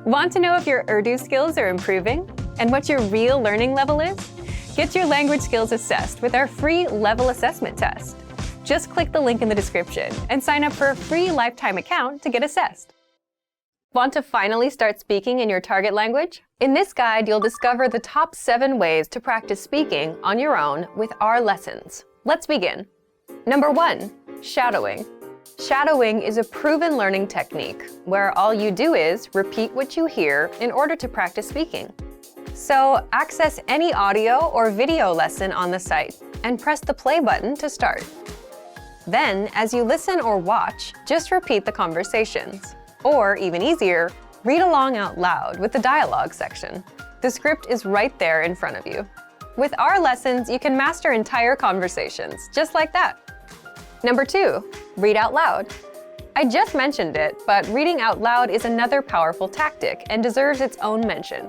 Want to know if your Urdu skills are improving and what your real learning level is? Get your language skills assessed with our free level assessment test. Just click the link in the description and sign up for a free lifetime account to get assessed. Want to finally start speaking in your target language? In this guide, you'll discover the top 7 ways to practice speaking on your own with our lessons. Let's begin. Number 1, shadowing. Shadowing is a proven learning technique where all you do is repeat what you hear in order to practice speaking. So, access any audio or video lesson on the site and press the play button to start. Then, as you listen or watch, just repeat the conversations. Or, even easier, read along out loud with the dialogue section. The script is right there in front of you. With our lessons, you can master entire conversations, just like that. Number 2, read out loud. I just mentioned it, but reading out loud is another powerful tactic and deserves its own mention.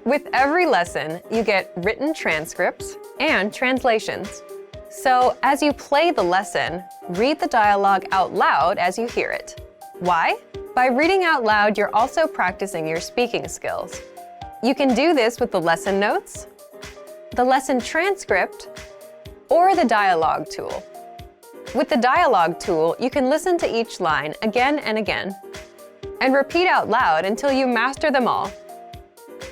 With every lesson, you get written transcripts and translations. So, as you play the lesson, read the dialogue out loud as you hear it. Why? By reading out loud, you're also practicing your speaking skills. You can do this with the lesson notes, the lesson transcript, or the dialogue tool. With the dialogue tool, you can listen to each line again and again, and repeat out loud until you master them all.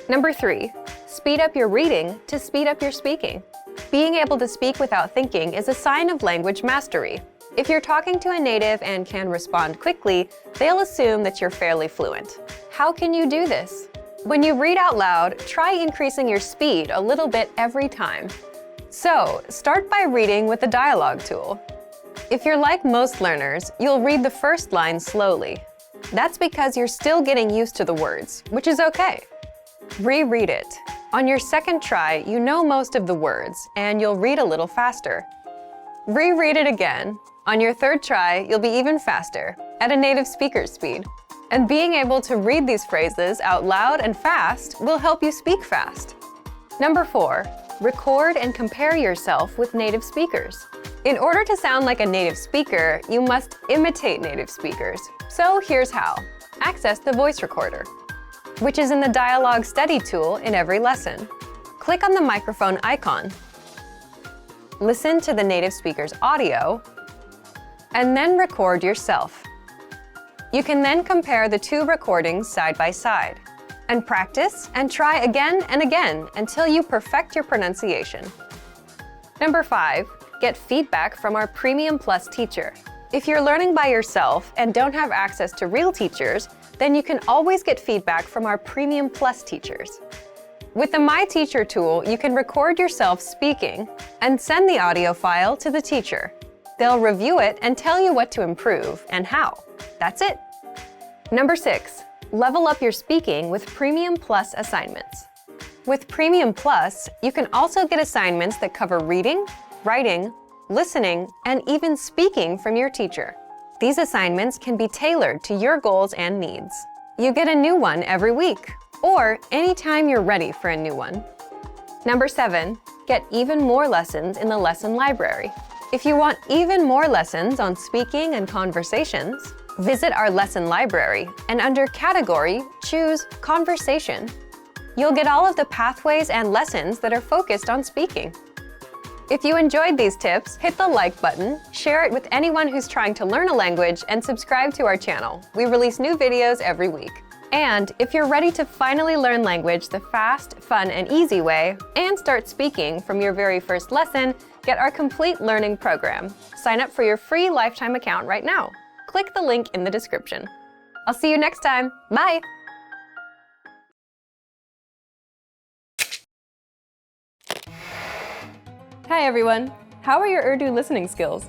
Number 3, speed up your reading to speed up your speaking. Being able to speak without thinking is a sign of language mastery. If you're talking to a native and can respond quickly, they'll assume that you're fairly fluent. How can you do this? When you read out loud, try increasing your speed a little bit every time. So, start by reading with the dialogue tool. If you're like most learners, you'll read the first line slowly. That's because you're still getting used to the words, which is okay. Reread it. On your second try, you know most of the words, and you'll read a little faster. Reread it again. On your third try, you'll be even faster, at a native speaker's speed. And being able to read these phrases out loud and fast will help you speak fast. Number 4, record and compare yourself with native speakers. In order to sound like a native speaker, you must imitate native speakers. So here's how. Access the voice recorder, which is in the dialogue study tool in every lesson. Click on the microphone icon. Listen to the native speaker's audio, and then record yourself. You can then compare the 2 recordings side by side, and practice and try again and again until you perfect your pronunciation. Number 5, get feedback from our Premium Plus teacher. If you're learning by yourself and don't have access to real teachers, then you can always get feedback from our Premium Plus teachers. With the My Teacher tool, you can record yourself speaking and send the audio file to the teacher. They'll review it and tell you what to improve and how. That's it. Number 6, level up your speaking with Premium Plus assignments. With Premium Plus, you can also get assignments that cover reading, writing, listening, and even speaking from your teacher. These assignments can be tailored to your goals and needs. You get a new one every week, or anytime you're ready for a new one. Number 7, get even more lessons in the lesson library. If you want even more lessons on speaking and conversations, visit our lesson library and under Category, choose Conversation. You'll get all of the pathways and lessons that are focused on speaking. If you enjoyed these tips, hit the like button, share it with anyone who's trying to learn a language, and subscribe to our channel. We release new videos every week. And if you're ready to finally learn language the fast, fun, and easy way, and start speaking from your very first lesson, get our complete learning program. Sign up for your free lifetime account right now. Click the link in the description. I'll see you next time. Bye! Hi everyone! How are your Urdu listening skills?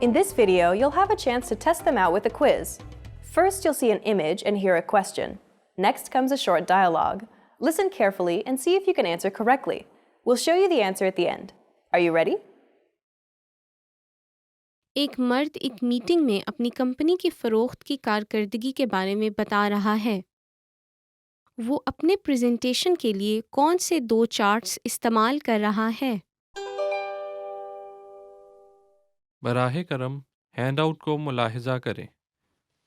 In this video, you'll have a chance to test them out with a quiz. First, you'll see an image and hear a question. Next comes a short dialogue. Listen carefully and see if you can answer correctly. We'll show you the answer at the end. Are you ready? एक मर्द एक meeting में अपनी company की फ़रोख्त की कारकर्दगी के बारे में बता रहा है। वो अपने प्रेजेंटेशन के लिए कौन से 2 चार्ट्स इस्तेमाल कर रहा है? बराहे करम हैंडआउट को मुलाहिजा करें।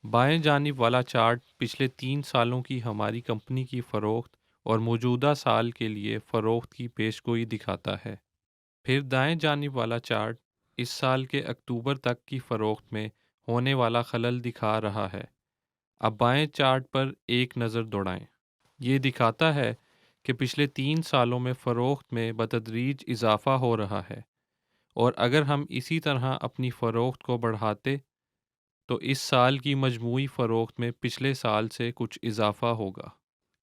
بائیں جانب والا چارٹ پچھلے 3 سالوں کی ہماری کمپنی کی فروخت اور موجودہ سال کے لیے فروخت کی پیشگوئی دکھاتا ہے۔ پھر دائیں جانب والا چارٹ اس سال کے اکتوبر تک کی فروخت میں ہونے والا خلل دکھا رہا ہے۔ اب بائیں چارٹ پر ایک نظر دوڑائیں۔ یہ دکھاتا ہے کہ پچھلے 3 سالوں میں فروخت میں بتدریج اضافہ ہو رہا ہے، اور اگر ہم اسی طرح اپنی فروخت کو بڑھاتے تو اس سال کی مجموعی فروخت میں پچھلے سال سے کچھ اضافہ ہوگا۔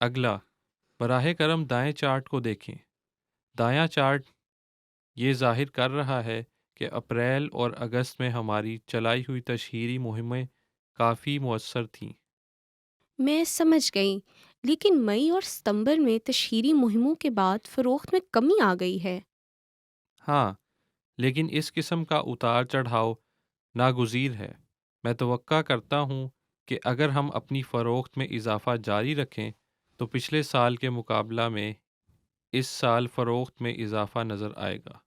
اگلا، براہ کرم دائیں چارٹ کو دیکھیں۔ دایاں چارٹ یہ ظاہر کر رہا ہے کہ اپریل اور اگست میں ہماری چلائی ہوئی تشہیری مہمیں کافی مؤثر تھیں۔ میں سمجھ گئی، لیکن مئی اور ستمبر میں تشہیری مہموں کے بعد فروخت میں کمی آ گئی ہے۔ ہاں، لیکن اس قسم کا اتار چڑھاؤ ناگزیر ہے۔ میں توقع کرتا ہوں کہ اگر ہم اپنی فروخت میں اضافہ جاری رکھیں تو پچھلے سال کے مقابلہ میں اس سال فروخت میں اضافہ نظر آئے گا۔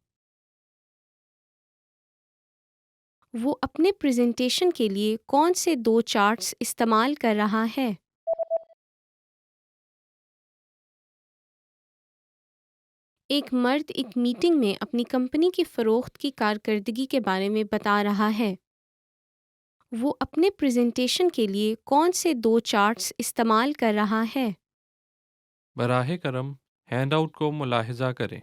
وہ اپنے پریزنٹیشن کے لیے کون سے 2 چارٹس استعمال کر رہا ہے؟ ایک مرد ایک میٹنگ میں اپنی کمپنی کی فروخت کی کارکردگی کے بارے میں بتا رہا ہے۔ وہ اپنے پریزنٹیشن کے لیے کون سے 2 چارٹس استعمال کر رہا ہے؟ براہ کرم ہینڈ آؤٹ کو ملاحظہ کریں۔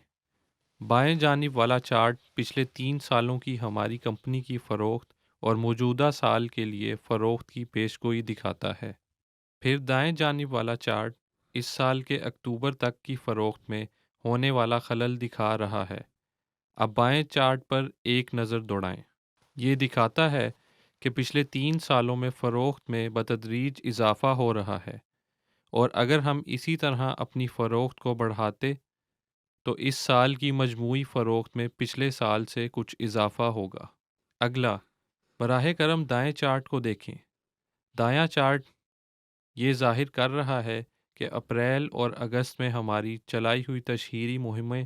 بائیں جانب والا چارٹ پچھلے 3 سالوں کی ہماری کمپنی کی فروخت اور موجودہ سال کے لیے فروخت کی پیشگوئی دکھاتا ہے۔ پھر دائیں جانب والا چارٹ اس سال کے اکتوبر تک کی فروخت میں ہونے والا خلل دکھا رہا ہے۔ اب بائیں چارٹ پر ایک نظر دوڑائیں۔ یہ دکھاتا ہے کہ پچھلے 3 سالوں میں فروخت میں بتدریج اضافہ ہو رہا ہے، اور اگر ہم اسی طرح اپنی فروخت کو بڑھاتے تو اس سال کی مجموعی فروخت میں پچھلے سال سے کچھ اضافہ ہوگا۔ اگلا، براہ کرم دائیں چارٹ کو دیکھیں۔ دایاں چارٹ یہ ظاہر کر رہا ہے کہ اپریل اور اگست میں ہماری چلائی ہوئی تشہیری مہمیں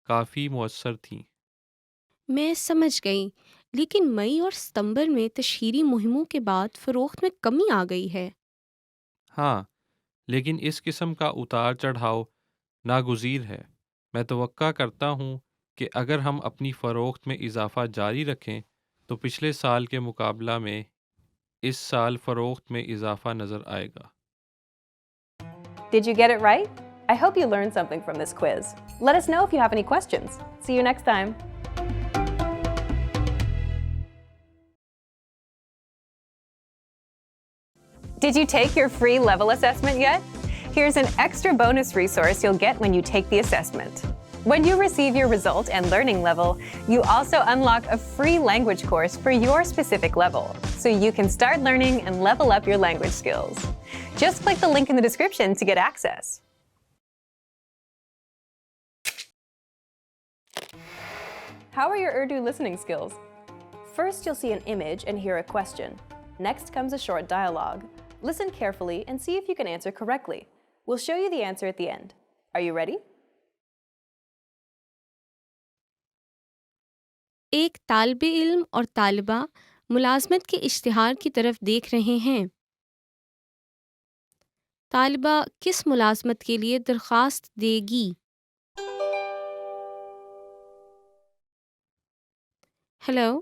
کافی مؤثر تھیں۔ میں سمجھ گئی، لیکن مئی اور ستمبر میں تشہیری مہموں کے بعد فروخت میں کمی آ گئی ہے۔ ہاں، لیکن اس قسم کا اتار چڑھاؤ ناگزیر ہے۔ میں توقع کرتا ہوں کہ اگر ہم اپنی فروخت میں اضافہ جاری رکھیں تو پچھلے سال کے مقابلہ میں اس سال فروخت میں اضافہ نظر آئے گا۔ Did you get it right? I hope you learned something from this quiz. Let us know if you have any questions. See you next time. Did you take your free level assessment yet? Here's an extra bonus resource you'll get when you take the assessment. When you receive your result and learning level, you also unlock a free language course for your specific level, so you can start learning and level up your language skills. Just click the link in the description to get access. How are your Urdu listening skills? First, you'll see an image and hear a question. Next comes a short dialogue. Listen carefully and see if you can answer correctly. We'll show you the answer at the end. Are you ready? ایک طالب علم اور طالبہ ملازمت کے اشتہار کی طرف دیکھ رہے ہیں۔ طالبہ کس ملازمت کے لیے درخواست دے گی؟ ہیلو،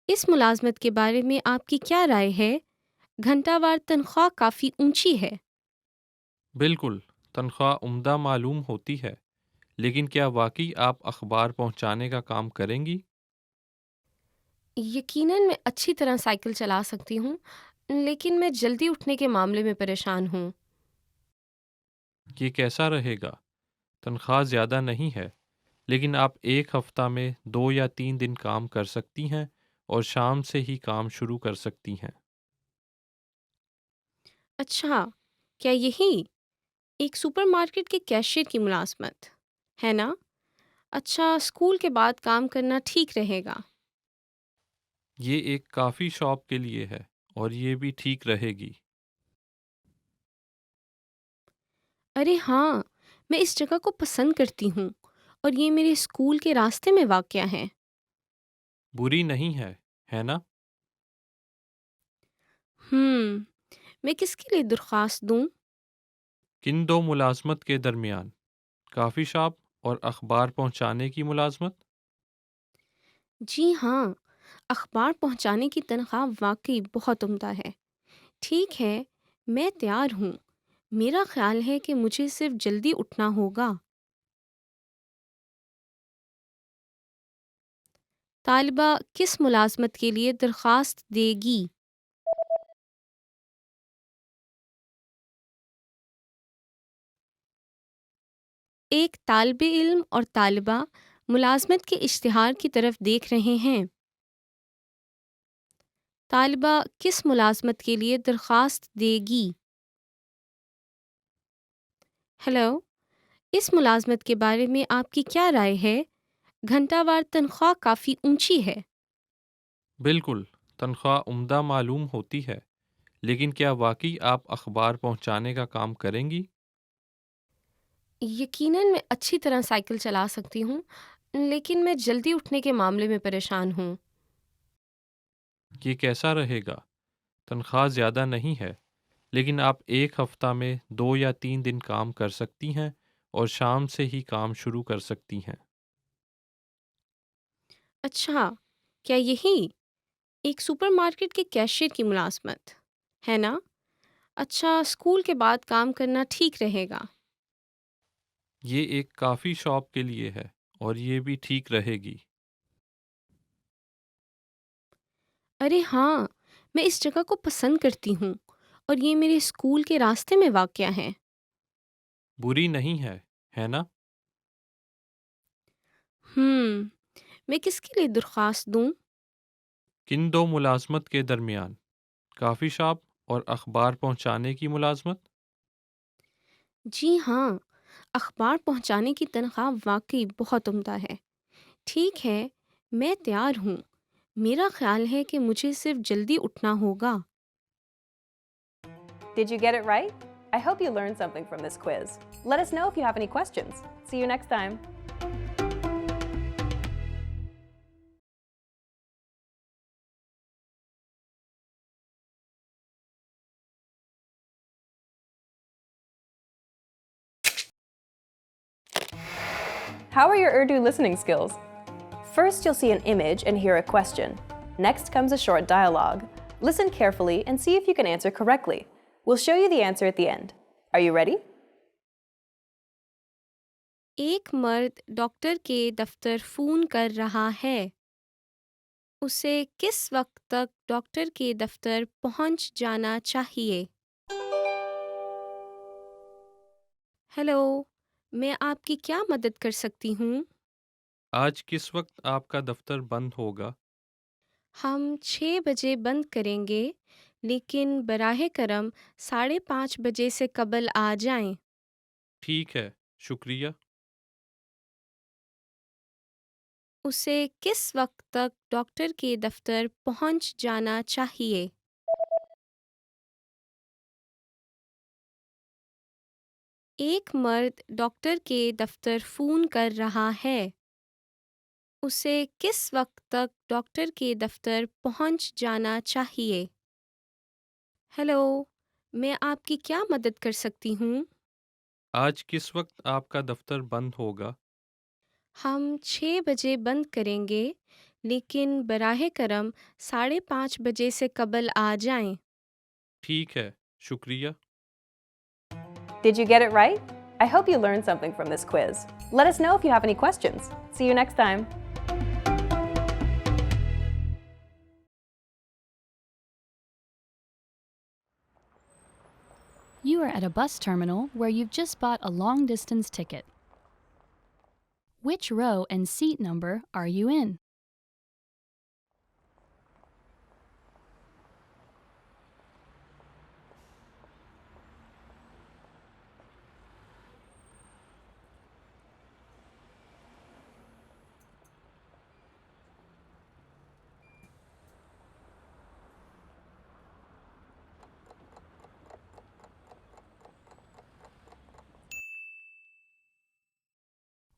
اس ملازمت کے بارے میں آپ کی کیا رائے ہے؟ گھنٹہ وار تنخواہ کافی اونچی ہے۔ بالکل، تنخواہ عمدہ معلوم ہوتی ہے، لیکن کیا واقعی آپ اخبار پہنچانے کا کام کریں گی؟ یقیناً میں اچھی طرح سائیکل چلا سکتی ہوں، لیکن میں جلدی اٹھنے کے معاملے میں پریشان ہوں۔ یہ کیسا رہے گا؟ تنخواہ زیادہ نہیں ہے، لیکن آپ ایک ہفتہ میں 2 یا 3 دن کام کر سکتی ہیں اور شام سے ہی کام شروع کر سکتی ہیں۔ اچھا، کیا یہی ایک سپر مارکیٹ کے کیشیئر کی ملازمت ہے نا؟ اچھا، اسکول کے بعد کام کرنا ٹھیک رہے گا۔ یہ ایک کافی شاپ کے لیے ہے اور یہ بھی ٹھیک رہے گی۔ ارے ہاں، میں اس جگہ کو پسند کرتی ہوں اور یہ میرے اسکول کے راستے میں واقع ہے۔ بری نہیں ہے، ہے نا؟ میں کس کے لیے درخواست دوں؟ کن دو ملازمت کے درمیان؟ کافی شاپ اور اخبار پہنچانے کی ملازمت؟ جی ہاں، اخبار پہنچانے کی تنخواہ واقعی بہت عمدہ ہے۔ ٹھیک ہے، میں تیار ہوں۔ میرا خیال ہے کہ مجھے صرف جلدی اٹھنا ہوگا۔ طالبہ کس ملازمت کے لیے درخواست دے گی؟ ایک طالب علم اور طالبہ ملازمت کے اشتہار کی طرف دیکھ رہے ہیں۔ طالبہ کس ملازمت کے لیے درخواست دے گی؟ ہیلو، اس ملازمت کے بارے میں آپ کی کیا رائے ہے؟ گھنٹہ وار تنخواہ کافی اونچی ہے۔ بالکل، تنخواہ عمدہ معلوم ہوتی ہے، لیکن کیا واقعی آپ اخبار پہنچانے کا کام کریں گی؟ یقیناً میں اچھی طرح سائیکل چلا سکتی ہوں، لیکن میں جلدی اٹھنے کے معاملے میں پریشان ہوں۔ یہ کیسا رہے گا؟ تنخواہ زیادہ نہیں ہے، لیکن آپ ایک ہفتہ میں 2 یا 3 دن کام کر سکتی ہیں اور شام سے ہی کام شروع کر سکتی ہیں۔ اچھا، کیا یہی ایک سپر مارکیٹ کے کیشیئر کی ملازمت ہے نا؟ اچھا، اسکول کے بعد کام کرنا ٹھیک رہے گا۔ یہ ایک کافی شاپ کے لیے ہے اور یہ بھی ٹھیک رہے گی۔ ارے ہاں، میں اس جگہ کو پسند کرتی ہوں اور یہ میرے اسکول کے راستے میں واقع ہے۔ بری نہیں ہے، ہے نا؟ میں کس کے لیے درخواست دوں؟ کن دو ملازمت کے درمیان؟ کافی شاپ اور اخبار پہنچانے کی ملازمت؟ جی ہاں، اخبار پہنچانے کی تنخواہ واقعی بہت عمدہ ہے۔ ٹھیک ہے، میں تیار ہوں۔ میرا خیال ہے کہ مجھے صرف جلدی اٹھنا ہوگا۔ Did you get it right? I hope you learned something from this quiz. Let us know if you have any questions. See you next time. How are your Urdu listening skills? First, you'll see an image and hear a question. Next comes a short dialogue. Listen carefully and see if you can answer correctly. We'll show you the answer at the end. Are you ready? ایک مرد doctor کے دفتر phone کر رہا ہے۔ اسے کس وقت تک ڈاکٹر کے دفتر پہنچ جانا چاہیے؟ ہیلو، میں آپ کی کیا مدد کر سکتی ہوں؟ آج کس وقت آپ کا دفتر بند ہوگا؟ ہم 6 بجے بند کریں گے، لیکن براہ کرم 5:30 بجے سے قبل آ جائیں۔ ٹھیک ہے، شکریہ۔ اسے کس وقت تک ڈاکٹر کے دفتر پہنچ جانا چاہیے؟ ایک مرد ڈاکٹر کے دفتر فون کر رہا ہے۔ اسے کس وقت تک ڈاکٹر کے دفتر پہنچ جانا چاہیے؟ ہیلو، میں آپ کی کیا مدد کر سکتی ہوں؟ آج کس وقت آپ کا دفتر بند ہوگا؟ ہم 6 بجے بند کریں گے، لیکن براہ کرم 5:30 بجے سے قبل آ جائیں۔ ٹھیک ہے، شکریہ۔ Did you get it right? I hope you learned something from this quiz. Let us know if you have any questions. See you next time. You are at a bus terminal where you've just bought a long-distance ticket. Which row and seat number are you in?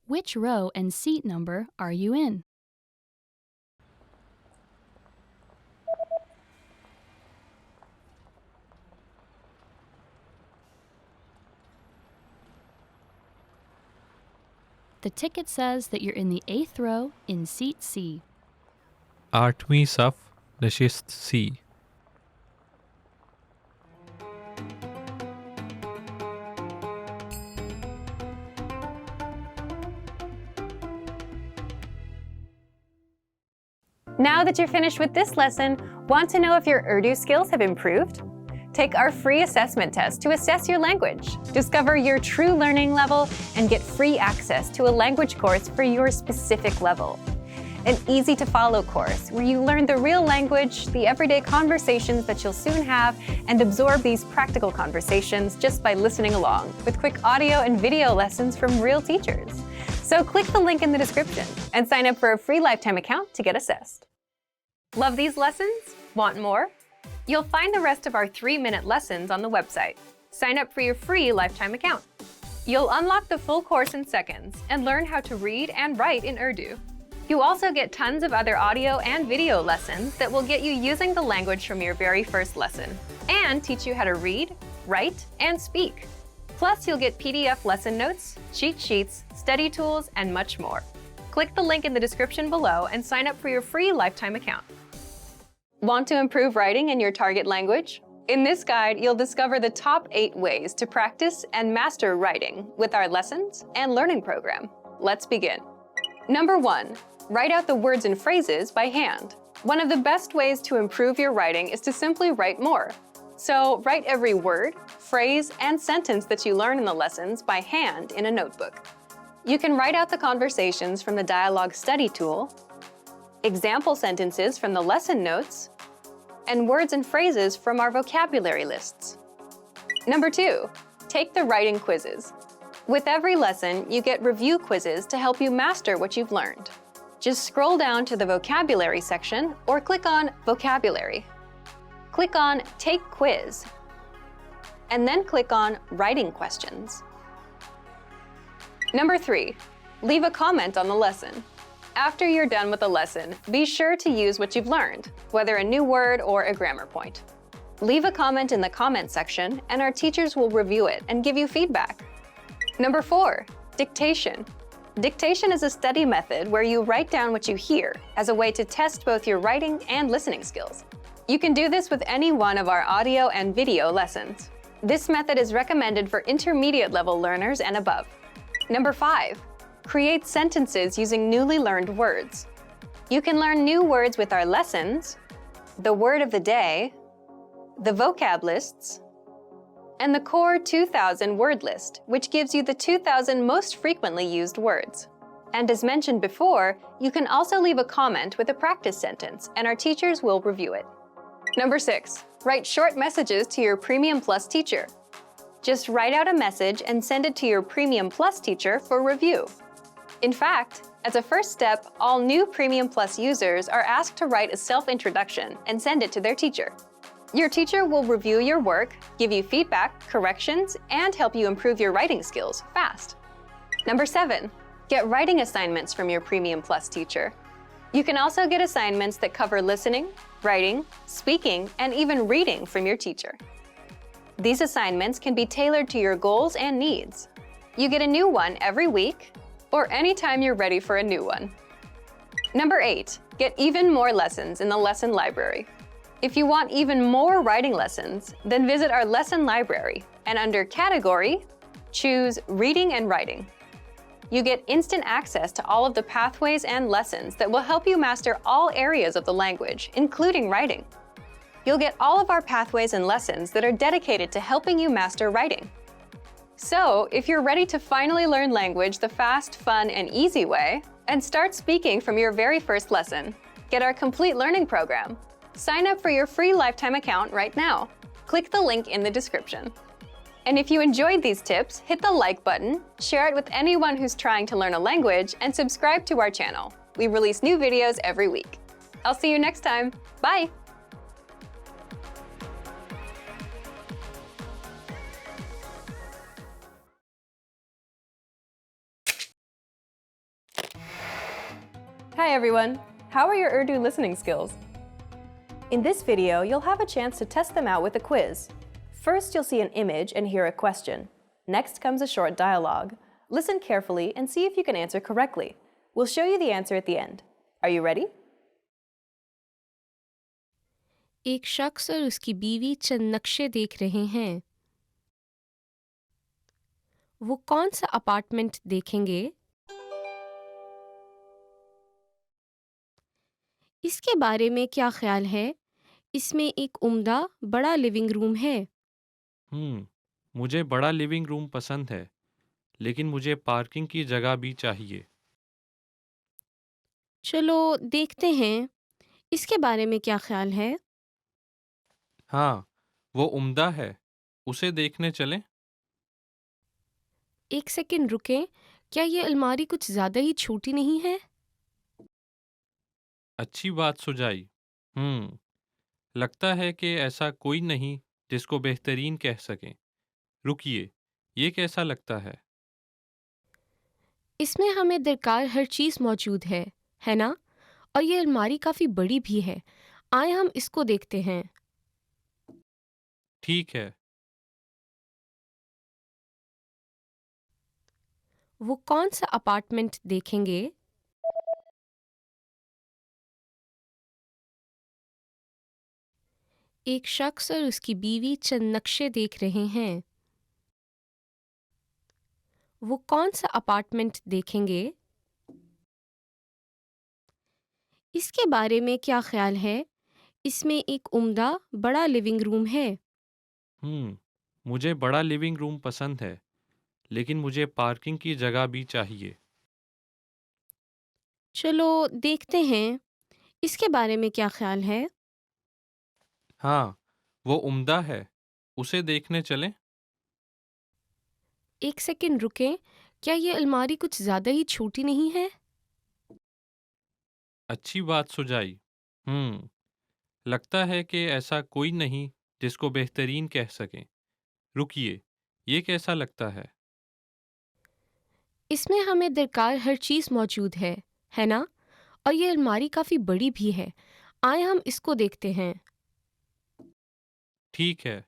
Which row and seat number are you in? The ticket says that you're in the 8th row in seat C. 8वीं सफ नशिस्त सी. Now that you're finished with this lesson, want to know if your Urdu skills have improved? Take our free assessment test to assess your language, discover your true learning level, and get free access to a language course for your specific level. An easy-to-follow course where you learn the real language, the everyday conversations that you'll soon have, and absorb these practical conversations just by listening along, with quick audio and video lessons from real teachers. So click the link in the description and sign up for a free lifetime account to get assessed. Love these lessons? Want more? You'll find the rest of our 3-minute lessons on the website. Sign up for your free lifetime account. You'll unlock the full course in seconds and learn how to read and write in Urdu. You also get tons of other audio and video lessons that will get you using the language from your very first lesson and teach you how to read, write, and speak. Plus, you'll get PDF lesson notes, cheat sheets, study tools, and much more. Click the link in the description below and sign up for your free lifetime account. Want to improve writing in your target language? In this guide, you'll discover the top 8 ways to practice and master writing with our lessons and learning program. Let's begin. Number 1, write out the words and phrases by hand. One of the best ways to improve your writing is to simply write more. So write every word, phrase, and sentence that you learn in the lessons by hand in a notebook. You can write out the conversations from the dialogue study tool, example sentences from the lesson notes, and words and phrases from our vocabulary lists. Number 2, take the writing quizzes. With every lesson, you get review quizzes to help you master what you've learned. Just scroll down to the vocabulary section or click on Vocabulary. Click on Take Quiz, and then click on Writing Questions. Number 3, leave a comment on the lesson. After you're done with the lesson, be sure to use what you've learned, whether a new word or a grammar point. Leave a comment in the comment section, and our teachers will review it and give you feedback. Number 4, dictation. Dictation is a study method where you write down what you hear as a way to test both your writing and listening skills. You can do this with any one of our audio and video lessons. This method is recommended for intermediate level learners and above. Number 5, create sentences using newly learned words. You can learn new words with our lessons, the word of the day, the vocab lists, and the core 2000 word list, which gives you the 2000 most frequently used words. And as mentioned before, you can also leave a comment with a practice sentence, and our teachers will review it. Number 6, write short messages to your Premium Plus teacher. Just write out a message and send it to your Premium Plus teacher for review. In fact, as a first step, all new Premium Plus users are asked to write a self-introduction and send it to their teacher. Your teacher will review your work, give you feedback, corrections, and help you improve your writing skills fast. Number 7, get writing assignments from your Premium Plus teacher. You can also get assignments that cover listening, writing, speaking, and even reading from your teacher. These assignments can be tailored to your goals and needs. You get a new one every week, or anytime you're ready for a new one. Number 8, get even more lessons in the lesson library. If you want even more writing lessons, then visit our lesson library, and under Category, choose Reading and Writing. You get instant access to all of the pathways and lessons that will help you master all areas of the language, including writing. You'll get all of our pathways and lessons that are dedicated to helping you master writing. So, if you're ready to finally learn language the fast, fun, and easy way, and start speaking from your very first lesson, get our complete learning program. Sign up for your free lifetime account right now. Click the link in the description. And if you enjoyed these tips, hit the like button, share it with anyone who's trying to learn a language, and subscribe to our channel. We release new videos every week. I'll see you next time. Bye! Hi everyone! How are your Urdu listening skills? In this video, you'll have a chance to test them out with a quiz. First, you'll see an image and hear a question. Next comes a short dialogue. Listen carefully and see if you can answer correctly. We'll show you the answer at the end. Are you ready? ایک شخص اور اس کی بیوی چند نقشے دیکھ رہے ہیں. وہ کون سا اپارٹمنٹ دیکھیں گے؟ اس کے بارے میں کیا خیال ہے؟ اس میں ایک عمدہ بڑا لیونگ روم ہے. مجھے بڑا لیونگ روم پسند ہے لیکن مجھے پارکنگ کی جگہ بھی چاہیے. چلو دیکھتے ہیں. اس کے بارے میں کیا خیال ہے؟ ہاں وہ عمدہ ہے، اسے دیکھنے چلیں. ایک سیکنڈ رکیں. کیا یہ الماری کچھ زیادہ ہی چھوٹی نہیں ہے؟ اچھی بات سجائی. لگتا ہے کہ ایسا کوئی نہیں جس کو بہترین کہہ سکیں. رکیے، یہ کیسا لگتا ہے؟ اس میں ہمیں درکار ہر چیز موجود ہے نا؟ اور یہ الماری کافی بڑی بھی ہے. آئیں ہم اس کو دیکھتے ہیں. ٹھیک ہے. وہ کون سا اپارٹمنٹ دیکھیں گے؟ ایک شخص اور اس کی بیوی چند نقشے دیکھ رہے ہیں. وہ کون سا اپارٹمنٹ دیکھیں گے؟ اس کے بارے میں کیا خیال ہے؟ اس میں ایک عمدہ بڑا لیونگ روم ہے. مجھے بڑا لیونگ روم پسند ہے لیکن مجھے پارکنگ کی جگہ بھی چاہیے. چلو دیکھتے ہیں. اس کے بارے میں کیا خیال ہے؟ ہاں وہ عمدہ ہے، اسے دیکھنے چلیں. ایک سیکنڈ رکیں. کیا یہ الماری کچھ زیادہ ہی چھوٹی نہیں ہے؟ اچھی بات سجائی. لگتا ہے کہ ایسا کوئی نہیں جس کو بہترین کہہ سکیں. رکیے، یہ کیسا لگتا ہے؟ اس میں ہمیں درکار ہر چیز موجود ہے نا؟ اور یہ الماری کافی بڑی بھی ہے. آئیں ہم اس کو دیکھتے ہیں. ٹھیک ہے.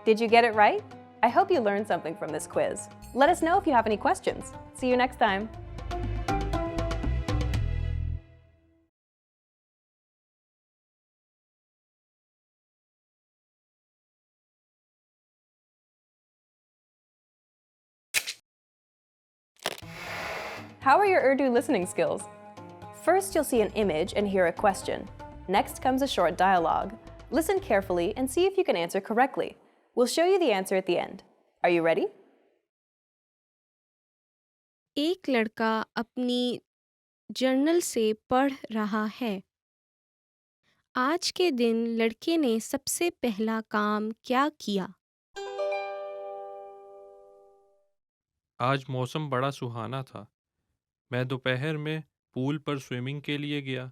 Did you get it right? I hope you learned something from this quiz. Let us know if you have any questions. See you next time. How are your Urdu listening skills? First, you'll see an image and hear a question. Next comes a short dialogue. Listen carefully and see if you can answer correctly. We'll show you the answer at the end. Are you ready? ایک لڑکا اپنی general سے پڑھ رہا ہے. آج کے دن لڑکے نے سب سے پہلا کام کیا کیا؟ آج موسم بڑا سہانا تھا. میں دوپہر میں پول پر سوئمنگ کے لیے گیا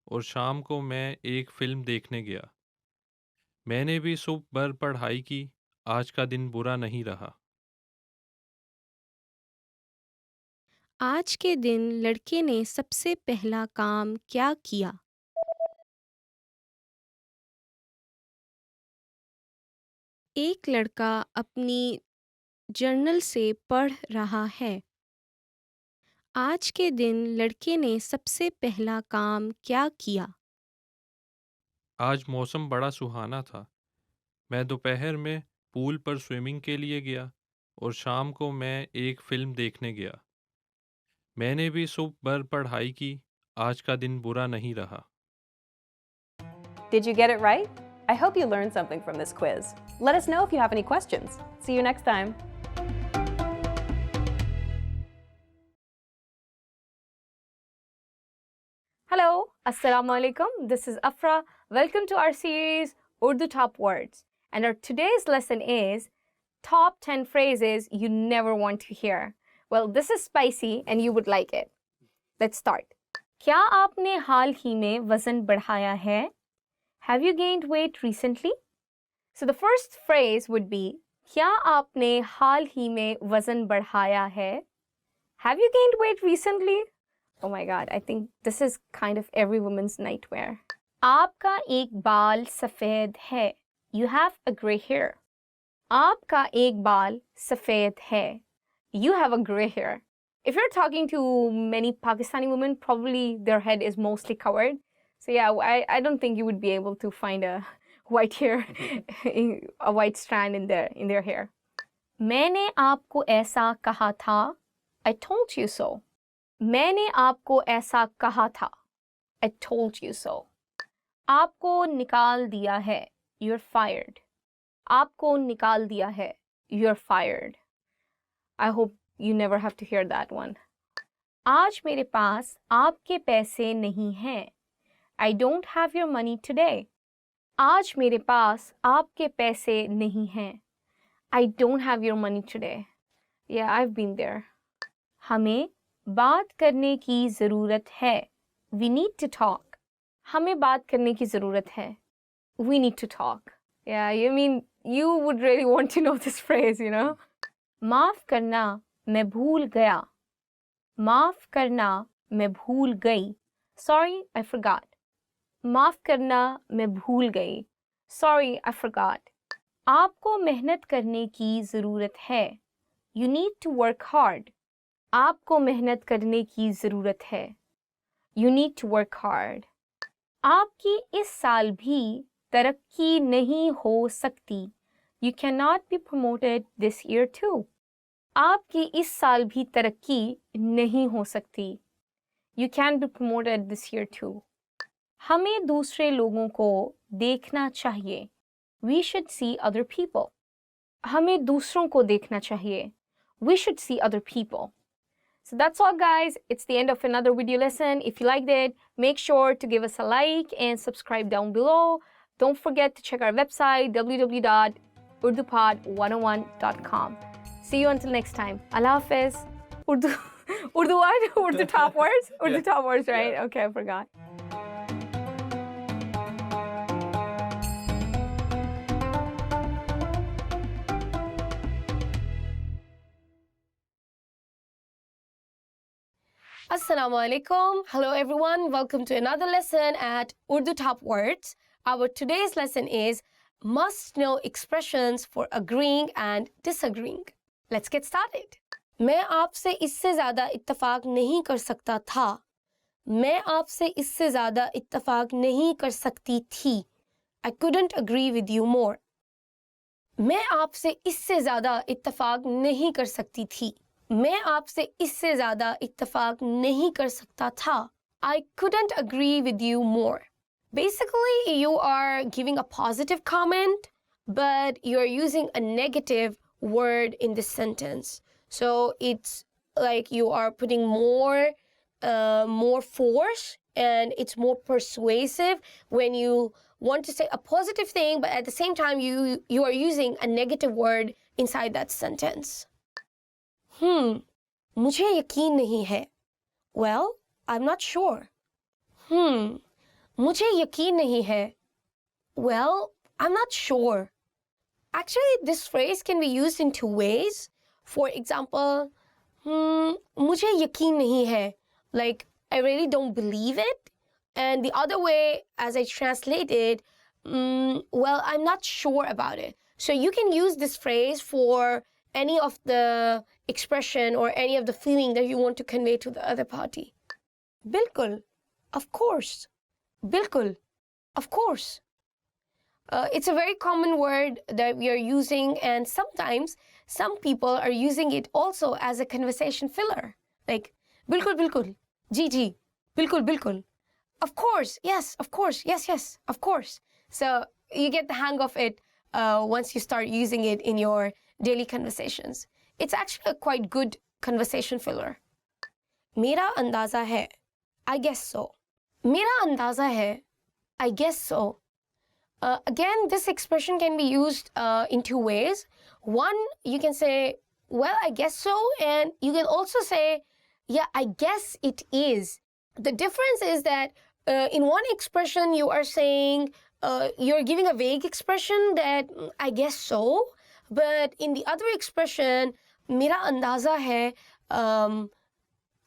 اور شام کو میں ایک فلم دیکھنے گیا. میں نے بھی صبح بھر پڑھائی کی. آج کا دن برا نہیں رہا. آج کے دن لڑکے نے سب سے پہلا کام کیا کیا؟ ایک لڑکا اپنی جرنل سے پڑھ رہا ہے. آج کے دن لڑکے نے سب سے پہلا کام کیا کیا؟ آج موسم بڑا سہانا تھا. میں دوپہر میں پول پر سوئمنگ کے لیے گیا اور شام کو میں ایک فلم دیکھنے گیا. میں نے بھی صبح بھر پڑھائی کی. آج کا دن برا نہیں رہا. Did you get it right? I hope you learned something from this quiz. Let us know if you have any questions. See you next time. Hello, Assalamu alaikum. This is Afra. Welcome to our series Urdu Top Words. And our today's lesson is Top 10 Phrases You Never Want to Hear. Well, this is spicy and you would like it. Let's start. کیا آپ نے حال ہی میں وزن بڑھایا ہے؟ Have you gained weight recently? So the first phrase would be کیا آپ نے حال ہی میں وزن بڑھایا ہے؟ Have you gained weight recently? Oh my God, I think this is kind of every woman's nightmare. آپ کا ایک بال سفید ہے. You have a gray hair. آپ کا ایک بال سفید ہے. you have a gray hair. If you're talking to many Pakistani women, probably their head is mostly covered. So yeah, I don't think you would be able to find a white hair, a white strand in their hair. मैंने आपको ऐसा कहा था. I told you so. मैंने आपको ऐसा कहा था. I told you so. आपको निकाल दिया है. You're fired. आपको निकाल दिया है. You're fired. I hope you never have to hear that one. आज मेरे पास आपके पैसे नहीं हैं. I don't have your money today. आज मेरे पास आपके पैसे नहीं हैं. I don't have your money today. Yeah, I've been there. हमें बात करने की ज़रूरत है. We need to talk. हमें बात करने की ज़रूरत है. We need to talk. Yeah, you mean you would really want to know this phrase, you know? माफ़ करना, मैं भूल गया. माफ़ करना, मैं भूल गई. Sorry, I forgot. माफ़ करना, मैं भूल गई. Sorry, I forgot. आपको मेहनत करने की ज़रूरत है. You need to work hard. आपको मेहनत करने की ज़रूरत है. You need to work hard. आपकी इस साल भी तरक्की नहीं हो सकती. You cannot be promoted this year too. आपकी इस साल भी तरक्की नहीं हो सकती. You can't be promoted this year too. हमें दूसरे लोगों को देखना चाहिए. We should see other people. हमें दूसरों को देखना चाहिए. We should see other people. So that's all, guys. It's the end of another video lesson. If you liked it, make sure to give us a like and subscribe down below. Don't forget to check our website, www.urdupod101.com. See you until next time. Allah Hafiz. Urdu what? Urdu top words? Urdu top words, right? Yeah. Okay, I forgot. Assalamu alaikum. Hello everyone. Welcome to another lesson at Urdu Top Words. Our today's lesson is must know expressions for agreeing and disagreeing. Let's get started. मैं आपसे इससे ज़्यादा इत्तफाक नहीं कर सकता था. मैं आपसे इससे ज़्यादा इत्तफाक नहीं कर सकती थी. I couldn't agree with you more. मैं आपसे इससे ज़्यादा इत्तफाक नहीं कर सकती थी. मैं आपसे इससे ज़्यादा इत्तफाक नहीं कर सकता था. I couldn't agree with you more. Basically, you are giving a positive comment, but you're using a negative word in this sentence. So it's like you are putting more force, and it's more persuasive when you want to say a positive thing, but at the same time you are using a negative word inside that sentence. मुझे यकीन नहीं है. Well, I'm not sure. मुझे यकीन नहीं है. Well, I'm not sure. Actually, this phrase can be used in two ways. For example, मुझे यकीन नहीं है. Like, I really don't believe it. And the other way, as I translate it, well, I'm not sure about it. So you can use this phrase for any of the expression or any of the feeling that you want to convey to the other party. Bilkul, of course. Bilkul, of course. It's a very common word that we are using, and sometimes some people are using it also as a conversation filler. Like, bilkul, bilkul, ji, bilkul, bilkul. Of course, yes, of course, yes, of course. So you get the hang of it once you start using it in your daily conversations. It's actually a quite good conversation filler. मेरा अंदाज़ा है. I guess so. मेरा अंदाज़ा है. I guess so. Again, this expression can be used in two ways. One, you can say, well, I guess so. And you can also say, yeah, I guess it is. The difference is that in one expression, you are saying, you're giving a vague expression that I guess so. But in the other expression, मेरा अंदाज़ा है,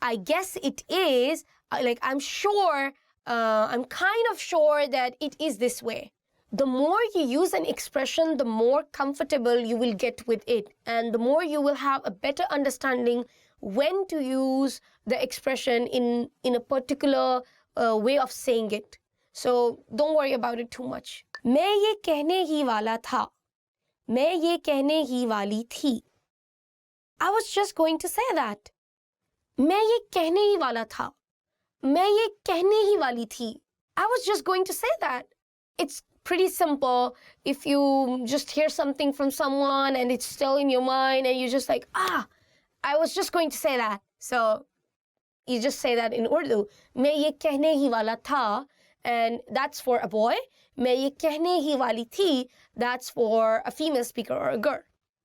I guess it is, like I'm sure, I'm kind of sure that it is this way. the more you use an expression, the more comfortable you will get with it, and the more you will have a better understanding when to use the expression in a particular way of saying it. So don't worry about it too much. मैं ये कहने ही वाला था. मैं ये कहने ही वाली थी. I was just going to say that. मैं ये कहने ही वाला था. मैं ये कहने ही वाली थी. I was just going to say that. It's pretty simple. If you just hear something from someone and it's still in your mind and you're just like, I was just going to say that. So you just say that in Urdu. मैं ये कहने ही वाला था, and that's for a boy. मैं ये कहने ही वाली थी, that's for a female speaker or a girl.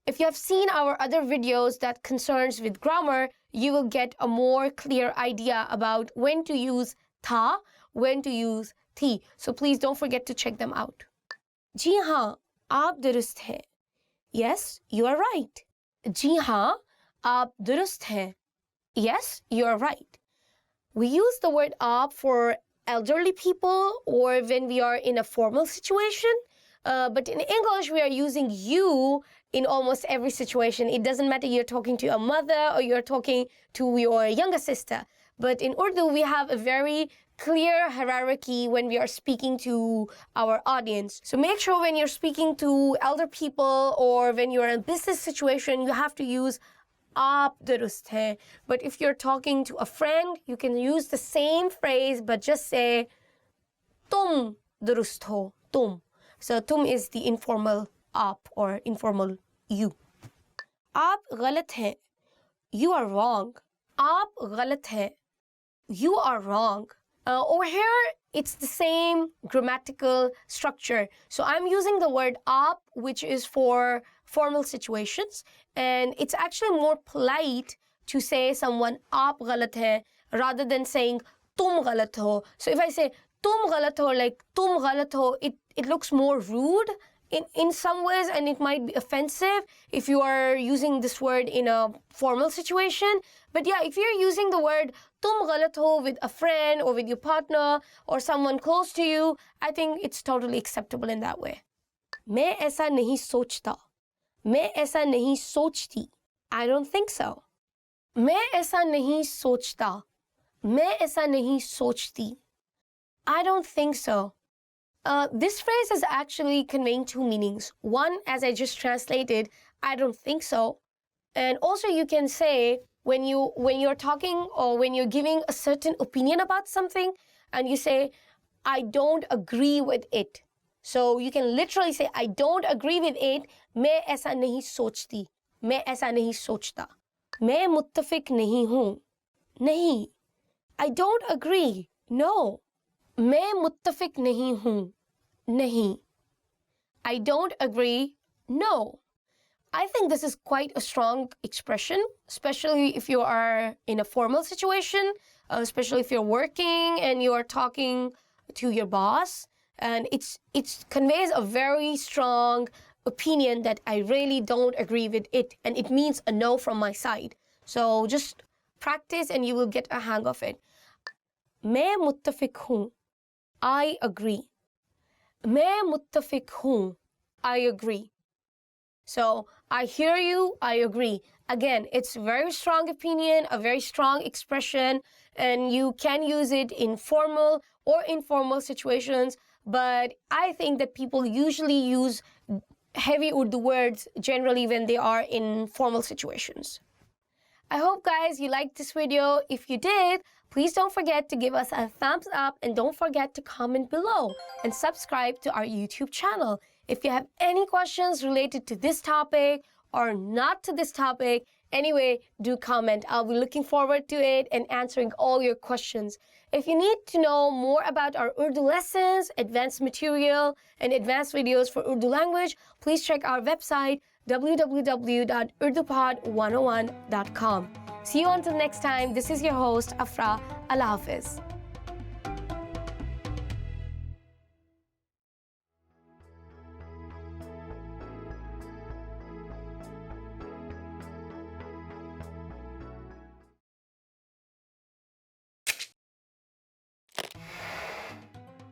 If you have seen our other videos that concerns with grammar, you will get a more clear idea about when to use tha, when to use thi. So please don't forget to check them out. जी हाँ, आप दुरुस्त हैं. Yes, you are right. जी हाँ, आप दुरुस्त हैं. Yes, you are right. We use the word आप for elderly people or when we are in a formal situation. But in English, we are using you in almost every situation. It doesn't matter you're talking to a mother or you're talking to your younger sister. But in Urdu, we have a very clear hierarchy when we are speaking to our audience. So make sure when you're speaking to elder people or when you're in a business situation, you have to use आप दुरुस्त हैं. But if you're talking to a friend, you can use the same phrase but just say तुम दुरुस्त हो, तुम. So tum is the informal आप or informal you. आप गलत हैं. You are wrong. आप गलत हैं. You are wrong. Over here, it's the same grammatical structure. So I'm using the word आप, which is for formal situations, and it's actually more polite to say someone आप गलत है rather than saying तुम गलत हो. So if I say तुम गलत हो, like तुम गलत हो, it looks more rude in some ways, and it might be offensive if you are using this word in a formal situation. But yeah, if you're using the word tum galat ho with a friend or with your partner or someone close to you, I think it's totally acceptable in that way. मैं ऐसा नहीं सोचता. मैं ऐसा नहीं सोचती. I don't think so. मैं ऐसा नहीं सोचता. मैं ऐसा नहीं सोचती. I don't think so. This phrase is actually conveying two meanings. One, as I just translated, I don't think so. And also you can say when you're talking or when you're giving a certain opinion about something and you say, I don't agree with it. So you can literally say, I don't agree with it. मैं ऐसा नहीं सोचती. मैं ऐसा नहीं सोचता. मैं मुत्तफिक नहीं हूँ. नहीं. I don't agree. No. मैं मुत्तफिक नहीं हूँ. नहीं. I don't agree. No. I think this is quite a strong expression, especially if you are in a formal situation, especially if you're working and you are talking to your boss, and it conveys a very strong opinion that I really don't agree with it, and it means a no from my side. So just practice and you will get a hang of it. मैं मुत्तफिक हूँ. I agree. मैं मुत्तफिक हूँ. I agree. So I hear you, I agree. Again, it's a very strong opinion, a very strong expression, and you can use it in formal or informal situations, but I think that people usually use heavy Urdu words generally when they are in formal situations. I hope, guys, you liked this video. If you did, please don't forget to give us a thumbs up and don't forget to comment below and subscribe to our YouTube channel. If you have any questions related to this topic or not to this topic, anyway, do comment. I'll be looking forward to it and answering all your questions. If you need to know more about our Urdu lessons, advanced material, and advanced videos for Urdu language, please check our website www.urdupod101.com. See you until next time. This is your host, Afra. Allah Hafiz.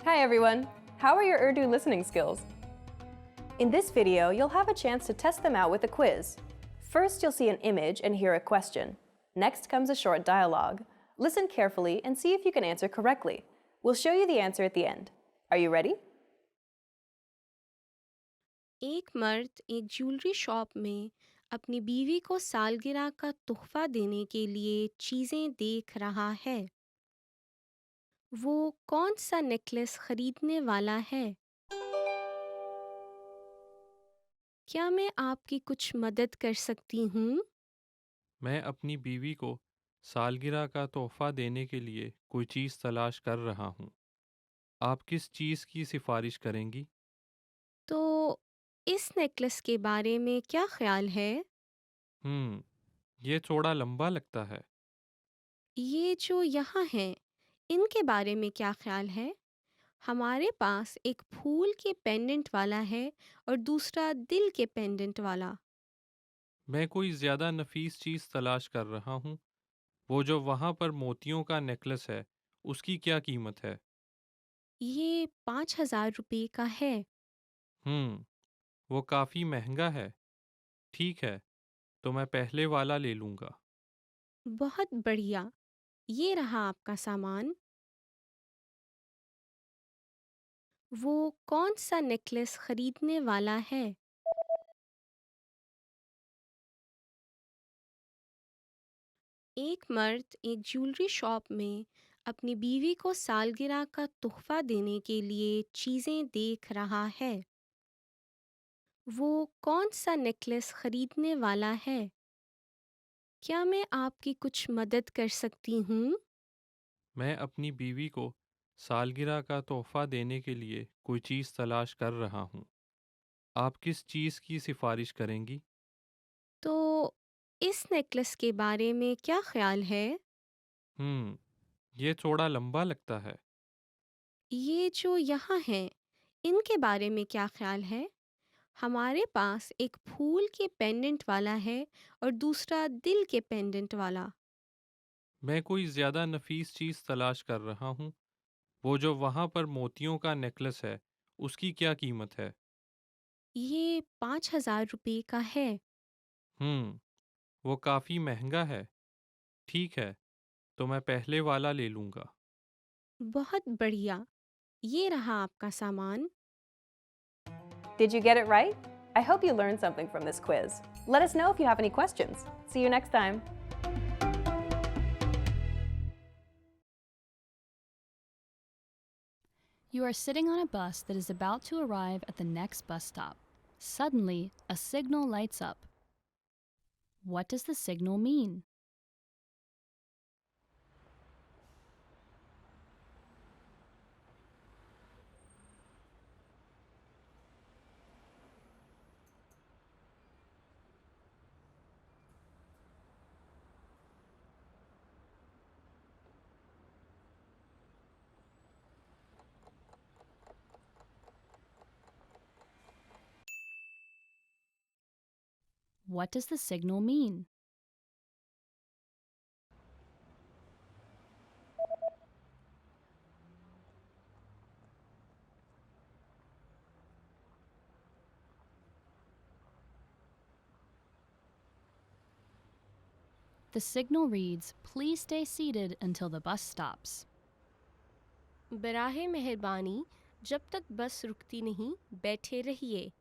Hi everyone. How are your Urdu listening skills? In this video, you'll have a chance to test them out with a quiz. First, you'll see an image and hear a question. Next comes a short dialogue. Listen carefully and see if you can answer correctly. We'll show you the answer at the end. Are you ready? एक मर्द एक jewellery shop में अपनी बीवी को सालगिरह का तोहफा देने के लिए चीज़ें देख रहा है। वो कौन सा नेकलेस खरीदने वाला है? क्या मैं आपकी कुछ मदद कर सकती हूँ? मैं अपनी बीवी को सालगिरह का तोहफा देने के लिए कोई चीज़ तलाश कर रहा हूँ। आप किस चीज़ की सिफारिश करेंगी? तो इस नेकलेस के बारे में क्या ख्याल है? ये थोड़ा लंबा लगता है। ये जो यहाँ हैं, इनके बारे में क्या ख्याल है? हमारे पास एक फूल के पेंडेंट वाला है और दूसरा दिल के पेंडेंट वाला। मैं कोई ज़्यादा नफीस चीज़ तलाश कर रहा हूँ। वो जो वहाँ पर मोतियों का नेकलेस है, उसकी क्या कीमत है? ये 5,000 रुपये का है। वो काफ़ी महंगा है। ठीक है, तो मैं पहले वाला ले लूँगा। बहुत बढ़िया, ये रहा आपका सामान। वो कौन सा नेकलेस खरीदने वाला है? एक मर्द एक ज्वेलरी शॉप में अपनी बीवी को सालगिरह का तोहफा देने के लिए चीज़ें देख रहा है। वो कौन सा नेकलेस खरीदने वाला है? क्या मैं आपकी कुछ मदद कर सकती हूँ? मैं अपनी बीवी को सालगिरह का तोहफा देने के लिए कोई चीज़ तलाश कर रहा हूँ। आप किस चीज़ की सिफारिश करेंगी? तो इस नेकलेस के बारे में क्या ख्याल है? ये थोड़ा लंबा लगता है। ये जो यहाँ हैं, इनके बारे में क्या ख्याल है? हमारे पास एक फूल के पेंडेंट वाला है और दूसरा दिल के पेंडेंट वाला। मैं कोई ज़्यादा नफीस चीज़ तलाश कर रहा हूँ। वो जो वहाँ पर मोतियों का नेकलेस है, उसकी क्या कीमत है? ये 5,000 रुपये का है। वो काफ़ी महंगा है। ठीक है, तो मैं पहले वाला ले लूँगा। बहुत बढ़िया, ये रहा आपका सामान। Did you get it right? I hope you learned something from this quiz. Let us know if you have any questions. See you next time. You are sitting on a bus that is about to arrive at the next bus stop. Suddenly, a signal lights up. What does the signal mean? What does the signal mean? The signal reads, "Please stay seated until the bus stops." बराहे मेहरबानी, जब तक बस रुकती नहीं, बैठे रहिए।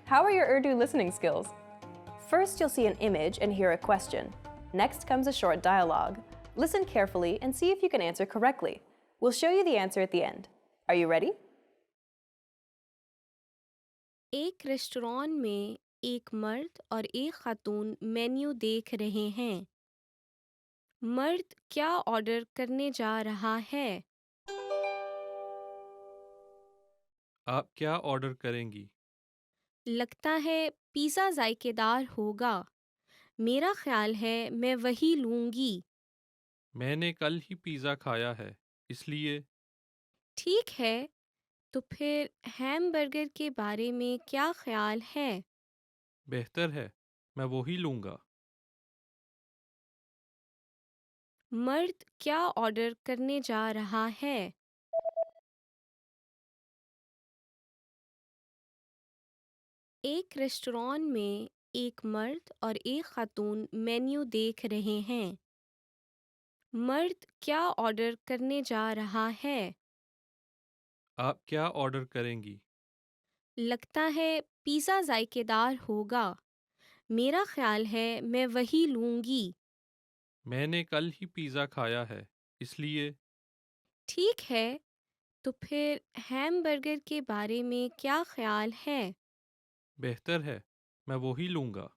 How are your Urdu listening skills? First, you'll see an image and hear a question. Next comes a short dialogue. Listen carefully and see if you can answer correctly. We'll show you the answer at the end. Are you ready? एक restaurant में एक मर्द और एक खातून menu देख रहे हैं। मर्द क्या ऑर्डर करने जा रहा है? आप क्या ऑर्डर करेंगी? लगता है पिज़्ज़ा जायकेदार होगा। मेरा ख्याल है मैं वही लूँगी। मैंने कल ही पिज़्ज़ा खाया है, इसलिए। ठीक है, तो फिर हैमबर्गर के बारे में क्या ख्याल है? बेहतर है, मैं वो ही लूँगा। मर्द क्या ऑर्डर करने जा रहा है? एक रेस्टोरेंट में एक मर्द और एक खातून मेन्यू देख रहे हैं। मर्द क्या ऑर्डर करने जा रहा है? आप क्या ऑर्डर करेंगी? लगता है पिज़्ज़ा जायकेदार होगा। मेरा ख्याल है मैं वही लूँगी। मैंने कल ही पिज़्ज़ा खाया है, इसलिए ठीक है, तो फिर हैमबर्गर के बारे में क्या ख्याल है? बेहतर है, मैं वो ही लूँगा।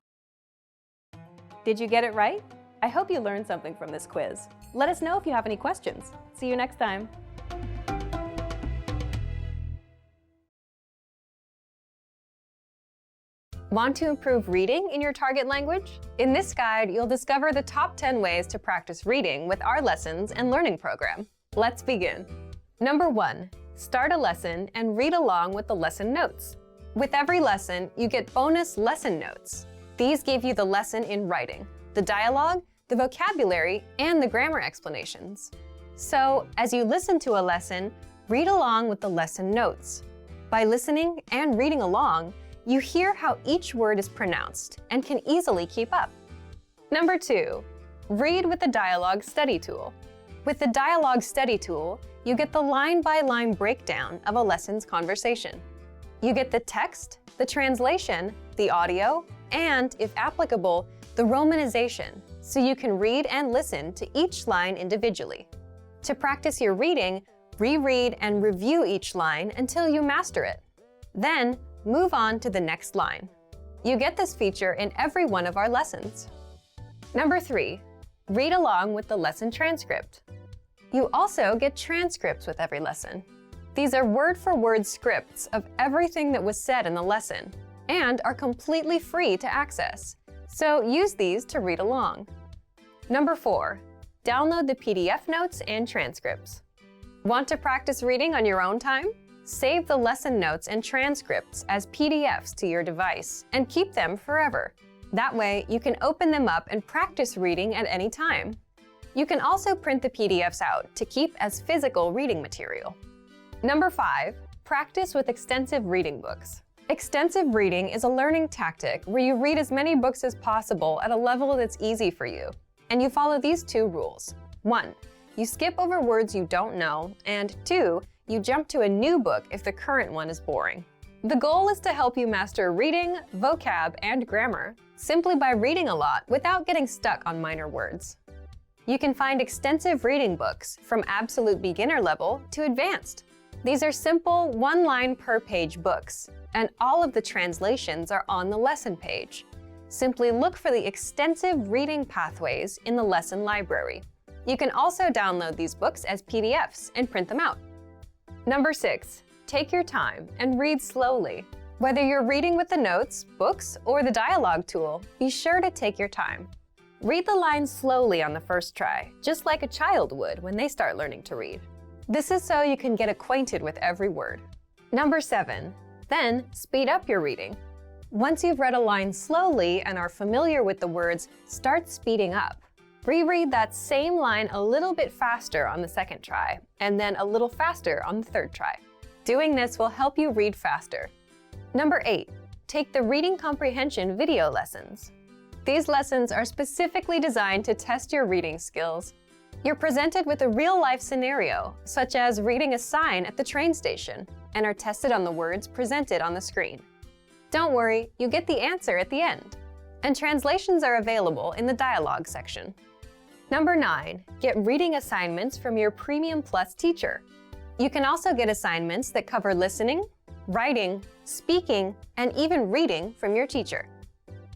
Did you get it right? I hope you learned something from this quiz. Let us know if you have any questions. See you next time. Want to improve reading in your target language? In this guide, you'll discover the top 10 ways to practice reading with our lessons and learning program. Let's begin. Number 1, start a lesson and read along with the lesson notes. With every lesson, you get bonus lesson notes. These give you the lesson in writing, the dialogue, the vocabulary, and the grammar explanations. So, as you listen to a lesson, read along with the lesson notes. By listening and reading along, you hear how each word is pronounced and can easily keep up. Number 2, read with the dialogue study tool. With the dialogue study tool, you get the line-by-line breakdown of a lesson's conversation. You get the text, the translation, the audio, and, if applicable, the romanization, so you can read and listen to each line individually. To practice your reading, reread and review each line until you master it. Then, move on to the next line. You get this feature in every one of our lessons. Number 3, read along with the lesson transcript. You also get transcripts with every lesson. These are word-for-word scripts of everything that was said in the lesson and are completely free to access, so use these to read along. Number 4, download the PDF notes and transcripts. Want to practice reading on your own time? Save the lesson notes and transcripts as PDFs to your device and keep them forever. That way, you can open them up and practice reading at any time. You can also print the PDFs out to keep as physical reading material. Number 5, practice with extensive reading books. Extensive reading is a learning tactic where you read as many books as possible at a level that's easy for you. And you follow these 2 rules. 1, you skip over words you don't know, and 2, you jump to a new book if the current one is boring. The goal is to help you master reading, vocab, and grammar simply by reading a lot without getting stuck on minor words. You can find extensive reading books from absolute beginner level to advanced. These are simple, one-line per page books, and all of the translations are on the lesson page. Simply look for the extensive reading pathways in the lesson library. You can also download these books as PDFs and print them out. Number 6, take your time and read slowly. Whether you're reading with the notes, books, or the dialogue tool, be sure to take your time. Read the lines slowly on the first try, just like a child would when they start learning to read. This is so you can get acquainted with every word. Number 7, then speed up your reading. Once you've read a line slowly and are familiar with the words, start speeding up. Reread that same line a little bit faster on the second try, and then a little faster on the third try. Doing this will help you read faster. Number 8, take the reading comprehension video lessons. These lessons are specifically designed to test your reading skills. You're presented with a real-life scenario, such as reading a sign at the train station, and are tested on the words presented on the screen. Don't worry, you get the answer at the end. And translations are available in the dialogue section. Number 9, get reading assignments from your Premium Plus teacher. You can also get assignments that cover listening, writing, speaking, and even reading from your teacher.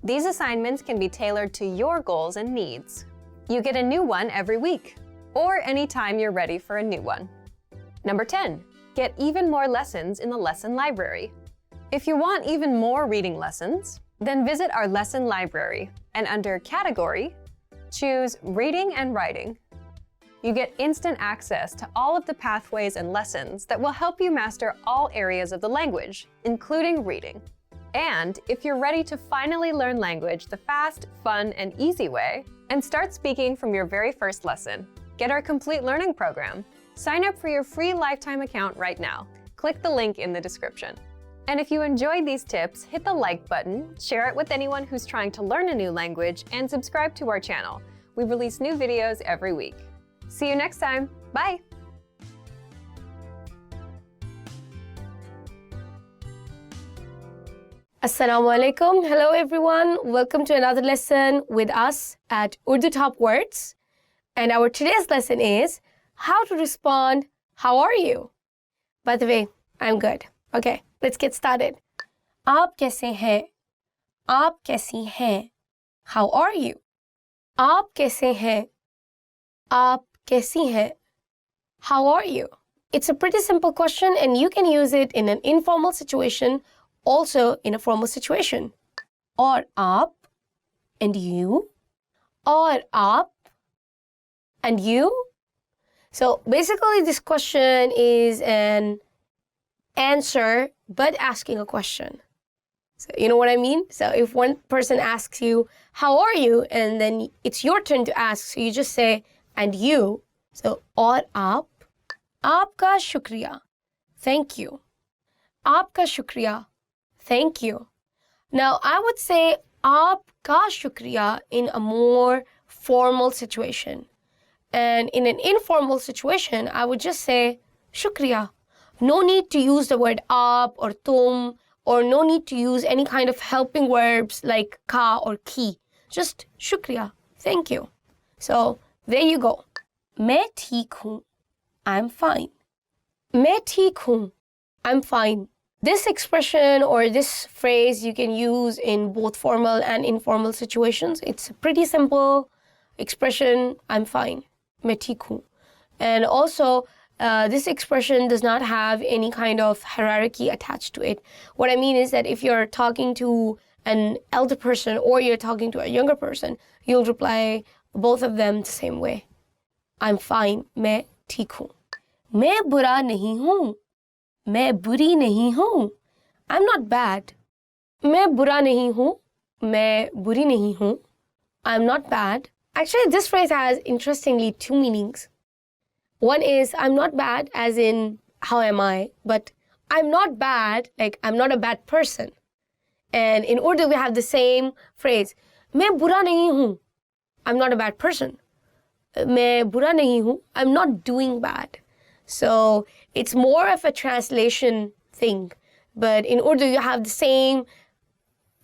These assignments can be tailored to your goals and needs. You get a new one every week, or anytime you're ready for a new one. Number 10, get even more lessons in the lesson library. If you want even more reading lessons, then visit our lesson library and under Category, choose Reading and Writing. You get instant access to all of the pathways and lessons that will help you master all areas of the language, including reading. And if you're ready to finally learn language the fast, fun, and easy way, and start speaking from your very first lesson, get our complete learning program. Sign up for your free lifetime account right now. Click the link in the description. And if you enjoyed these tips, hit the like button, share it with anyone who's trying to learn a new language, and subscribe to our channel. We release new videos every week. See you next time. Bye! Assalamu alaikum. Hello everyone. Welcome to another lesson with us at Urdu Top Words. And our today's lesson is how to respond, how are you? By the way, I'm good. Okay, let's get started. आप कैसे हैं? आप कैसी हैं? How are you? आप कैसे हैं? आप कैसी हैं? How are you? It's a pretty simple question and you can use it in an informal situation, also in a formal situation. और आप and you. और आप and you. So basically this question is an answer but asking a question. So you know what I mean? So if one person asks you, how are you? And then it's your turn to ask. So you just say, and you. So और आप. आपका शुक्रिया. Thank you. आपका शुक्रिया. Thank you. Now I would say आपका शुक्रिया in a more formal situation. And in an informal situation, I would just say shukriya. No need to use the word aap or tum, or no need to use any kind of helping verbs like ka or ki. Just shukriya. Thank you. So there you go. मैं ठीक हूँ. I'm fine. मैं ठीक हूँ. I'm fine. This expression or this phrase you can use in both formal and informal situations. It's a pretty simple expression. I'm fine. मैं ठीक हूँ. And also, this expression does not have any kind of hierarchy attached to it. What I mean is that if you're talking to an elder person or you're talking to a younger person, you'll reply both of them the same way. I'm fine. मैं ठीक हूँ. मैं बुरा नहीं हूँ. मैं बुरी नहीं हूँ. I'm not bad. मैं बुरा नहीं हूँ. मैं बुरी नहीं हूँ. I'm not bad. Actually, this phrase has, interestingly, two meanings. One is, I'm not bad, as in, how am I? But I'm not bad, like, I'm not a bad person. And in Urdu, we have the same phrase. मैं बुरा नहीं हूँ. I'm not a bad person. मैं बुरा नहीं हूँ. I'm not doing bad. So, it's more of a translation thing. But in Urdu, you have the same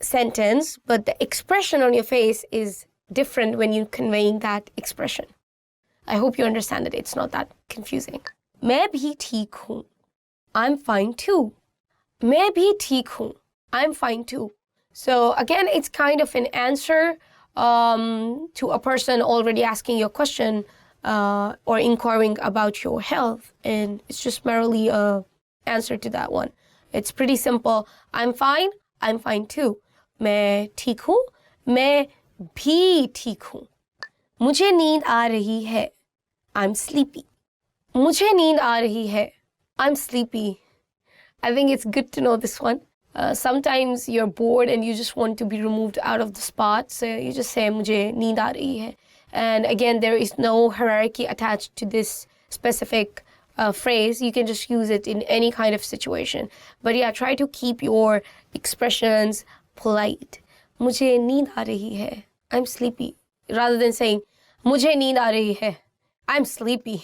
sentence, but the expression on your face is different when you're conveying that expression. I hope you understand it. It's not that confusing. मैं भी ठीक हूँ. I'm fine too. मैं भी ठीक हूँ. I'm fine too. So again, it's kind of an answer to a person already asking your question or inquiring about your health. And it's just merely a answer to that one. It's pretty simple. I'm fine. I'm fine too. मैं ठीक हूँ. मैं भी ठीक हूँ. मुझे नींद आ रही है. I'm sleepy. मुझे नींद आ रही है. I'm sleepy. I think it's good to know this one. Sometimes you're bored and you just want to be removed out of the spot. So you just say मुझे नींद आ रही है. And again, there is no hierarchy attached to this specific phrase. You can just use it in any kind of situation. But yeah, try to keep your expressions polite. मुझे नींद आ रही है. I'm sleepy. Rather than saying, मुझे नींद आ रही है. I'm sleepy.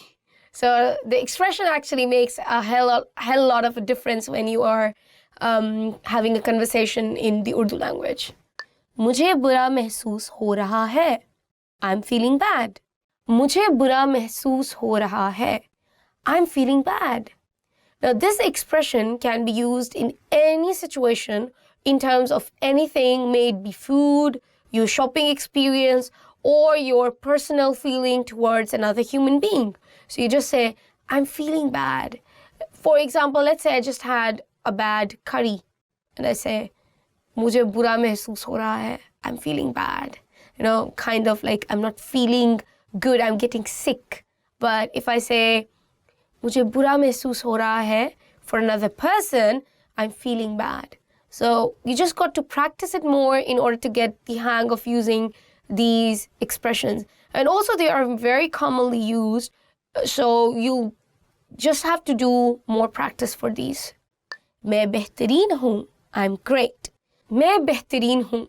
So the expression actually makes a hell lot of a difference when you are having a conversation in the Urdu language. मुझे बुरा महसूस हो रहा है. I'm feeling bad. मुझे बुरा महसूस हो रहा है. I'm feeling bad. Now this expression can be used in any situation in terms of anything, may it be food, your shopping experience, or your personal feeling towards another human being. So you just say, I'm feeling bad. For example, let's say I just had a bad curry and I say, मुझे बुरा महसूस हो रहा है. I'm feeling bad. You know, kind of like I'm not feeling good. I'm getting sick. But if I say मुझे बुरा महसूस हो रहा है for another person, I'm feeling bad. So you just got to practice it more in order to get the hang of using these expressions. And also they are very commonly used, so you just have to do more practice for these. मैं बेहतरीन हूँ, I'm great. मैं बेहतरीन हूँ,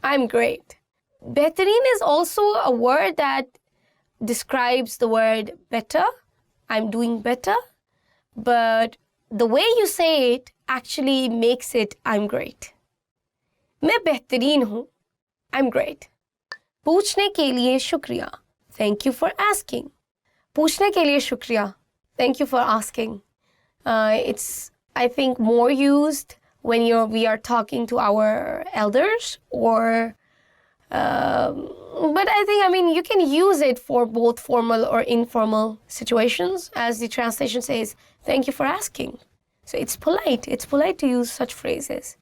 I'm great. बेहतरीन is also a word that describes the word better. I'm doing better. But the way you say it actually makes it I'm great. मैं बेहतरीन हूँ, I'm great. पूछने के लिए शुक्रिया. Thank you for asking. पूछने के लिए शुक्रिया. Thank you for asking. It's, I think, more used when we are talking to our elders or but I think, you can use it for both formal or informal situations. As the translation says, thank you for asking. So it's polite. It's polite to use such phrases.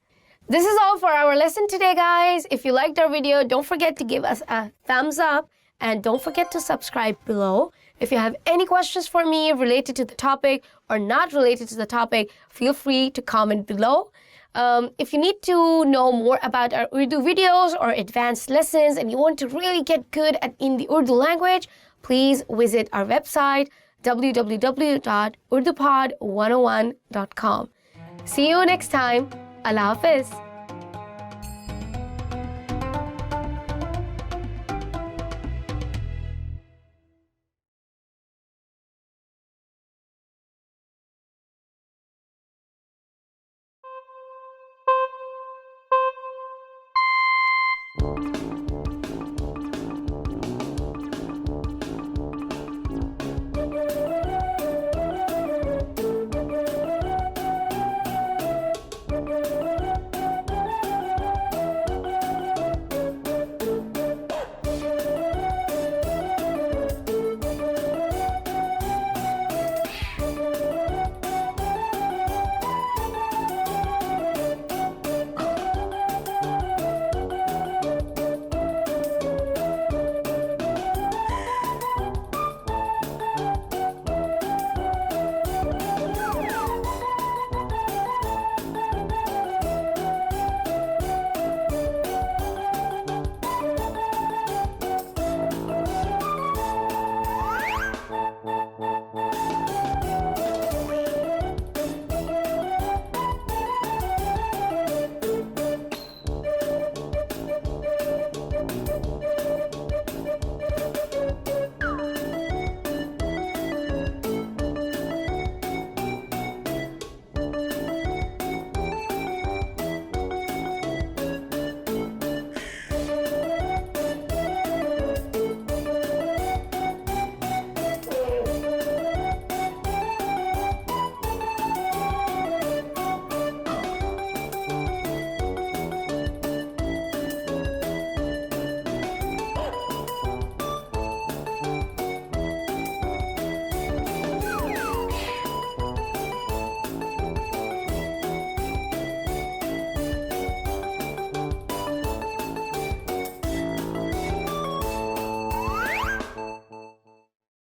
This is all for our lesson today, guys. If you liked our video, don't forget to give us a thumbs up and don't forget to subscribe below. If you have any questions for me related to the topic or not related to the topic, feel free to comment below. If you need to know more about our Urdu videos or advanced lessons and you want to really get good in the Urdu language, please visit our website www.urdupod101.com. See you next time. Allah Hafiz.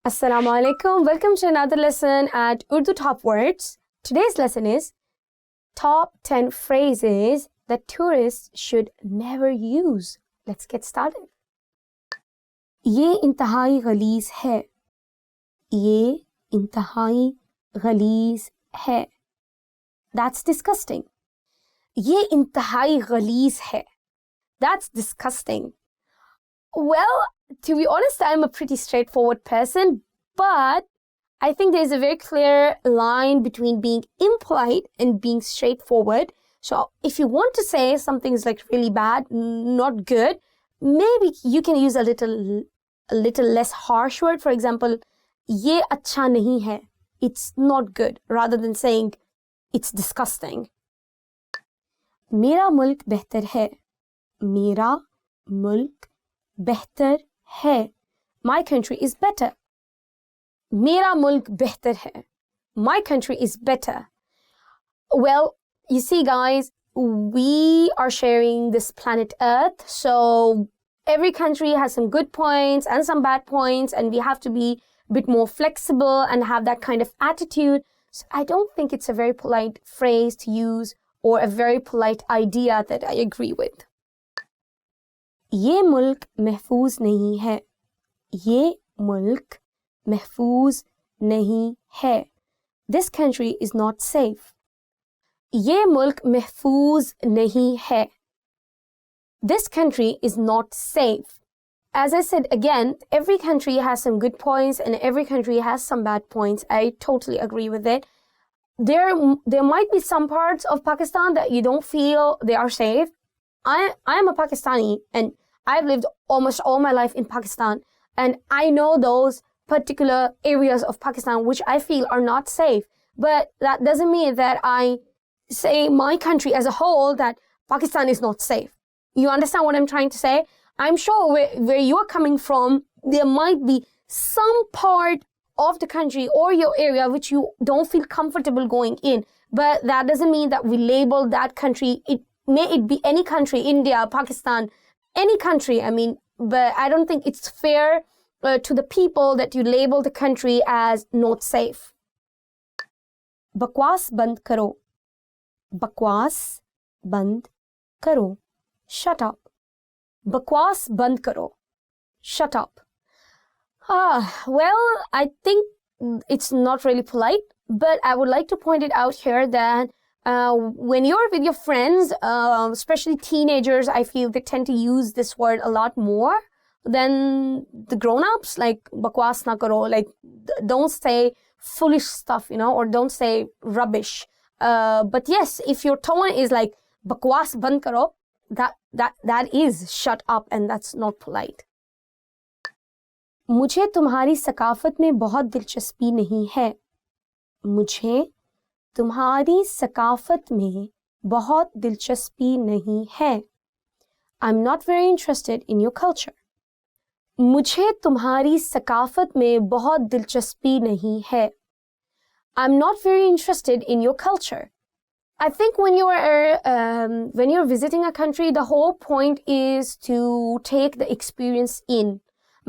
Assalamu alaikum. Welcome to another lesson at Urdu Top Words. Today's lesson is Top 10 Phrases that Tourists Should Never Use. Let's get started. ये इंतहाई गलीज़ है. ये इंतहाई गलीज़ है. That's disgusting. ये इंतहाई गलीज़ है. That's disgusting. Well, to be honest, I'm a pretty straightforward person, but I think there's a very clear line between being impolite and being straightforward. So if you want to say something is like really bad, not good, maybe you can use a little less harsh word. For example, ये अच्छा नहीं है. It's not good, rather than saying it's disgusting. मेरा मुल्क बेहतर है. मेरा मुल्क बेहतर है. My country is better. मेरा मुल्क बेहतर है. My country is better. Well, you see, guys, we are sharing this planet Earth, so every country has some good points and some bad points, and we have to be bit more flexible and have that kind of attitude. So I don't think it's a very polite phrase to use or a very polite idea that I agree with. ये मुल्क महफूज नहीं है. ये मुल्क महफूज नहीं है. This country is not safe. ये मुल्क महफूज नहीं है. This country is not safe. As I said again, every country has some good points and every country has some bad points. I totally agree with it. There might be some parts of Pakistan that you don't feel they are safe. I am a Pakistani and I've lived almost all my life in Pakistan, and I know those particular areas of Pakistan which I feel are not safe. But that doesn't mean that I say my country as a whole that Pakistan is not safe. You understand what I'm trying to say? I'm sure where you're coming from, there might be some part of the country or your area which you don't feel comfortable going in. But that doesn't mean that we label that country. May it be any country, India, Pakistan, any country. I mean, but I don't think it's fair to the people that you label the country as not safe. बकवास बंद करो. बकवास बंद करो. Shut up. बकवास बंद करो. Shut up. Well, I think it's not really polite, but I would like to point it out here that when you're with your friends, especially teenagers, I feel they tend to use this word a lot more than the grown-ups. Like, bakwas na karo, like, don't say foolish stuff, or don't say rubbish. But yes, if your tone is like, bakwas band karo, that is shut up, and that's not polite. मुझे तुम्हारी सकाफत में बहुत दिलचस्पी नहीं है. मुझे तुम्हारी सकाफत में बहुत दिलचस्पी नहीं है. I'm not very interested in your culture. मुझे तुम्हारी सकाफत में बहुत दिलचस्पी नहीं है. I'm not very interested in your culture. I think when you're visiting a country, the whole point is to take the experience in.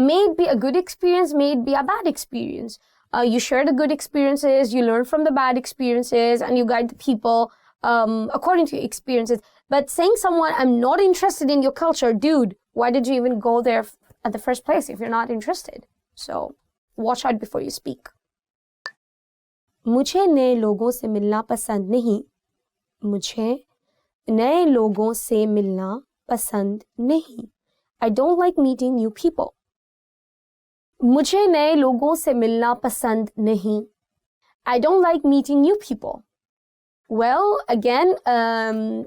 May it be a good experience, may it be a bad experience. You share the good experiences, you learn from the bad experiences, and you guide the people according to your experiences. But saying someone, I'm not interested in your culture, dude, why did you even go there at the first place if you're not interested? So watch out before you speak. मुझे नए लोगों से मिलना पसंद नहीं. मुझे नए लोगों से मिलना पसंद नहीं. I don't like meeting new people. मुझे नए लोगों से मिलना पसंद नहीं. I don't like meeting new people. Well, again,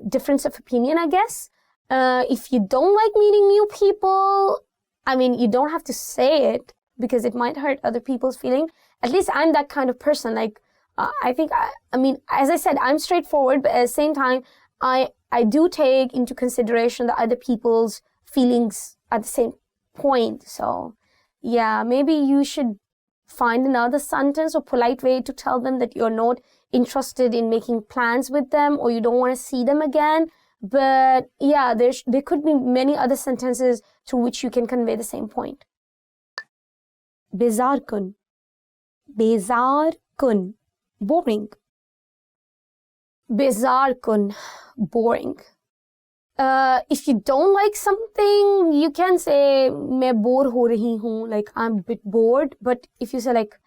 difference of opinion, I guess. If you don't like meeting new people, I mean, you don't have to say it because it might hurt other people's feelings. At least I'm that kind of person. Like, I think, I mean, as I said, I'm straightforward, but at the same time, I do take into consideration the other people's feelings at the same point. So, yeah, maybe you should find another sentence or polite way to tell them that you're not interested in making plans with them or you don't want to see them again. But yeah, there could be many other sentences through which you can convey the same point. Bezar kun. Bezar kun. Boring. Bezar kun. Boring. If you don't like something, you can say मैं bore हो रही हूँ, like I'm a bit bored. But if you say like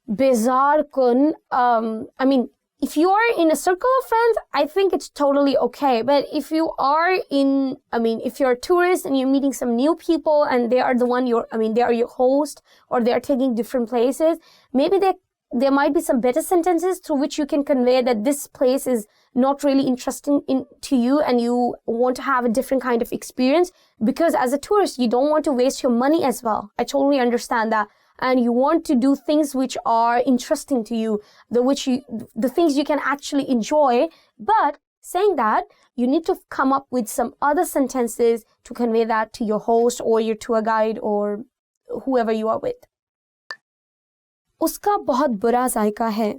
bezar kun, I mean, if you are in a circle of friends, I think it's totally okay. But if you are if you're a tourist and you're meeting some new people and they are they are your host or they are taking different places, maybe there might be some better sentences through which you can convey that this place is not really interesting to you and you want to have a different kind of experience because as a tourist, you don't want to waste your money as well. I totally understand that. And you want to do things which are interesting to you, the things you can actually enjoy. But saying that, you need to come up with some other sentences to convey that to your host or your tour guide or whoever you are with. उसका बहुत बुरा जायका है.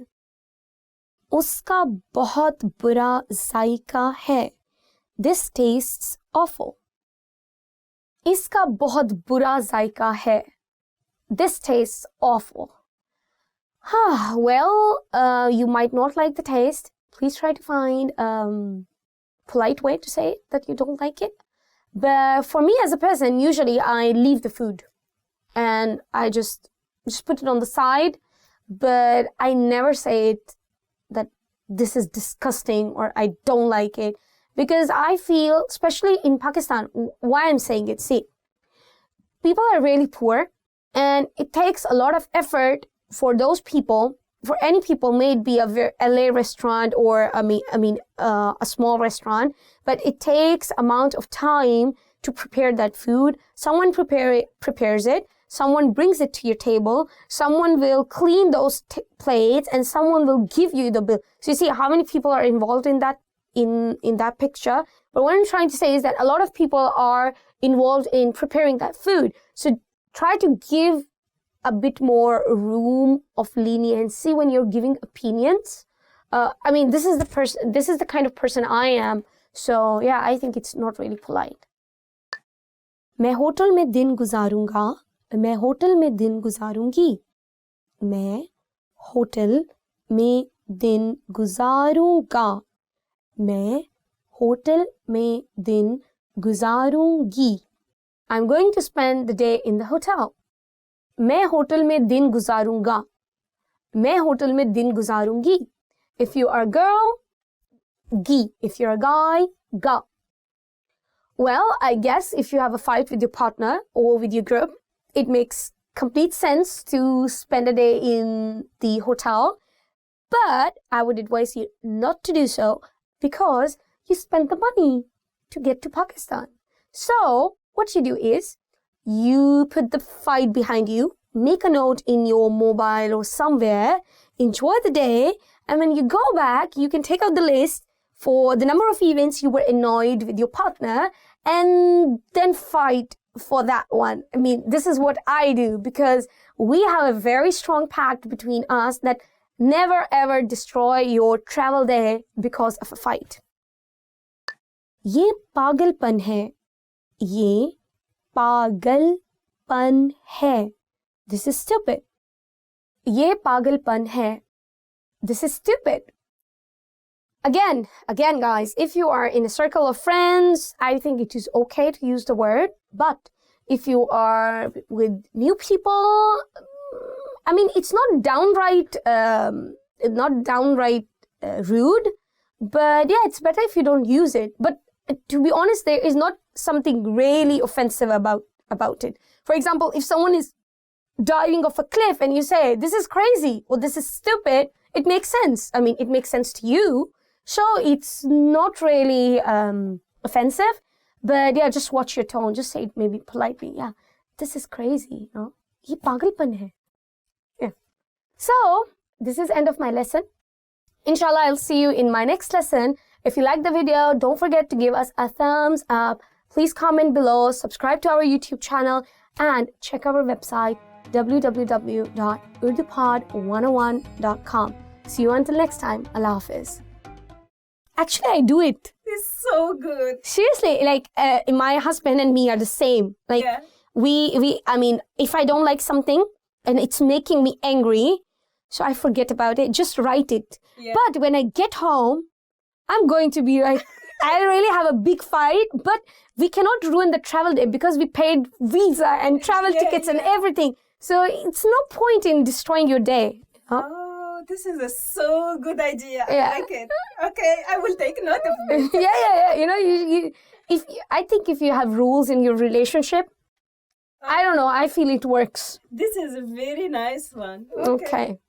उसका बहुत बुरा जायका है. This tastes awful. इसका बहुत बुरा जायका है. this tastes awful. Well, you might not like the taste. Please try to find polite way to say that you don't like it. But for me as a person, usually I leave the food and I just put it on the side. But I never say it that this is disgusting or I don't like it, because I feel, especially in Pakistan, why I'm saying it, see, people are really poor and it takes a lot of effort for those people, for any people, may it be a LA restaurant or a small restaurant, but it takes amount of time to prepare that food. Someone prepares it, someone brings it to your table, someone will clean those plates, and someone will give you the bill. So you see how many people are involved in that picture. But what I'm trying to say is that a lot of people are involved in preparing that food. So try to give a bit more room of leniency when you're giving opinions. This is the kind of person I am. So yeah, I think it's not really polite. मैं hotel में दिन गुजारूंगा, मैं hotel में दिन गुजारूंगी, मैं hotel में दिन गुजारूंगा, मैं होटल में दिन गुजारूंगी. I'm going to spend the day in the hotel. मैं होटल में दिन गुजारूंगा, मैं होटल में दिन गुजारूंगी. If you are a girl, गी. If you're a guy, ga. Well, I guess if you have a fight with your partner or with your group, it makes complete sense to spend a day in the hotel. But I would advise you not to do so because you spent the money to get to Pakistan. So what you do is you put the fight behind you, make a note in your mobile or somewhere, enjoy the day, and when you go back, you can take out the list for the number of events you were annoyed with your partner and then fight for that one. This is what I do because we have a very strong pact between us that never ever destroy your travel day because of a fight. ये पागलपन है, ये पागलपन है. This is stupid. ये पागलपन है. This is stupid. Again, guys, if you are in a circle of friends, I think it is okay to use the word. But if you are with new people, it's not downright rude. But yeah, it's better if you don't use it. But to be honest, there is not something really offensive about it. For example, if someone is diving off a cliff and you say, this is crazy or this is stupid, it makes sense. It makes sense to you. So it's not really offensive. But yeah, just watch your tone. Just say it maybe politely. Yeah, this is crazy. ये पागलपन है. Yeah. So this is end of my lesson. Inshallah, I'll see you in my next lesson. If you like the video, don't forget to give us a thumbs up. Please comment below, subscribe to our YouTube channel, and check our website www.urdupod101.com. See you until next time. Allah Hafiz. Actually, I do it. It's so good. Seriously, my husband and me are the same. Yeah. If I don't like something and it's making me angry, so I forget about it, just write it. Yeah. But when I get home, I'm going to be like, I really have a big fight, but we cannot ruin the travel day because we paid visa and travel tickets and everything. So it's no point in destroying your day. Oh, this is a so good idea. Yeah. I like it. Okay, I will take note of it. yeah. I think if you have rules in your relationship, I don't know, I feel it works. This is a very nice one. Okay.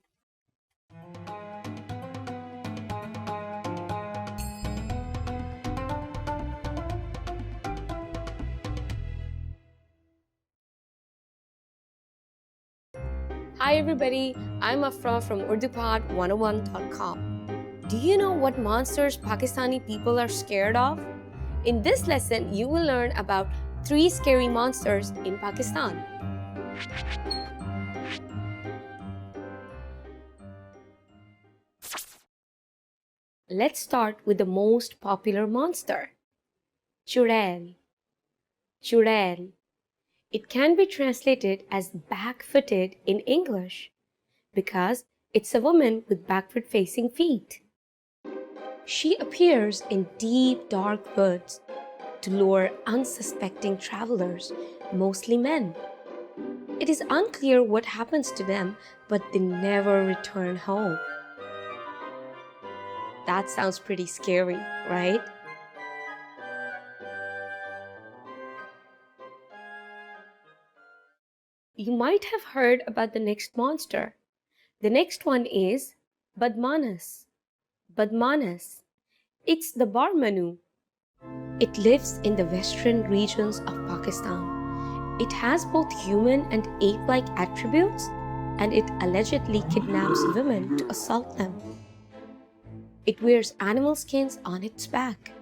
Hi everybody, I'm Afra from UrduPod101.com. Do you know what monsters Pakistani people are scared of? In this lesson, you will learn about 3 scary monsters in Pakistan. Let's start with the most popular monster, Churail. Churail. It can be translated as back-footed in English because it's a woman with backward-facing feet. She appears in deep, dark woods to lure unsuspecting travelers, mostly men. It is unclear what happens to them, but they never return home. That sounds pretty scary, right? You might have heard about the next monster. The next one is Badmanas. Badmanas. It's the Barmanu. It lives in the western regions of Pakistan. It has both human and ape-like attributes, and it allegedly kidnaps women to assault them. It wears animal skins on its back.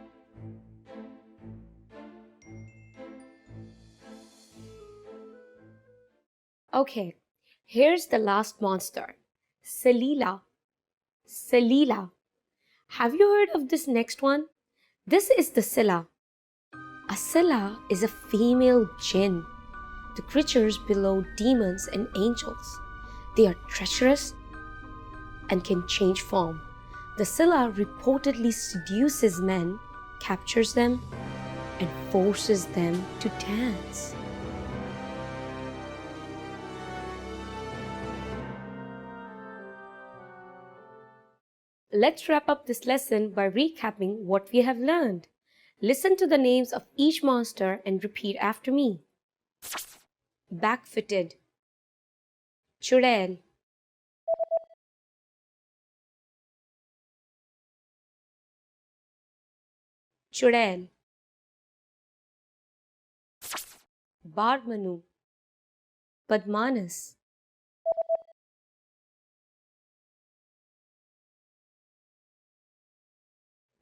Okay, here's the last monster, Salila. Salila. Have you heard of this next one? This is the Silla. A Silla is a female jinn. The creatures below demons and angels. They are treacherous and can change form. The Silla reportedly seduces men, captures them, and forces them to dance. Let's wrap up this lesson by recapping what we have learned. Listen to the names of each monster and repeat after me. Back-footed, Churel, Churel, Barmanu, Badmanas,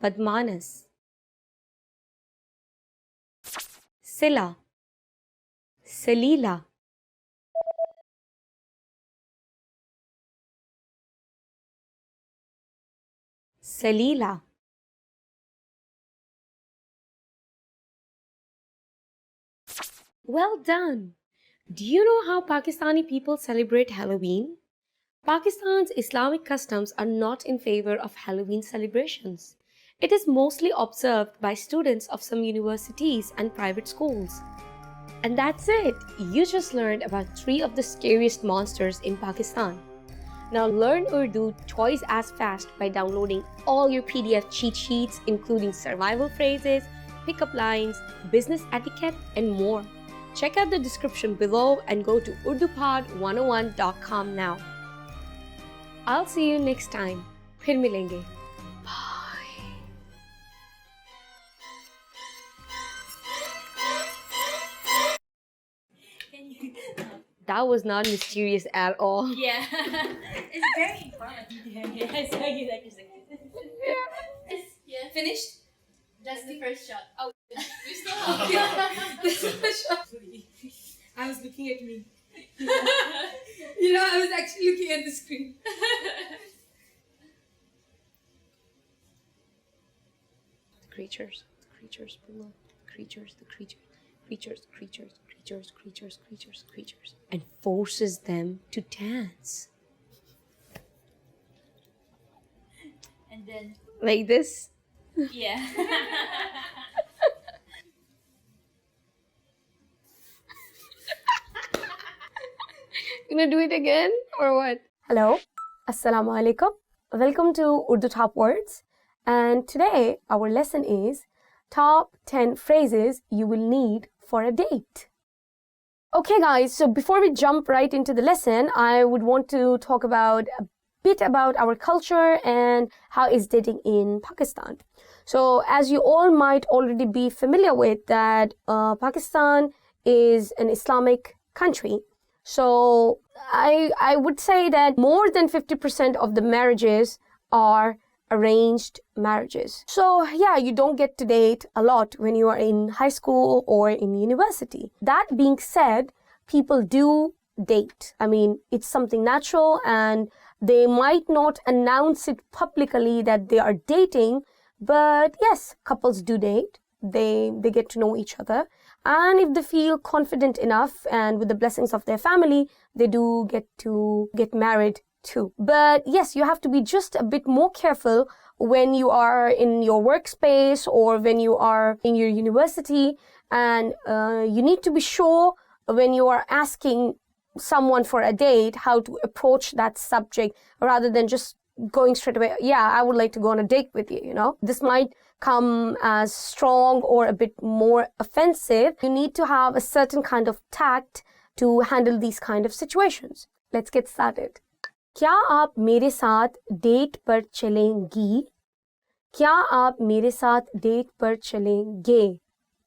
Badmanas, Silla, Salila, Salila, well done! Do you know how Pakistani people celebrate Halloween? Pakistan's Islamic customs are not in favor of Halloween celebrations. It is mostly observed by students of some universities and private schools. And that's it! You just learned about 3 of the scariest monsters in Pakistan. Now learn Urdu twice as fast by downloading all your PDF cheat sheets, including survival phrases, pickup lines, business etiquette, and more. Check out the description below and go to urdupod101.com now. I'll see you next time. फिर मिलेंगे. That was not mysterious at all. Yeah, it's very informative. Yeah, I saw you like yeah. Finished? That's the first shot. Oh, we still have. This is the shot. I was looking at me. I was actually looking at the screen. The creatures below, creatures, and forces them to dance. And then, Like this? yeah. You gonna do it again or what? Hello, Assalamu alaikum. Welcome to Urdu Top Words. And today our lesson is top 10 phrases you will need for a date. Okay guys, so before we jump right into the lesson, I would want to talk about a bit about our culture and how is dating in Pakistan. So as you all might already be familiar with that Pakistan is an Islamic country. So I would say that more than 50% of the marriages are arranged marriages. So yeah, you don't get to date a lot when you are in high school or in university. That being said, people do date. I mean, it's something natural and they might not announce it publicly that they are dating, but yes, couples do date. They get to know each other. And if they feel confident enough and with the blessings of their family, they do get to get married too. But yes, you have to be just a bit more careful when you are in your workspace or when you are in your university, and you need to be sure when you are asking someone for a date how to approach that subject rather than just going straight away, yeah, I would like to go on a date with you, you know. This might come as strong or a bit more offensive. You need to have a certain kind of tact to handle these kind of situations. Let's get started. क्या आप मेरे साथ date पर चलेंगी? क्या आप मेरे साथ डेट पर चलेंगे?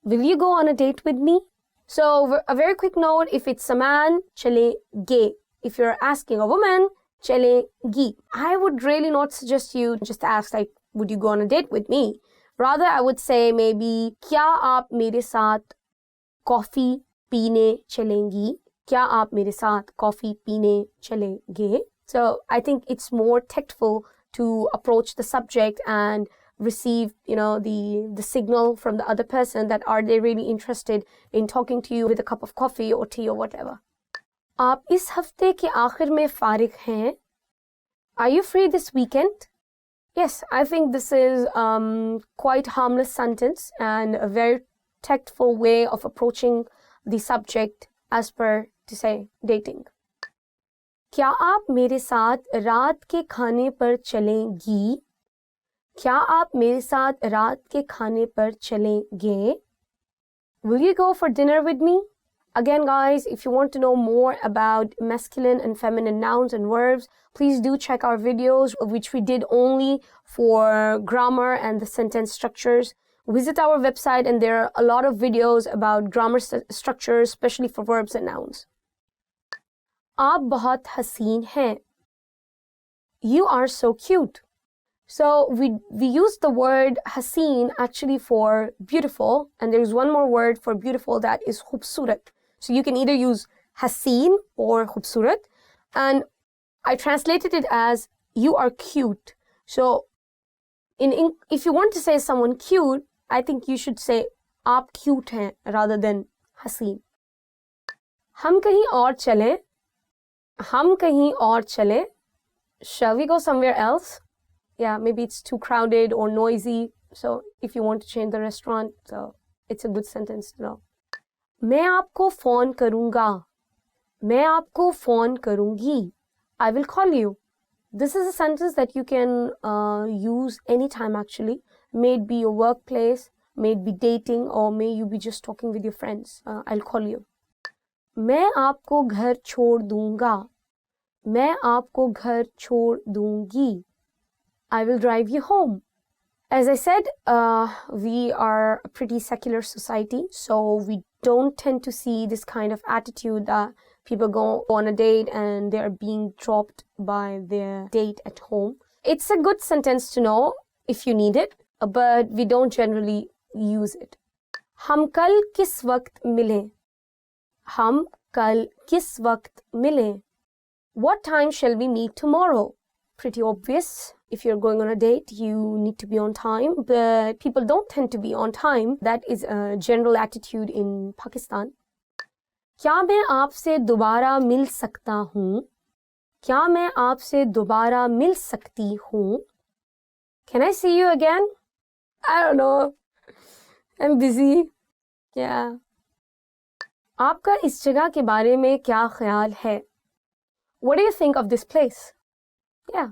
Will you go on a date with me? So a very quick note, if it's a man, चलेंगे. If you're asking a woman, चलेंगी. I would really not suggest you just ask like, would you go on a date with me? Rather, I would say maybe, क्या आप मेरे साथ coffee पीने चलेंगी? क्या आप मेरे साथ कॉफी पीने चलेंगे? So I think it's more tactful to approach the subject and receive, you know, the signal from the other person that are they really interested in talking to you with a cup of coffee or tea or whatever. आप इस हफ्ते के आखिर में फारिग हैं? Are you free this weekend? Yes, I think this is quite harmless sentence and a very tactful way of approaching the subject as per to say dating. क्या आप मेरे साथ रात के खाने पर चलेंगी? क्या आप मेरे साथ रात के खाने पर चलेंगे? Will you go for dinner with me? Again, guys, if you want to know more about masculine and feminine nouns and verbs, please do check our videos, which we did only for grammar and the sentence structures. Visit our website and there are a lot of videos about grammar structures, especially for verbs and nouns. आप बहुत हसीन हैं. You are so cute. So we use the word haseen actually for beautiful, and there's one more word for beautiful that is khubsurat. So you can either use haseen or khubsurat, and I translated it as you are cute. So if you want to say someone cute, I think you should say आप cute हैं rather than haseen. हम कहीं और चलें. हम कहीं और चलें. Shall we go somewhere else? Yeah, maybe it's too crowded or noisy. So if you want to change the restaurant, so it's a good sentence to know. मैं आपको phone करूँगा. मैं आपको phone करूँगी. I will call you. This is a sentence that you can use anytime actually. May it be your workplace, may it be dating, or may you be just talking with your friends. I'll call you. मैं आपको घर छोड़ दूँगा. मैं आपको घर छोड़ दूँगी. I will drive you home. As I said, we are a pretty secular society, so we don't tend to see this kind of attitude that people go on a date and they are being dropped by their date at home. It's a good sentence to know if you need it, but we don't generally use it. हम कल किस वक्त मिलें? हम कल किस वक्त मिलें? What time shall we meet tomorrow? Pretty obvious. If you're going on a date, you need to be on time, but people don't tend to be on time. That is a general attitude in Pakistan. क्या मैं आपसे दोबारा मिल सकता हूँ? क्या मैं आपसे दोबारा मिल सकती हूँ? Can I see you again? I don't know. I'm busy. Yeah. आपका इस जगह के बारे में क्या ख्याल है? What do you think of this place? Yeah,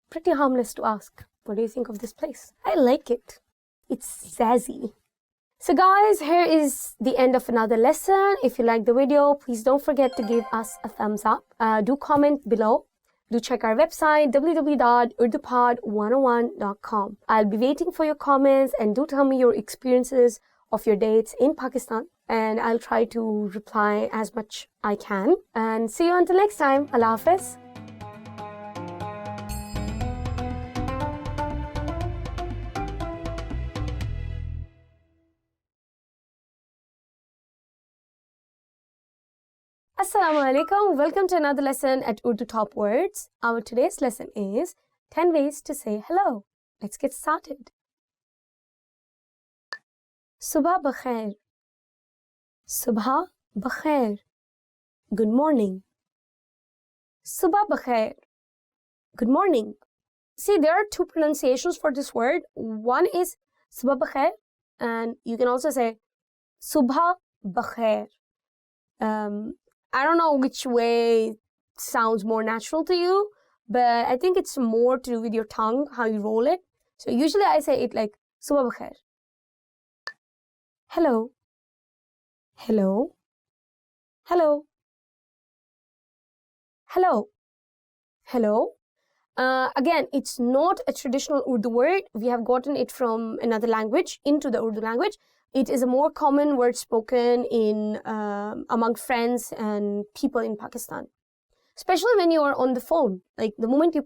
pretty harmless to ask. What do you think of this place? I like it. It's zazzy. So guys, here is the end of another lesson. If you like the video, please don't forget to give us a thumbs up. Do comment below. Do check our website www.urdupod101.com. I'll be waiting for your comments and do tell me your experiences of your dates in Pakistan. And I'll try to reply as much I can. And see you until next time. Allah Hafiz. Assalamu alaikum. Welcome to another lesson at Urdu Top Words. Our today's lesson is 10 ways to say hello. Let's get started. Subah bakhair. Subha bakhair. Good morning. Subha bakhair. Good morning. See, there are two pronunciations for this word. One is subha bakhair, and you can also say subha bakhair. I don't know which way sounds more natural to you, but I think it's more to do with your tongue, how you roll it. So usually I say it like subha bakhair. Hello. Hello. Hello. Hello. Hello. Again, it's not a traditional Urdu word. We have gotten it from another language into the Urdu language. It is a more common word spoken in among friends and people in Pakistan. Especially when you are on the phone. Like the moment you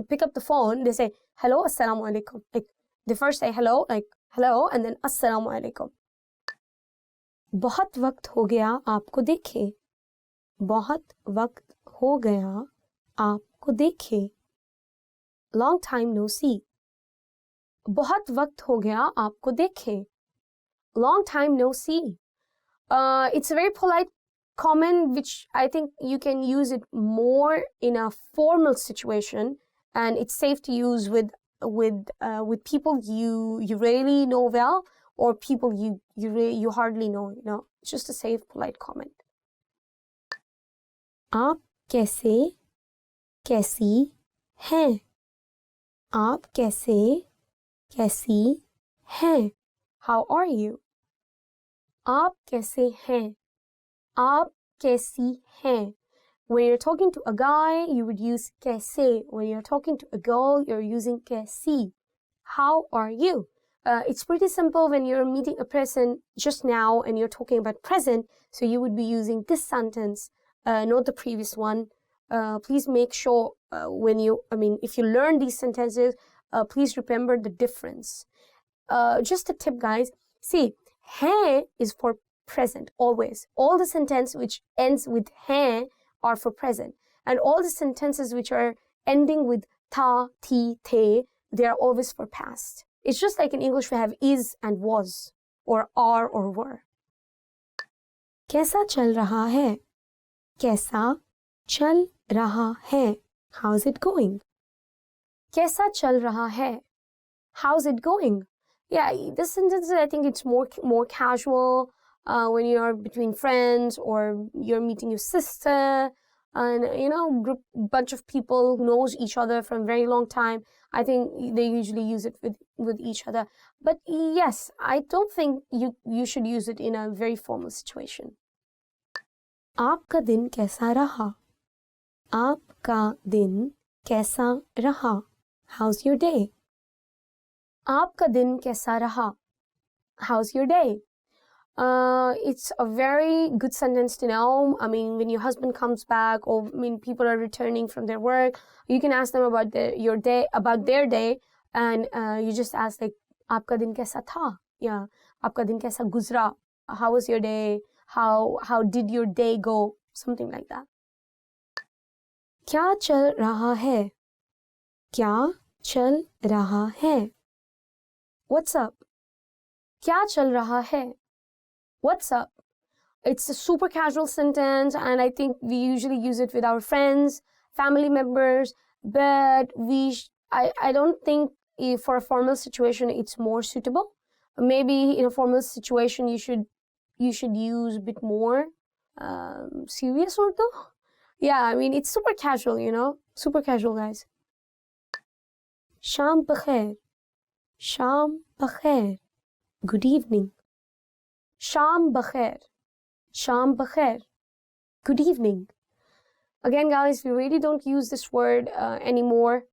pick up the phone, they say, hello, assalamu alaikum. Like they first say hello, like hello, and then assalamu alaikum. बहुत वक्त हो गया आपको देखे. बहुत वक्त हो गया आपको देखे. Long time no see. बहुत वक्त हो गया आपको देखे. Long time no see. It's a very polite comment which I think you can use it more in a formal situation, and it's safe to use with people you really know well, or people you hardly know, you know. It's just a safe, polite comment. आप कैसे कैसी हैं? आप कैसे कैसी हैं? How are you? आप कैसे हैं? आप कैसी हैं? When you're talking to a guy, you would use कैसे. When you're talking to a girl, you're using कैसी. How are you? It's pretty simple when you're meeting a person just now and you're talking about present, so you would be using this sentence, not the previous one. Please make sure if you learn these sentences, please remember the difference. Just a tip, guys. See, hai is for present, always. All the sentences which ends with hai are for present. And all the sentences which are ending with ta, ti, te, they are always for past. It's just like in English we have is and was, or are or were. कैसा चल रहा है? कैसा चल रहा है? How's it going? कैसा चल रहा है? How's it going? Yeah, this sentence, I think it's more casual when you're between friends, or you're meeting your sister, and bunch of people who knows each other from a very long time. I think they usually use it with each other. But yes, I don't think you should use it in a very formal situation. आपका दिन कैसा रहा? आपका दिन कैसा रहा? How's your day? आपका दिन कैसा रहा? How's your day? It's a very good sentence to know. I mean, when your husband comes back, or people are returning from their work, you can ask them about their day, and you just ask like, आपका दिन कैसा था? Yeah, आपका दिन कैसा गुजरा? How was your day? How did your day go? Something like that. क्या चल रहा है? क्या चल रहा है? What's up? क्या चल रहा है? What's up? It's a super casual sentence, and I think we usually use it with our friends, family members, but I don't think for a formal situation it's more suitable. Maybe in a formal situation you should use a bit more serious Urdu. Yeah, I mean, it's super casual, super casual, guys. Sham bakhair. Sham bakhair. Good evening. Sham bakhair. Sham bakhair. Good evening. Again, guys, we really don't use this word anymore.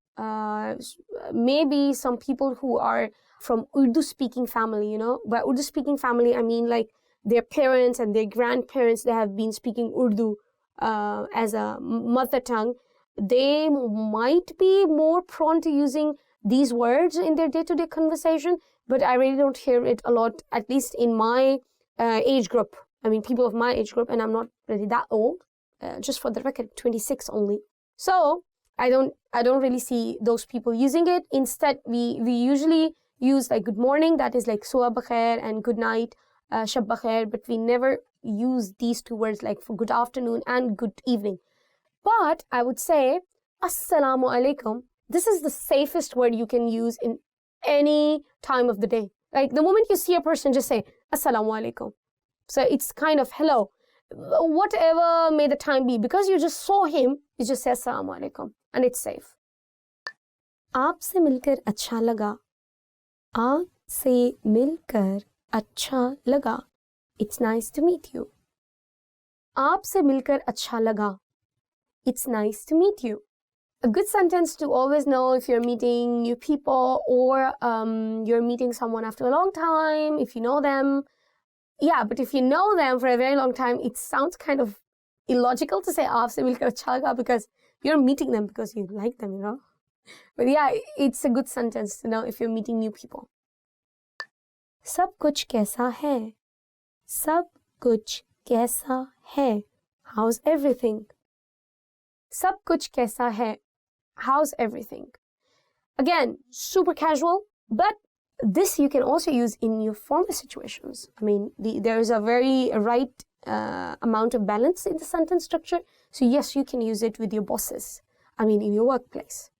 Maybe some people who are from Urdu-speaking family, By Urdu-speaking family, I mean like their parents and their grandparents, they have been speaking Urdu as a mother tongue. They might be more prone to using these words in their day-to-day conversation, but I really don't hear it a lot, at least in my age group. I mean, people of my age group, and I'm not really that old. Just for the record, 26 only. So I don't really see those people using it. Instead, we usually use like good morning, that is like suha bakhair, and good night, shab bakhair, but we never use these two words like for good afternoon and good evening. But I would say Assalamu alaikum. This is the safest word you can use in any time of the day. Like the moment you see a person, just say Assalamu alaikum. So it's kind of hello. Whatever may the time be, because you just saw him, you just say Assalamu alaikum and it's safe. आपसे मिलकर अच्छा लगा. आपसे मिलकर अच्छा लगा. It's nice to meet you. आपसे मिलकर अच्छा लगा. It's nice to meet you. A good sentence to always know if you're meeting new people or you're meeting someone after a long time, if you know them. Yeah, but if you know them for a very long time, it sounds kind of illogical to say आपसे मिलकर अच्छा लगा because you're meeting them because you like them, you know. But yeah, it's a good sentence to know if you're meeting new people. सब कुछ कैसा है? सब कुछ कैसा है? How's everything? सब कुछ कैसा है? How's everything? Again, super casual, but this you can also use in your formal situations. I mean, there is a very right amount of balance in the sentence structure. So yes, you can use it with your bosses. I mean, in your workplace.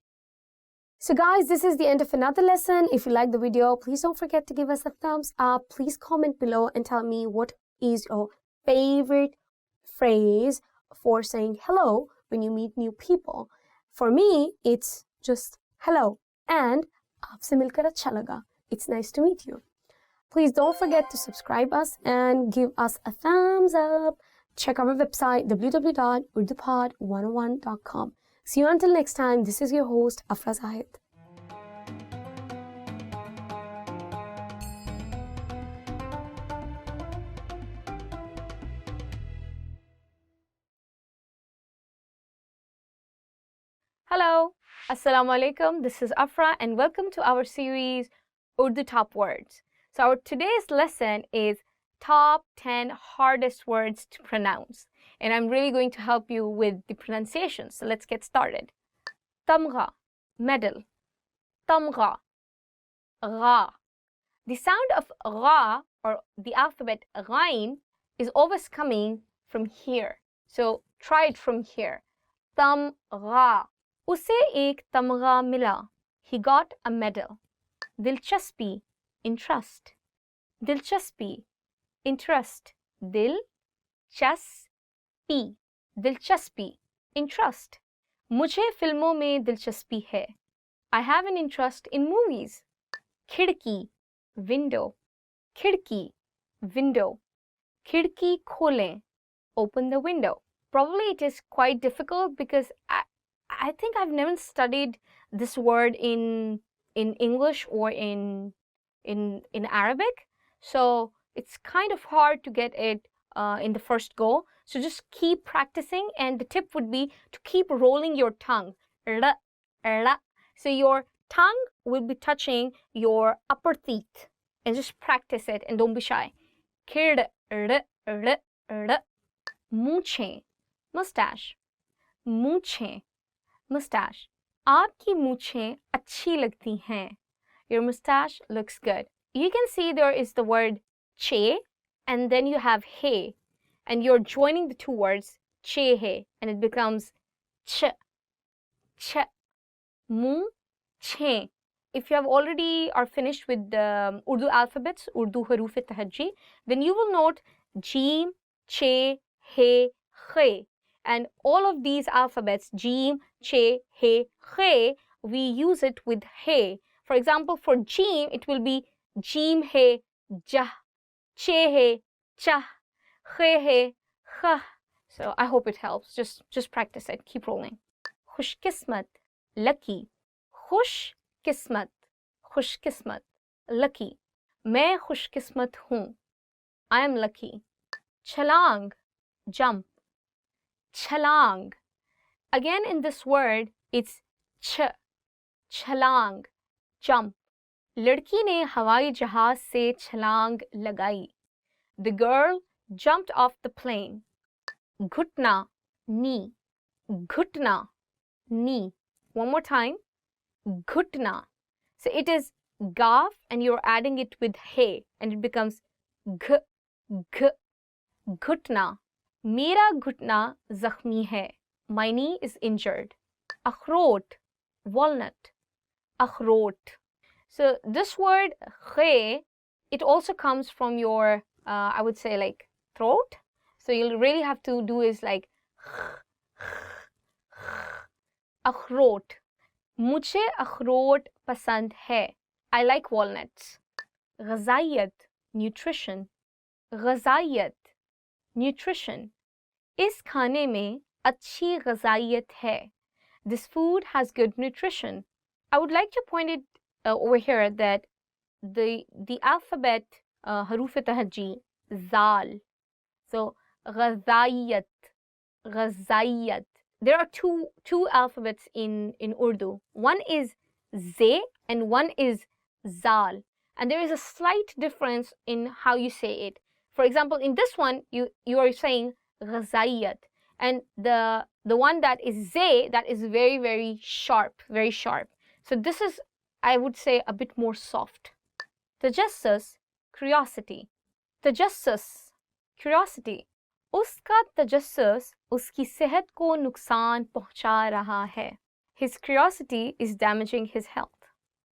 So guys, this is the end of another lesson. If you like the video, please don't forget to give us a thumbs up. Please comment below and tell me what is your favorite phrase for saying hello when you meet new people. For me, it's just hello and आपसे मिलकर अच्छा लगा. It's nice to meet you. Please don't forget to subscribe us and give us a thumbs up. Check our website www.urdupod101.com. See you until next time. This is your host, Afra Zahid. Hello, Assalamu alaikum. This is Afra and welcome to our series Urdu Top Words. So our today's lesson is top 10 hardest words to pronounce. And I'm really going to help you with the pronunciation. So let's get started. Tamgha, medal. Tamgha, gha. The sound of gha or the alphabet ghain is always coming from here. So try it from here. Tamgha. उसे एक तमगा मिला. He got a medal. दिलचस्पी, interest. दिलचस्पी, interest. दिलचस्पी, दिलचस्पी, interest. मुझे फिल्मों में दिलचस्पी है. I have an interest in movies. खिड़की, window. खिड़की, window. खिड़की खोलें. Open the window. Probably it is quite difficult because I think I've never studied this word in English or in Arabic, so it's kind of hard to get it in the first go. So just keep practicing, and the tip would be to keep rolling your tongue. So your tongue will be touching your upper teeth, and just practice it and don't be shy. मूंछें, mustache. मूंछें, mustache. आपकी मूंछें अच्छी लगती हैं. Your mustache looks good. You can see there is the word che and then you have he, and you're joining the two words che he and it becomes ch. Mu-che. If you have already are finished with the Urdu alphabets, Urdu haruf-e-tahajji, then you will note jim, che, he, khe. And all of these alphabets, jim, che, he, khe, we use it with he. For example, for jim, it will be jim he, jah, che he, chah, khe he, khah. So I hope it helps. Just practice it. Keep rolling. Khush kismat, lucky. Khush kismat, khush kismat, lucky. मैं खुश किस्मत हूँ. I am lucky. Chalang, jump. Chalang. Again in this word, it's ch. Chalang, jump. लड़की ने हवाई जहाज से छलांग लगाई. The girl jumped off the plane. घुटना, knee. घुटना, knee. One more time. Ghutna. So it is gaf and you're adding it with he and it becomes g, g. घुटना, मेरा घुटना जख्मी है. My knee is injured. अखरोट, walnut. अखरोट. So this word khe, it also comes from your, I would say like throat. So you'll really have to do is like अखरोट. मुझे अखरोट पसंद है. I like walnuts. ग़ज़ाइयत, nutrition. ग़ज़ाइयत, nutrition. इस खाने में अच्छी ग़ज़ाइयत है. This food has good nutrition. I would like to point it over here that the alphabet haruf tahajji, zal. So ghazayat, ghazayat. There are two alphabets in Urdu. One is ze and one is zal. And there is a slight difference in how you say it. For example, in this one, you are saying ghazayat. And the one that is ze, that is very, very sharp, very sharp. So this is, I would say, a bit more soft. Tajassus, curiosity. Tajassus, curiosity. उसका तजस्सुस उसकी सेहत को नुकसान पहुंचा रहा है. His curiosity is damaging his health.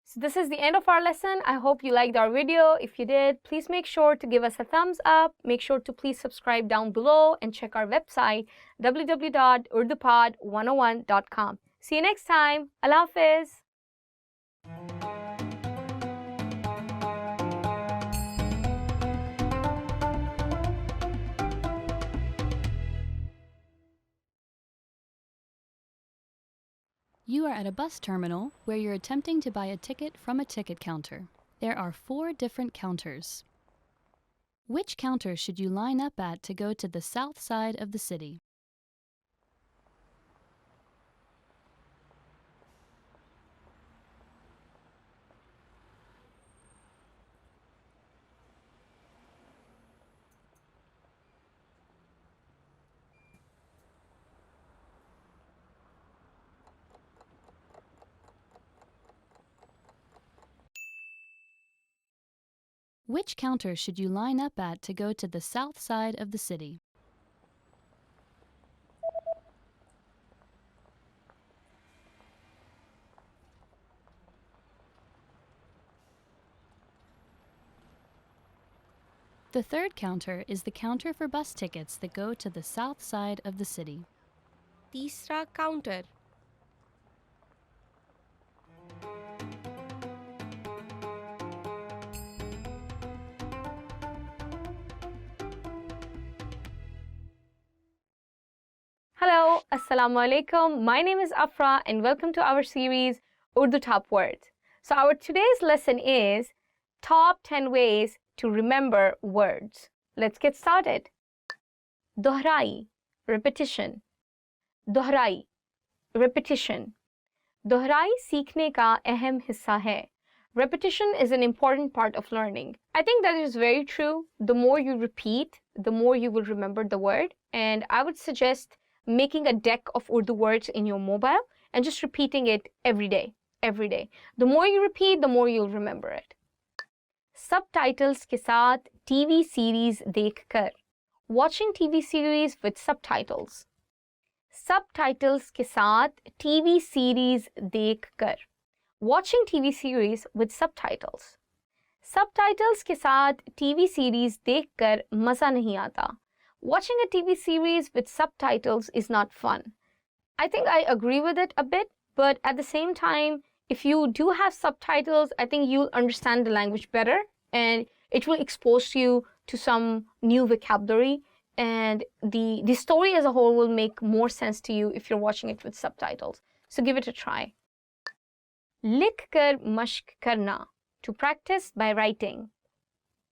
So this is the end of our lesson. I hope you liked our video. If you did, please make sure to give us a thumbs up. Make sure to please subscribe down below and check our website www.urdupod101.com. See you next time. Allah Hafiz. You are at a bus terminal where you're attempting to buy a ticket from a ticket counter. There are 4 different counters. Which counter should you line up at to go to the south side of the city? Which counter should you line up at to go to the south side of the city? The third counter is the counter for bus tickets that go to the south side of the city. तीसरा counter. Hello, Assalamu alaikum. My name is Afra and welcome to our series Urdu Top Words. So our today's lesson is Top 10 Ways to Remember Words. Let's get started. Dohrai, repetition. Dohrai, repetition. Dohrai सीखने का अहम हिस्सा है. Repetition is an important part of learning. I think that is very true. The more you repeat, the more you will remember the word. And I would suggest making a deck of Urdu words in your mobile and just repeating it every day. The more you repeat, the more you'll remember it. Subtitles के साथ TV series देखकर. Watching TV series with subtitles. Subtitles के साथ TV series देखकर. Watching TV series with subtitles. Subtitles के साथ TV series देखकर मज़ा नहीं आता. Watching a TV series with subtitles is not fun. I think I agree with it a bit, but at the same time, if you do have subtitles, I think you'll understand the language better and it will expose you to some new vocabulary and the story as a whole will make more sense to you if you're watching it with subtitles. So give it a try. लिख कर मश्क करना, to practice by writing.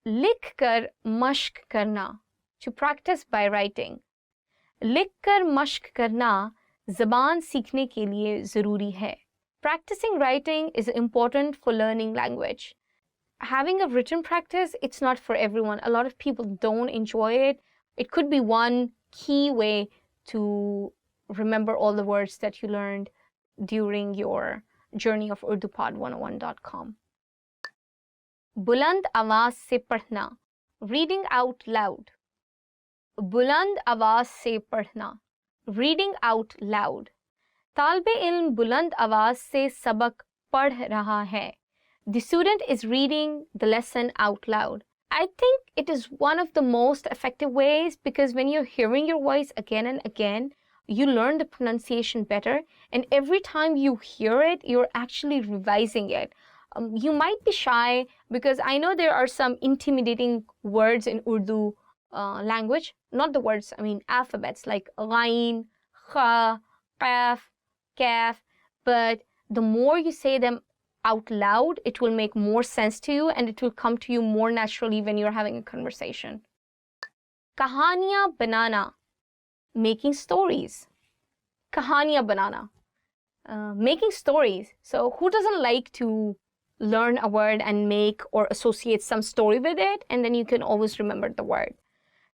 लिख कर मश्क करना, to practice by writing. लिख कर मश्क करना ज़बान सीखने के लिए ज़रूरी है. Practicing writing is important for learning language. Having a written practice, it's not for everyone. A lot of people don't enjoy it. It could be one key way to remember all the words that you learned during your journey of urdupod101.com. बुलंद आवाज से पढ़ना, reading out loud. बुलंद आवाज से पढ़ना, reading out loud. तालिब इल्म बुलंद आवाज से सबक पढ़ रहा है. The student is reading the lesson out loud. I think it is one of the most effective ways because when you're hearing your voice again and again, you learn the pronunciation better, and every time you hear it, you're actually revising it. You might be shy because I know there are some intimidating words in Urdu language, not the words, I mean alphabets like ghain, kha, qaf, kaf, but the more you say them out loud, it will make more sense to you and it will come to you more naturally when you're having a conversation. Kahaniyan banana, making stories. Kahaniyan banana, making stories. So who doesn't like to learn a word and make or associate some story with it, and then you can always remember the word.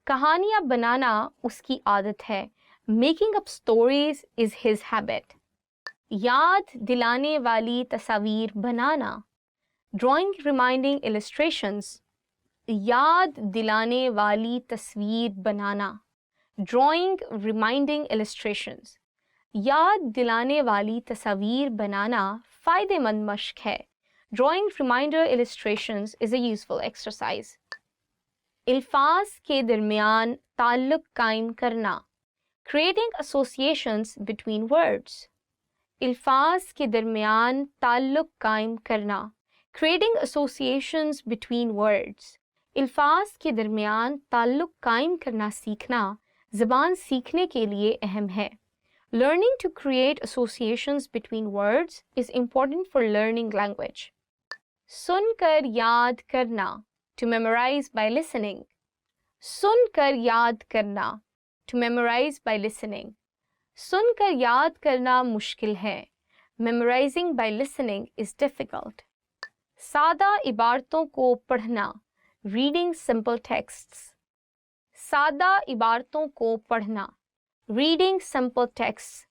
Kahaniyan banana uski aadat hai. Making up stories is his habit. याद दिलाने वाली तस्वीर बनाना, drawing reminding illustrations. याद दिलाने वाली तस्वीर बनाना, drawing reminding illustrations. याद दिलाने वाली तस्वीर बनाना फ़ायदेमंद मश्क है. Drawing reminder illustrations is a useful exercise. अल्फाज के दरमियान ताल्लुक़ कायम करना, creating associations between words. अल्फाज के दरमियान ताल्लुक़ कायम करना, creating associations between words. अल्फाज के दरमियान ताल्लुक़ कायम करना सीखना ज़बान सीखने के लिए अहम है. Learning to create associations between words is important for learning language. सुनकर याद करना, to memorize by listening. सुनकर याद करना, to memorize by listening. सुनकर याद करना मुश्किल है. Memorizing by listening is difficult. सादा इबारतों को पढ़ना, reading simple texts. सादा इबारतों को पढ़ना, reading simple texts.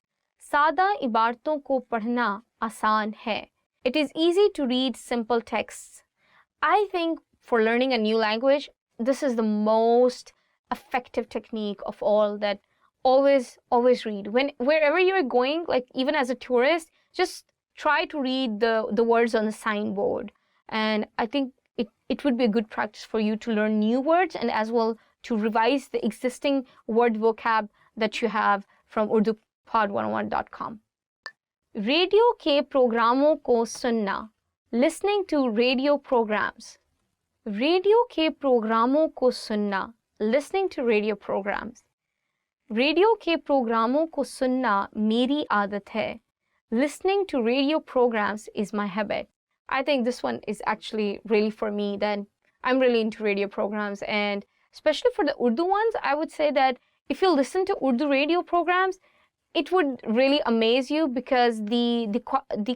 सादा इबारतों को पढ़ना आसान है. It is easy to read simple texts. I think for learning a new language, this is the most effective technique of all, that always read. Wherever you're going, like even as a tourist, just try to read the words on the signboard. And I think it would be a good practice for you to learn new words and as well to revise the existing word vocab that you have from urdupod101.com. Radio के प्रोग्रामों को सुनना, listening to radio programs. Radio के प्रोग्रामों को सुनना, listening to radio programs. Radio के प्रोग्रामों को सुनना मेरी आदत है. Listening to radio programs is my habit. I think this one is actually really for me. Then I'm really into radio programs, and especially for the Urdu ones, I would say that if you listen to Urdu radio programs, it would really amaze you because the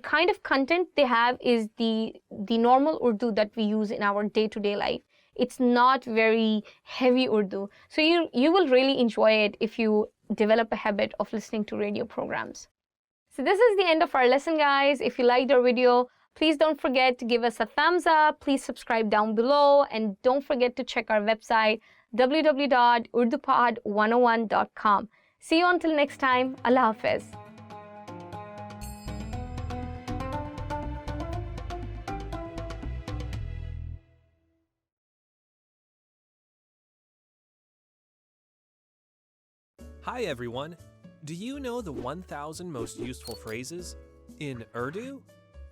kind of content they have is the normal Urdu that we use in our day-to-day life. It's not very heavy Urdu. So you will really enjoy it if you develop a habit of listening to radio programs. So this is the end of our lesson, guys. If you liked our video, please don't forget to give us a thumbs up. Please subscribe down below. And don't forget to check our website, www.urdupod101.com. See you until next time. Allah Hafiz. Hi everyone! Do you know the 1,000 most useful phrases in Urdu?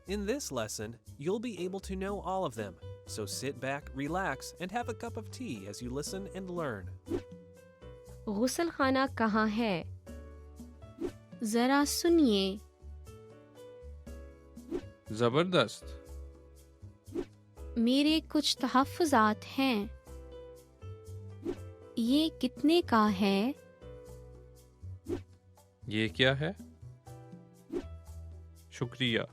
In this lesson, you'll be able to know all of them. So sit back, relax, and have a cup of tea as you listen and learn. गुसल खाना कहाँ है? ज़रा सुनिए. ज़बरदस्त. मेरे कुछ तहफ़्फ़ुज़ात हैं. ये कितने का है? ये क्या है? शुक्रिया.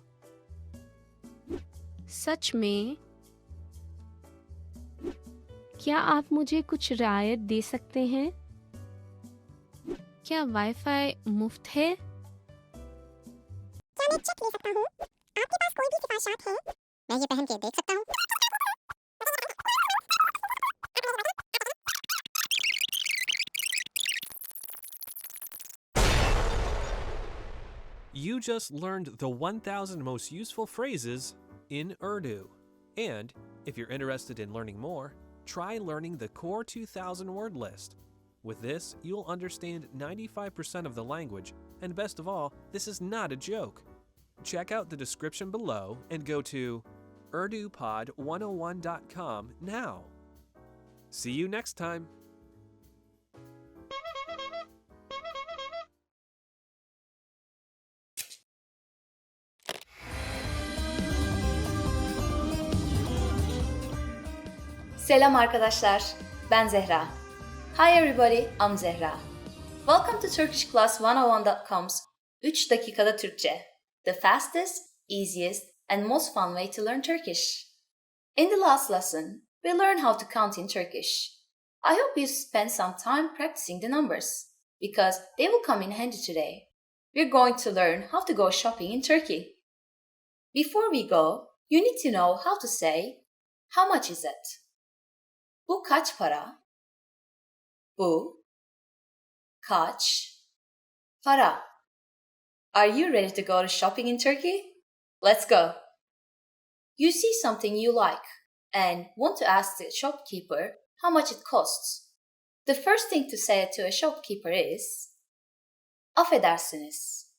सच में? क्या आप मुझे कुछ रियायत दे सकते हैं? क्या वाईफाई मुफ्त है? क्या मैं चेक ले सकता हूँ? आपके पास कोई भी सिफारिशात हैं? मैं ये पहन के देख सकता हूँ? You just learned the 1,000 most useful phrases in Urdu. And if you're interested in learning more, try learning the core 2,000 word list. With this, you'll understand 95% of the language, and best of all, this is not a joke. Check out the description below and go to urdupod101.com now. See you next time. Selam arkadaşlar, ben Zehra. Hi everybody, I'm Zehra. Welcome to TurkishClass101.com's 3 dakikada Türkçe, the fastest, easiest, and most fun way to learn Turkish. In the last lesson, we learned how to count in Turkish. I hope you spent some time practicing the numbers, because they will come in handy today. We're going to learn how to go shopping in Turkey. Before we go, you need to know how to say, how much is it? Bu kaç para? Bu kaç para? Are you ready to go to shopping in Turkey? Let's go! You see something you like and want to ask the shopkeeper how much it costs. The first thing to say to a shopkeeper is affedersiniz.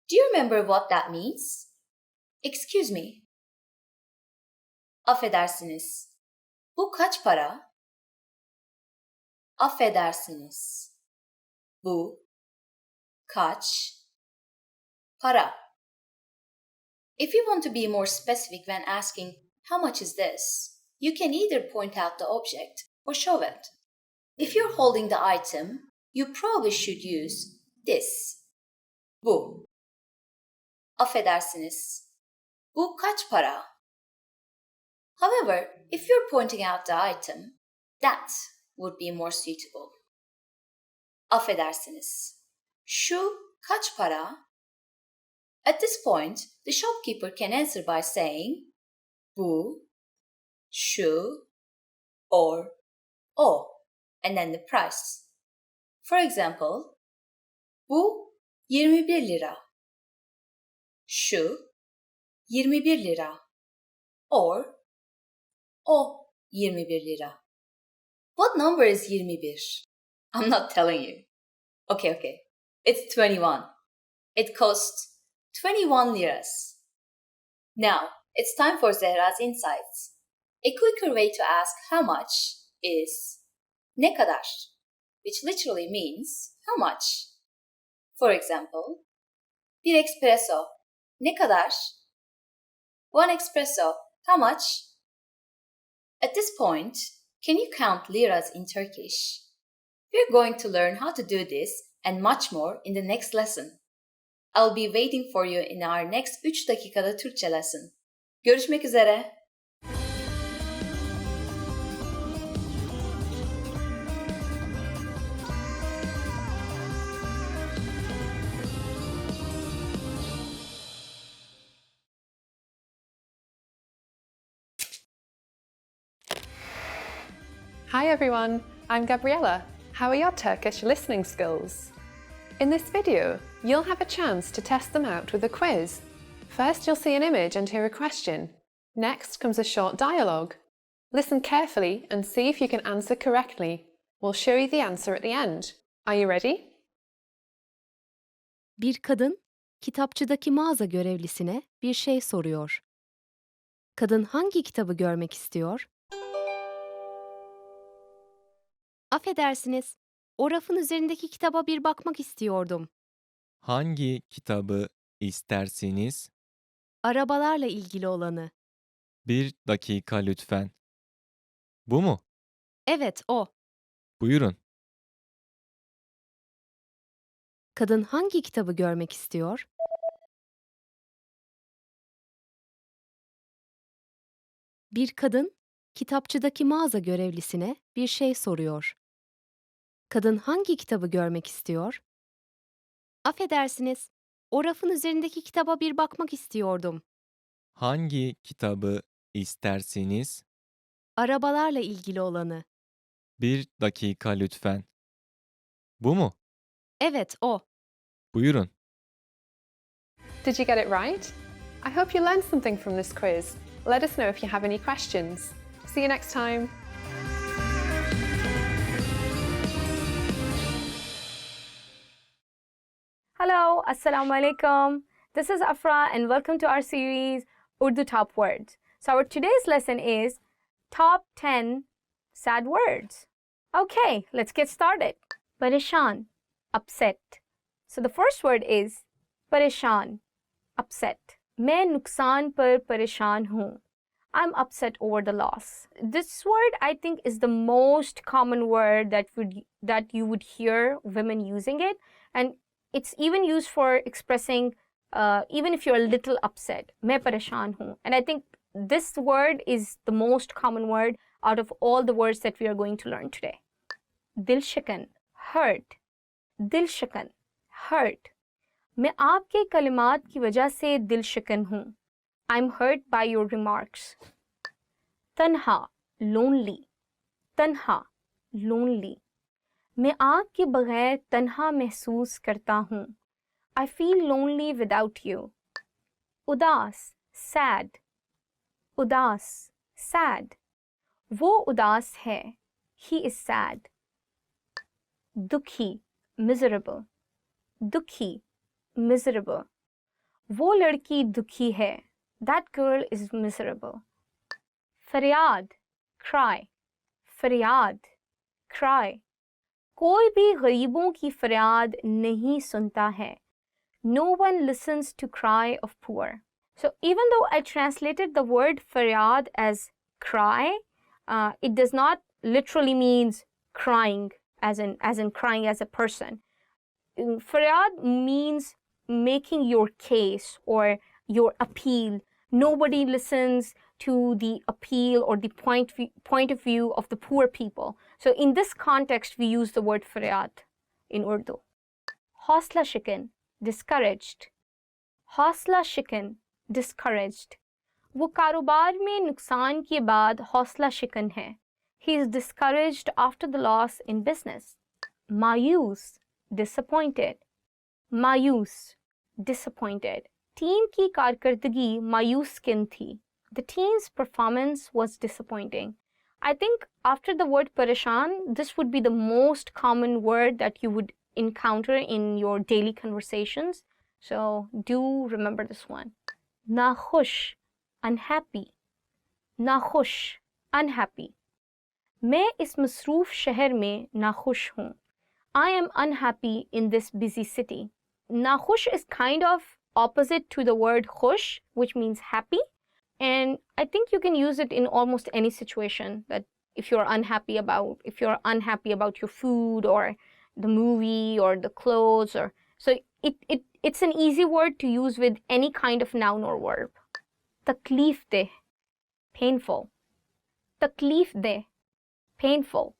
Do you remember what that means? Excuse me. Affedersiniz. Bu kaç para? Affedersiniz. Bu kaç para? If you want to be more specific when asking how much is this, you can either point out the object or show it. If you're holding the item, you probably should use this. Bu. Affedersiniz. Bu kaç para? However, if you're pointing out the item, that would be more suitable. Affedersiniz. Şu kaç para? At this point, the shopkeeper can answer by saying bu, şu, or o, and then the price. For example, bu 21 lira. Şu 21 lira. Or o 21 lira. What number is 21? I'm not telling you. Okay. It's 21. It costs 21 liras. Now, it's time for Zehra's insights. A quicker way to ask how much is ne kadar, which literally means how much. For example, bir espresso ne kadar? One espresso, how much? At this point, can you count liras in Turkish? We're going to learn how to do this and much more in the next lesson. I'll be waiting for you in our next 3 dakikada Türkçe lesson. Görüşmek üzere. Hi everyone, I'm Gabriella. How are your Turkish listening skills? In this video, you'll have a chance to test them out with a quiz. First, you'll see an image and hear a question. Next comes a short dialogue. Listen carefully and see if you can answer correctly. We'll show you the answer at the end. Are you ready? Bir kadın kitapçıdaki mağaza görevlisine bir şey soruyor. Kadın hangi kitabı görmek istiyor? Affedersiniz, o rafın üzerindeki kitaba bir bakmak istiyordum. Hangi kitabı istersiniz? Arabalarla ilgili olanı. Bir dakika lütfen. Bu mu? Evet, o. Buyurun. Kadın hangi kitabı görmek istiyor? Bir kadın kitapçıdaki mağaza görevlisine bir şey soruyor. Kadın hangi kitabı görmek istiyor? Affedersiniz, o rafın üzerindeki kitaba bir bakmak istiyordum. Hangi kitabı istersiniz? Arabalarla ilgili olanı. Bir dakika lütfen. Bu mu? Evet, o. Buyurun. Did you get it right? I hope you learned something from this quiz. Let us know if you have any questions. See you next time. Hello, Assalamu alaikum. This is Afra and welcome to our series Urdu Top Words. So our today's lesson is Top 10 Sad Words. Okay, let's get started. Pareshan, upset. So the first word is pareshan, upset. मैं नुकसान पर परेशान हूँ. I'm upset over the loss. This word I think is the most common word that you would hear women using it, and it's even used for expressing even if you're a little upset. मैं परेशान हूँ. And I think this word is the most common word out of all the words that we are going to learn today. दिल शिकन, hurt. दिल शिकन, hurt. मैं आपके कलिमात की वजह से दिल शिकन हूँ. I'm hurt by your remarks. तन्हा, lonely. तन्हा, lonely. मैं आपके बगैर तन्हा महसूस करता हूँ. I feel lonely without you. उदास, sad. उदास, sad. वो उदास है. He is sad. दुखी, miserable. दुखी, miserable. वो लड़की दुखी है. That girl is miserable. फरियाद, cry. फरियाद, cry. कोई भी गरीबों की फरियाद नहीं सुनता है. No one listens to cry of poor. So even though I translated the word faryad as cry, it does not literally means crying as in crying as a person. Faryad means making your case or your appeal. Nobody listens to the appeal or the point of view of the poor people. So in this context, we use the word faryad in Urdu. Hausla shikan, discouraged. Hausla shikan, discouraged. वो कारोबार में नुकसान के बाद हौसला शिकन है. He is discouraged after the loss in business. मायूस, disappointed. मायूस, disappointed. टीम की कारकर्दगी मायूस किन थी. The team's performance was disappointing. I think after the word pareshan, this would be the most common word that you would encounter in your daily conversations. So do remember this one. Nakhush, unhappy. Nakhush, unhappy. मैं इस मसरूफ शहर में नाखुश हूँ. I am unhappy in this busy city. Nakhush is kind of opposite to the word khush, which means happy. And I think you can use it in almost any situation, that if you're unhappy about your food or the movie or the clothes, or so it's an easy word to use with any kind of noun or verb. Takleef deh, painful. Takleef deh, painful.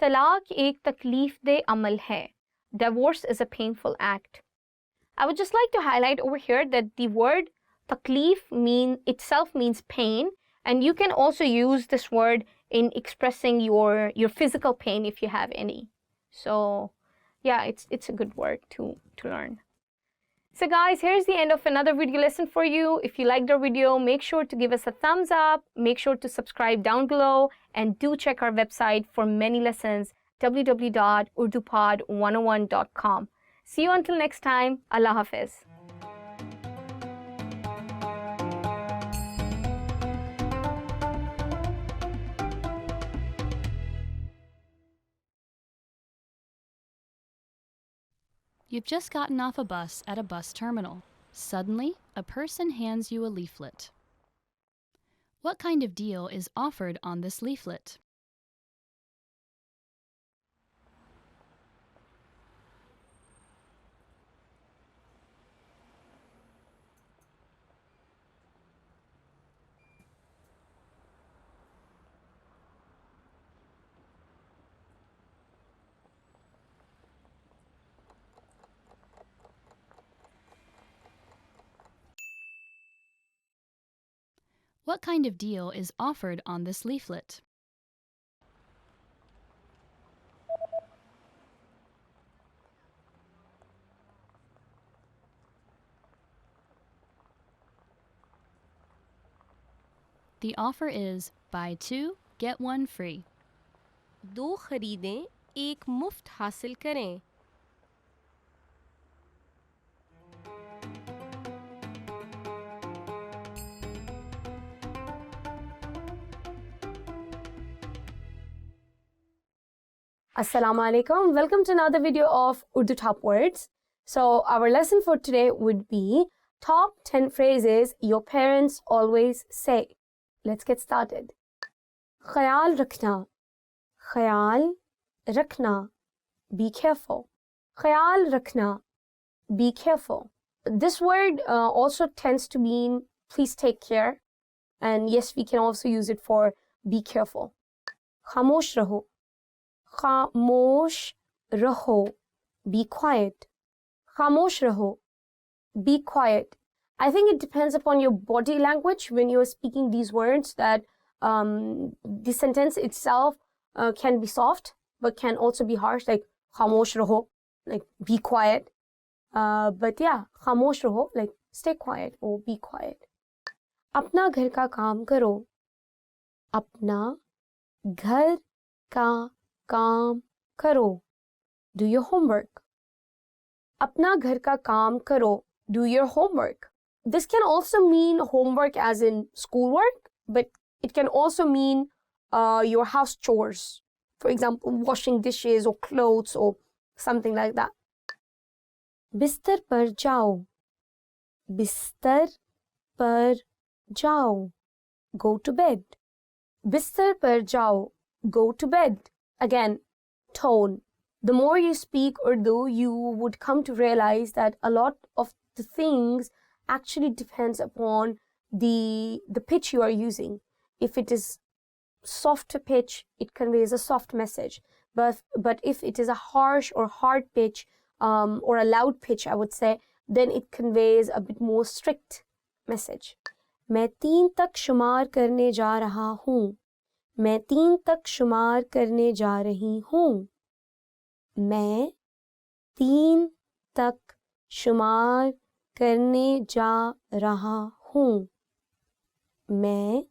Talaq ek takleef deh amal hai. Divorce is a painful act. I would just like to highlight over here that the word takleef itself means pain, and you can also use this word in expressing your physical pain if you have any. So yeah, it's a good word to learn. So guys, here's the end of another video lesson for you. If you liked our video, make sure to give us a thumbs up, make sure to subscribe down below, and do check our website for many lessons, www.urdupod101.com. See you until next time. Allah Hafiz. You've just gotten off a bus at a bus terminal. Suddenly, a person hands you a leaflet. What kind of deal is offered on this leaflet? What kind of deal is offered on this leaflet? The offer is buy 2, get 1 free. 2 खरीदें, 1 मुफ्त हासिल करें. Assalamu alaikum. Welcome to another video of Urdu Top Words. So our lesson for today would be top 10 phrases your parents always say. Let's get started. ख्याल रखना, ख्याल रखना, be careful. ख्याल रखना, be careful. This word also tends to mean please take care. And yes, we can also use it for be careful. खामोश रहो, खामोश रहो, be quiet. खामोश रहो, be quiet. I think it depends upon your body language when you're speaking these words that the sentence itself can be soft but can also be harsh, like खामोश रहो, like be quiet. But yeah, खामोश रहो, like stay quiet or be quiet. अपना घर का काम करो, अपना घर का काम करो, do your homework. अपना घर का काम करो, do your homework. This can also mean homework as in schoolwork, but it can also mean your house chores. For example, washing dishes or clothes or something like that. बिस्तर पर जाओ, बिस्तर पर जाओ, go to bed. बिस्तर पर जाओ, go to bed. Again, tone. The more you speak Urdu, you would come to realize that a lot of the things actually depends upon the pitch you are using. If it is soft pitch, it conveys a soft message. But if it is a harsh or hard pitch or a loud pitch, I would say, then it conveys a bit more strict message. मैं 3 तक शुमार करने जा रहा हूँ. मैं 3 तक शुमार करने जा रही हूँ. मैं 3 तक शुमार करने जा रहा हूँ. मैं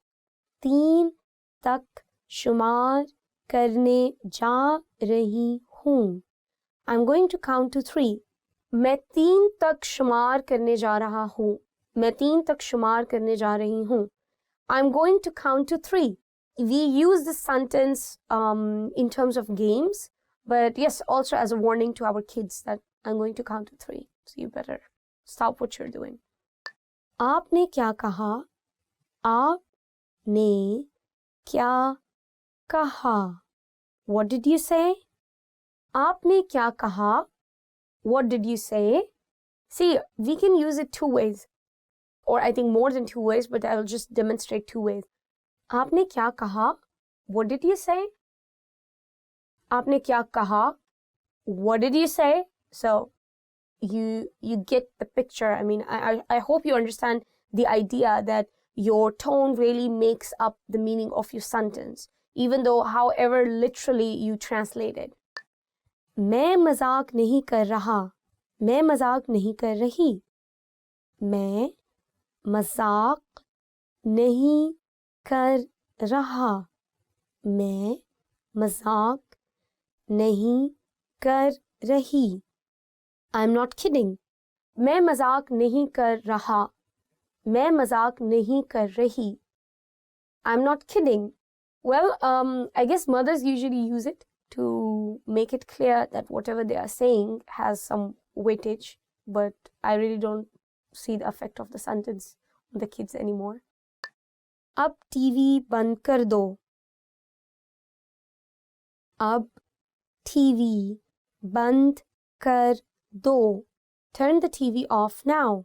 3 तक शुमार करने जा रही हूँ. I'm going to count to 3. मैं 3 तक शुमार करने जा रहा हूँ. मैं 3 तक शुमार करने जा रही हूँ. I'm going to count to 3. We use this sentence in terms of games, but yes, also as a warning to our kids that I'm going to count to 3. So you better stop what you're doing. आपने क्या कहा? आपने क्या कहा? What did you say? आपने क्या कहा? What did you say? See, we can use it 2 ways. Or I think more than 2 ways, but I will just demonstrate 2 ways. आपने क्या कहा? What did you say? आपने क्या कहा? What did you say? So you get the picture. I mean, I hope you understand the idea that your tone really makes up the meaning of your sentence, even though however literally you translate it. मैं मजाक नहीं कर रहा. मैं मजाक नहीं कर रही. मैं मजाक नहीं कर रहा. मैं मजाक नहीं कर रही. I'm not kidding. मैं मजाक नहीं कर रहा. मैं मजाक नहीं कर रही. I'm not kidding. Well, I guess mothers usually use it to make it clear that whatever they are saying has some weightage, but I really don't see the effect of the sentence on the kids anymore. अब TV बंद कर दो. अब TV बंद कर दो. Turn the TV off now.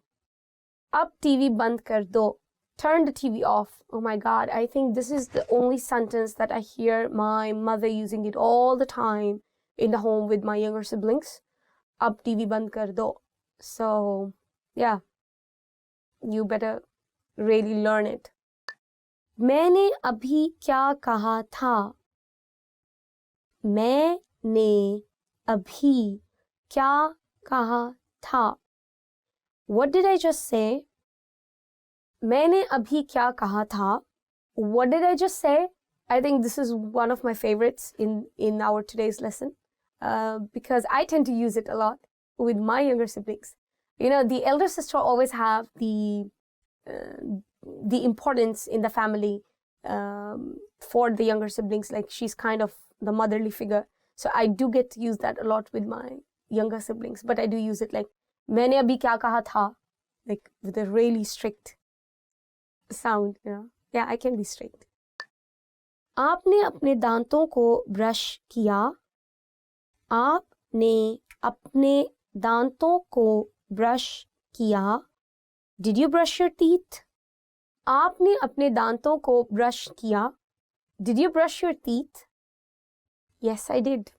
अब TV बंद कर दो. Turn the TV off. Oh my God, I think this is the only sentence that I hear my mother using it all the time in the home with my younger siblings. अब TV बंद कर दो. So, yeah, you better really learn it. मैंने अभी क्या कहा था? मैंने अभी क्या कहा था? What did I just say? मैंने अभी क्या कहा था? What did I just say? I think this is one of my favorites in our today's lesson because I tend to use it a lot with my younger siblings. You know, the elder sister always have the importance in the family for the younger siblings. Like she's kind of the motherly figure. So I do get to use that a lot with my younger siblings. But I do use it like मैंने अभी क्या कहा था, like with a really strict sound. You know, yeah, I can be strict. आपने अपने दांतों को brush किया. आपने अपने दांतों को ब्रश किया. Did you brush your teeth? आपने अपने दांतों को ब्रश किया. Did you brush your teeth? Yes, I did.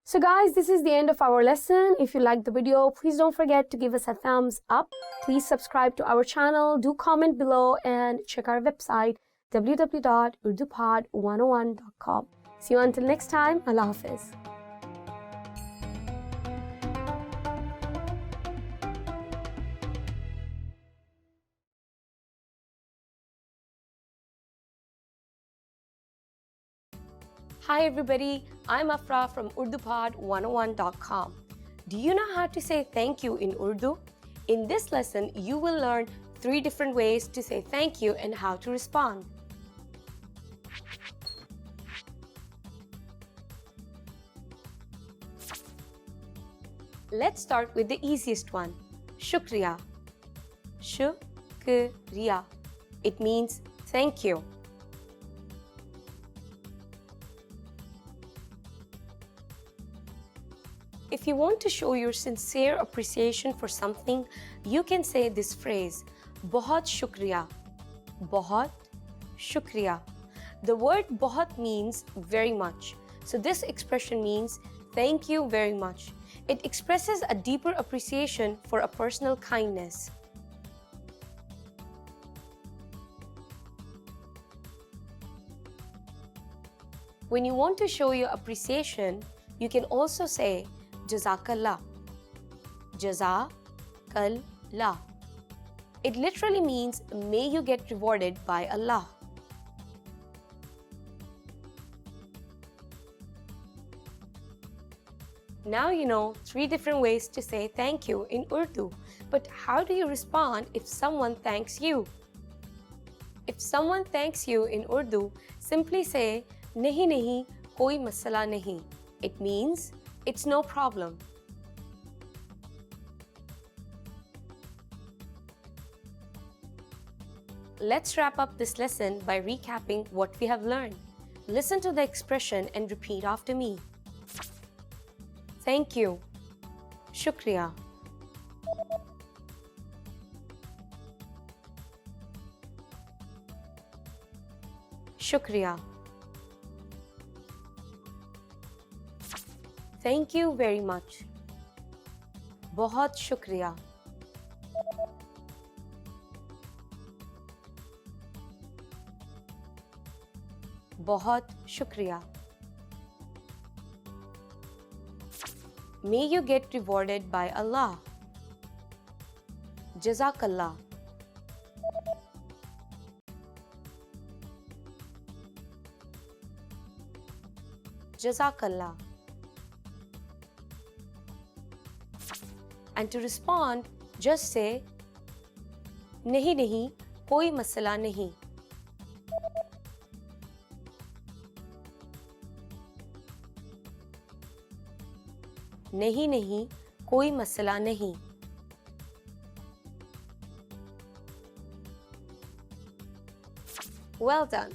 So guys, this is the end of our lesson. If you liked the video, please don't forget to give us a thumbs up. Please subscribe to our channel, do comment below, and check our website www.urdupod101.com. See you until next time. Allah Hafiz. Hi everybody, I'm Afra from UrduPod101.com. Do you know how to say thank you in Urdu? In this lesson, you will learn 3 different ways to say thank you and how to respond. Let's start with the easiest one, Shukriya. Shukriya. It means thank you. If you want to show your sincere appreciation for something, you can say this phrase, बहुत शुक्रिया. बहुत शुक्रिया. The word बहुत means very much. So this expression means thank you very much. It expresses a deeper appreciation for a personal kindness. When you want to show your appreciation, you can also say Jazakallah. Jazakallah. It literally means may you get rewarded by Allah. Now you know 3 different ways to say thank you in Urdu. But how do you respond if someone thanks you? If someone thanks you in Urdu, simply say nahi nahi, koi masala nahi. It means it's no problem. Let's wrap up this lesson by recapping what we have learned. Listen to the expression and repeat after me. Thank you. Shukriya. Shukriya. Thank you very much. बहुत शुक्रिया. बहुत शुक्रिया. May you get rewarded by Allah. Jazakallah. Jazakallah. And to respond, just say नहीं नहीं, कोई मसला नहीं. नहीं नहीं, कोई मसला नहीं. Well done.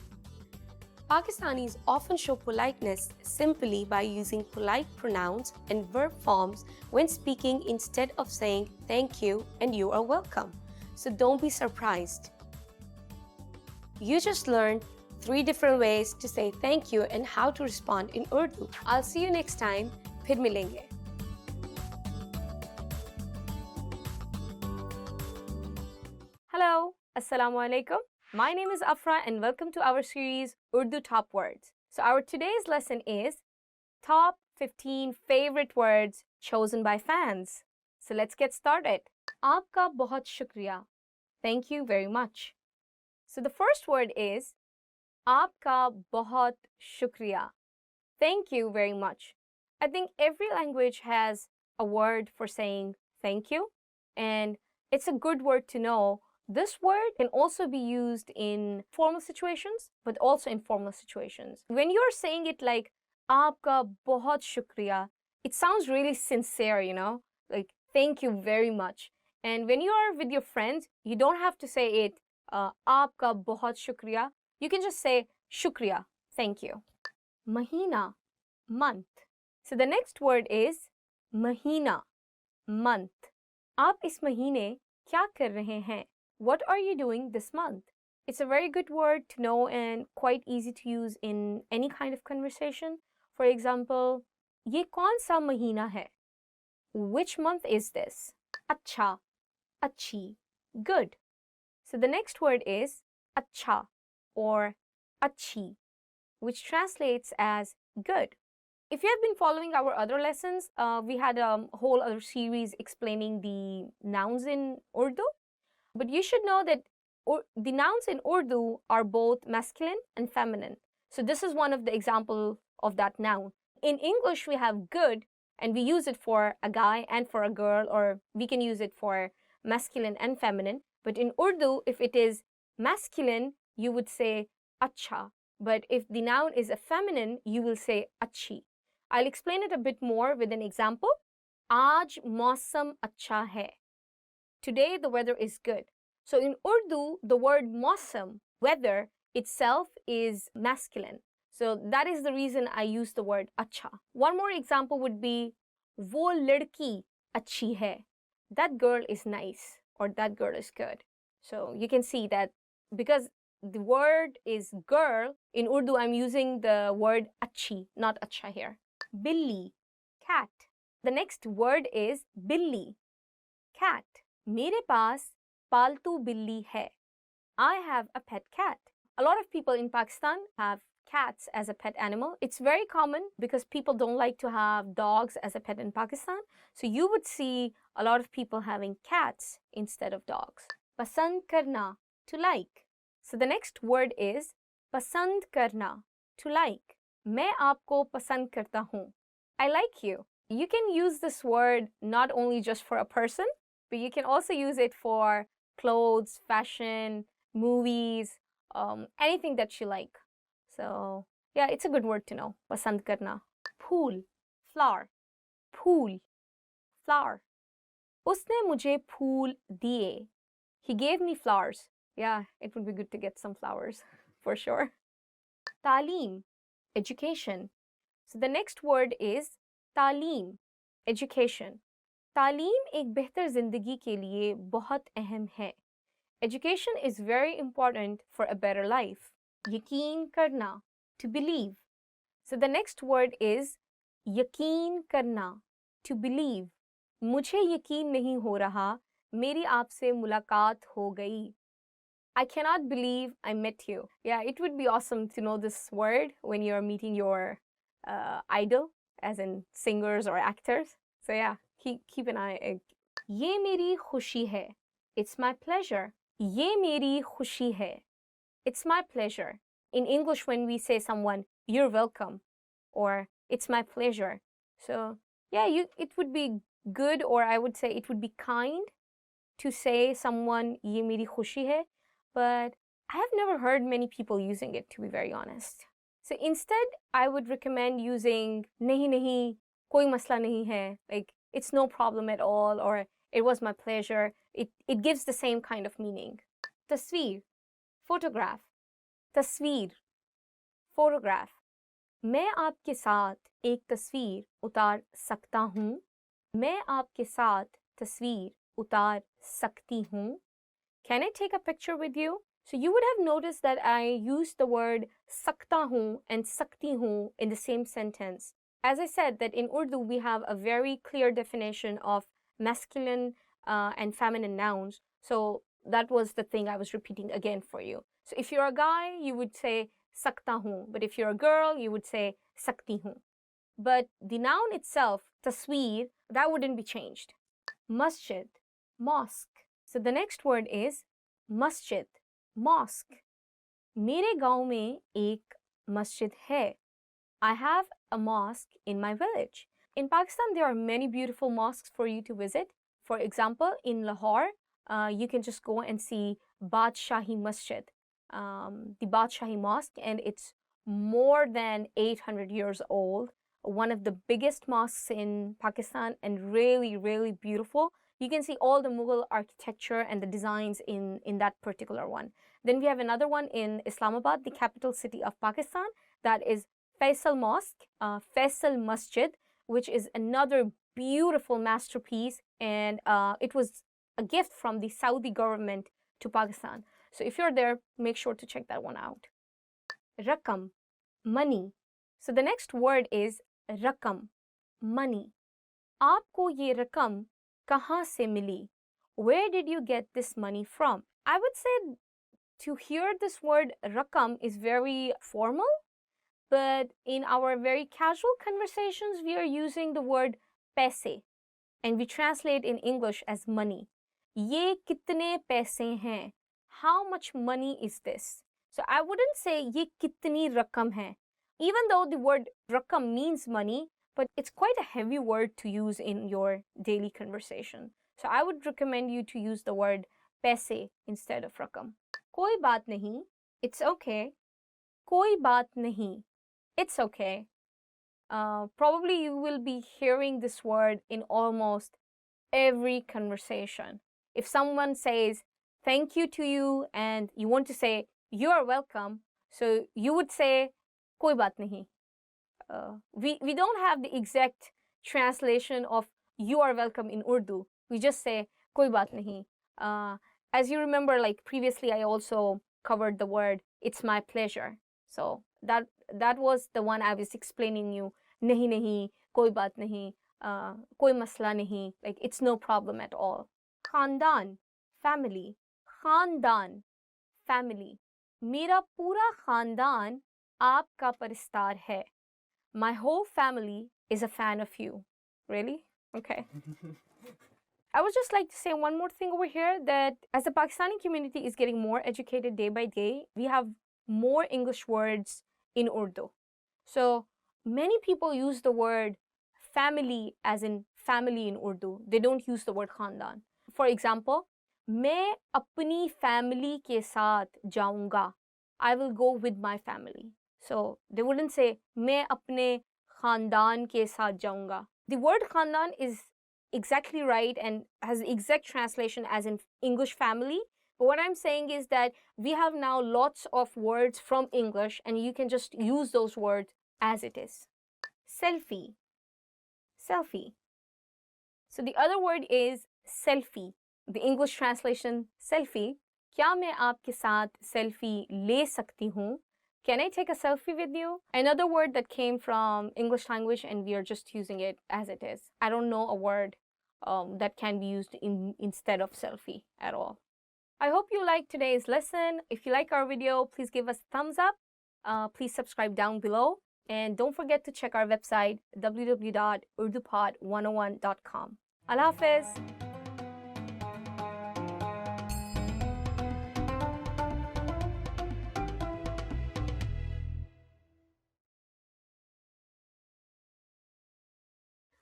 Pakistanis often show politeness simply by using polite pronouns and verb forms when speaking instead of saying thank you and you are welcome. So don't be surprised. You just learned 3 different ways to say thank you and how to respond in Urdu. I'll see you next time. फिर मिलेंगे. Hello, Assalamu alaikum. My name is Afra and welcome to our series Urdu Top Words. So our today's lesson is Top 15 Favorite Words Chosen by Fans. So let's get started. Aapka bahut shukriya. Thank you very much. So the first word is Aapka bahut shukriya. Thank you very much. I think every language has a word for saying thank you, and it's a good word to know. This word can also be used in formal situations, but also in informal situations. When you're saying it like aapka bahut shukriya, it sounds really sincere, like thank you very much. And when you are with your friends, you don't have to say it aapka bahut shukriya. You can just say shukriya, thank you. Mahina, month. So the next word is mahina, month. आप इस महीने क्या कर रहे हैं? What are you doing this month? It's a very good word to know and quite easy to use in any kind of conversation. For example, ये कौन सा महीना है? Which month is this? अच्छा, अच्छी, good. So the next word is अच्छा or अच्छी, which translates as good. If you have been following our other lessons, we had a whole other series explaining the nouns in Urdu. But you should know that the nouns in Urdu are both masculine and feminine. So this is one of the examples of that noun. In English, we have good, and we use it for a guy and for a girl, or we can use it for masculine and feminine. But in Urdu, if it is masculine, you would say acha. But if the noun is a feminine, you will say achhi. I'll explain it a bit more with an example. Aaj mausam acha hai. Today the weather is good. So in Urdu, the word mausam, weather, itself is masculine. So that is the reason I use the word acha. One more example would be wo ladki achhi hai. That girl is nice, or that girl is good. So you can see that because the word is girl, in Urdu I'm using the word achhi, not acha here. Billi, cat. The next word is billi, cat. मेरे पास पालतू बिल्ली है. I have a pet cat. A lot of people in Pakistan have cats as a pet animal. It's very common because people don't like to have dogs as a pet in Pakistan. So you would see a lot of people having cats instead of dogs. Pasand karna, to like. So the next word is pasand karna, to like. मैं आपको पसंद करता हूँ. I like you. You can use this word not only just for a person, but you can also use it for clothes, fashion, movies, anything that you like. So yeah, it's a good word to know. Pasand karna. Phool, flower. Phool, flower. उसने मुझे फूल दिए. He gave me flowers. Yeah, it would be good to get some flowers for sure. Talim, education. So the next word is तालीम, education. तालीम एक बेहतर ज़िंदगी के लिए बहुत अहम है. Education is very important for a better life. यकीन करना, to believe. So the next word is यकीन करना, to believe. मुझे यकीन नहीं हो रहा, मेरी आपसे मुलाकात हो गई. I cannot believe I met you. Yeah, it would be awesome to know this word when you're meeting your idol, as in singers or actors. So yeah, keep an eye. ये मेरी खुशी है. It's my pleasure. ये मेरी खुशी है. It's my pleasure. In English, when we say someone, you're welcome, or it's my pleasure. So yeah, it would be good, or I would say it would be kind to say someone ये मेरी खुशी है, but I have never heard many people using it, to be very honest. So instead, I would recommend using nahi nahi, koi masla nahi hai, like it's no problem at all, or it was my pleasure. It gives the same kind of meaning. Tasveer, photograph. Tasveer, photograph. मैं आपके साथ एक तस्वीर उतार सकता हूँ. मैं आपके साथ तस्वीर उतार सकती हूँ. Can I take a picture with you? So you would have noticed that I used the word sakta hu and sakti hu in the same sentence. As I said, that in Urdu we have a very clear definition of masculine and feminine nouns. So that was the thing I was repeating again for you. So if you're a guy, you would say sakta hu. But if you're a girl, you would say sakti hu. But the noun itself, tasweer, that wouldn't be changed. Masjid, mosque. So the next word is masjid, mosque. मेरे गांव में एक मस्जिद है. I have a mosque in my village. In Pakistan, there are many beautiful mosques for you to visit. For example, in Lahore, you can just go and see Badshahi Masjid, the Badshahi Mosque, and it's more than 800 years old. One of the biggest mosques in Pakistan and really, really beautiful. You can see all the Mughal architecture and the designs in that particular one. Then we have another one in Islamabad, the capital city of Pakistan, that is Faisal Mosque, Faisal Masjid, which is another beautiful masterpiece, and it was a gift from the Saudi government to Pakistan. So if you're there, make sure to check that one out. Rakam, money. So the next word is rakam, money. आपको ये रकम कहाँ से मिली? Where did you get this money from? I would say to hear this word rakam is very formal, but in our very casual conversations, we are using the word paise, and we translate in English as money. ये कितने पैसे हैं? How much money is this? So I wouldn't say ये कितनी रकम है, even though the word rakam means money, but it's quite a heavy word to use in your daily conversation. So I would recommend you to use the word paise instead of rakam. कोई बात नहीं, it's okay. कोई बात नहीं, it's okay. Probably you will be hearing this word in almost every conversation. If someone says thank you to you and you want to say you are welcome, so you would say कोई बात नहीं. We don't have the exact translation of you are welcome in Urdu. We just say कोई बात नहीं. As you remember, like previously I also covered the word it's my pleasure. So that was the one I was explaining you. नहीं नहीं, कोई बात नहीं, कोई मसला नहीं, like it's no problem at all. खानदान, family. खानदान, family. मेरा पूरा खानदान आपका परिस्तार है. My whole family is a fan of you. Really? Okay. I would just like to say one more thing over here, that as the Pakistani community is getting more educated day by day, we have more English words in Urdu. So many people use the word family as in family in Urdu. They don't use the word khandan. For example, मैं अपनी family के साथ जाऊंगा. I will go with my family. So they wouldn't say मैं अपने खानदान के साथ जाऊंगा. The word khandan is exactly right and has the exact translation as in English family. But what I'm saying is that we have now lots of words from English and you can just use those words as it is. Selfie. Selfie. So the other word is selfie. The English translation, selfie. क्या मैं आपके साथ selfie ले सकती हूँ? Can I take a selfie with you? Another word that came from English language and we are just using it as it is. I don't know a word that can be used instead of selfie at all. I hope you liked today's lesson. If you like our video, please give us a thumbs up. Please subscribe down below. And don't forget to check our website, www.urdupod101.com. Allah Hafiz.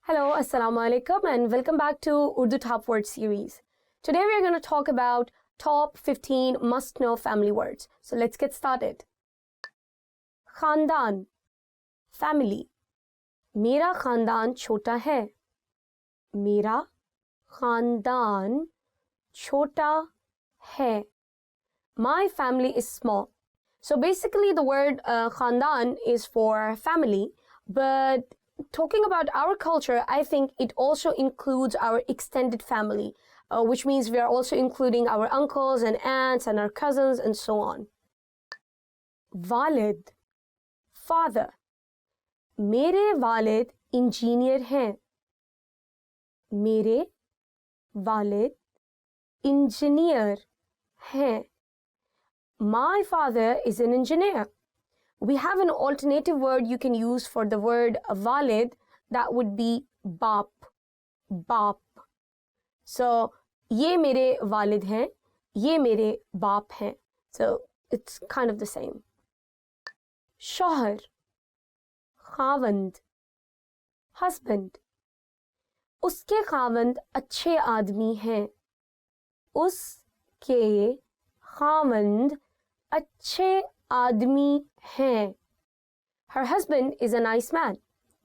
Hello, Assalamu alaikum, and welcome back to Urdu Top Word series. Today we are going to talk about top 15 must-know family words. So let's get started. Khandan, family. मेरा खानदान छोटा है. मेरा खानदान छोटा है. My family is small. So basically the word khandan is for family, but talking about our culture, I think it also includes our extended family, which means we are also including our uncles and aunts and our cousins and so on. Walid, father. मेरे वालिद engineer हैं. मेरे वालिद engineer हैं. My father is an engineer. We have an alternative word you can use for the word walid, that would be baap. Baap. So, ये मेरे वालिद हैं, ये मेरे बाप हैं. So, it's kind of the same. शौहर, खावंद, husband. उसके खावंद अच्छे आदमी हैं. उसके खावंद अच्छे आदमी हैं. Her husband is a nice man.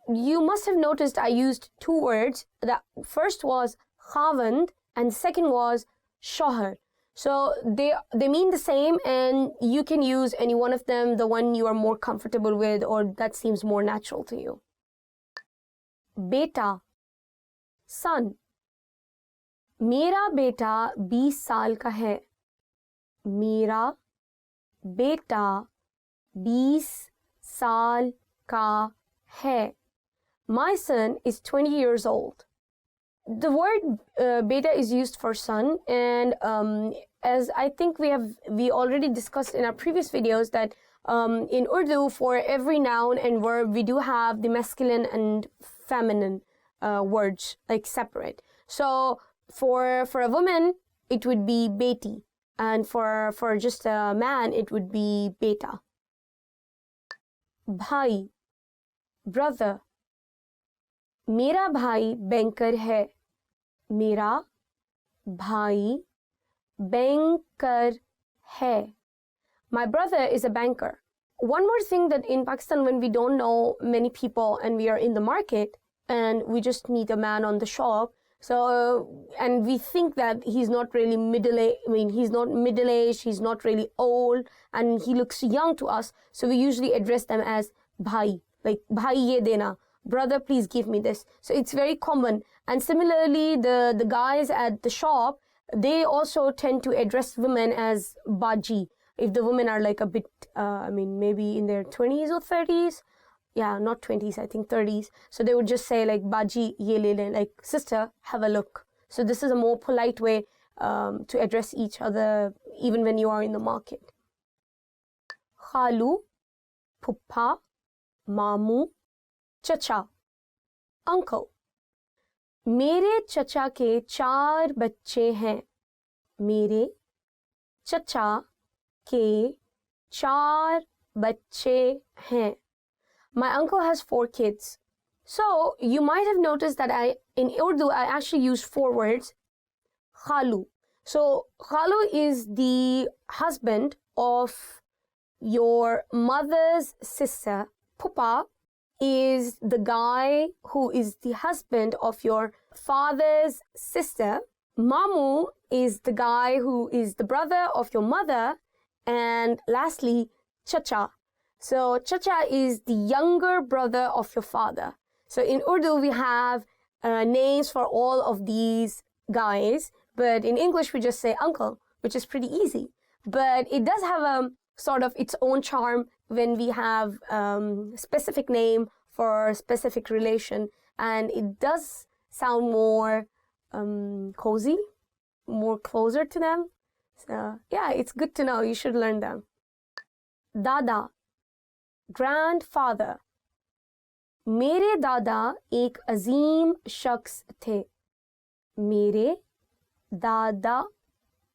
You must have noticed I used two words. The first was खावंद and the second was शौहर. So they mean the same, and you can use any one of them, the one you are more comfortable with or that seems more natural to you. बेटा, son. मेरा बेटा 20 साल का है. मेरा बेटा 20 साल का है. My son is 20 years old. The word beta is used for son, and as I think we already discussed in our previous videos that in Urdu for every noun and verb we do have the masculine and feminine words like separate. So for a woman it would be beti, and for just a man it would be beta. Bhai, brother. मेरा भाई banker है. मेरा भाई banker है. My brother is a banker. One more thing that in Pakistan, when we don't know many people and we are in the market and we just meet a man on the shop, and we think that he's not really he's not middle-aged, he's not really old, and he looks young to us, so we usually address them as bhai, like bhai ye dena. Brother, please give me this. So it's very common. And similarly, the guys at the shop, they also tend to address women as baji. If the women are like a bit, maybe in their 20s or 30s. Yeah, not 20s, I think 30s. So they would just say like baji ye le le, like sister, have a look. So this is a more polite way to address each other even when you are in the market. Khalu, phupha, mamu, चचा, uncle. मेरे चचा के 4 बच्चे हैं. मेरे चचा के 4 बच्चे हैं. My uncle has 4 kids. So you might have noticed that in Urdu I actually use 4 words. Khalu. So khalu is the husband of your mother's sister. Pupa is the guy who is the husband of your father's sister. Mamu is the guy who is the brother of your mother. And lastly, chacha. So chacha is the younger brother of your father. So in Urdu we have names for all of these guys, but in English we just say uncle, which is pretty easy. But it does have a sort of its own charm when we have specific name for a specific relation, and it does sound more cozy, more closer to them. So yeah, it's good to know. You should learn them. Dada, grandfather. मेरे दादा एक अजीम शख्स थे. मेरे दादा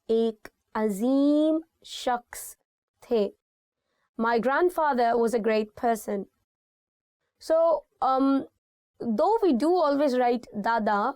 एक अजीम शख्स थे. My grandfather was a great person. So, though we do always write dada,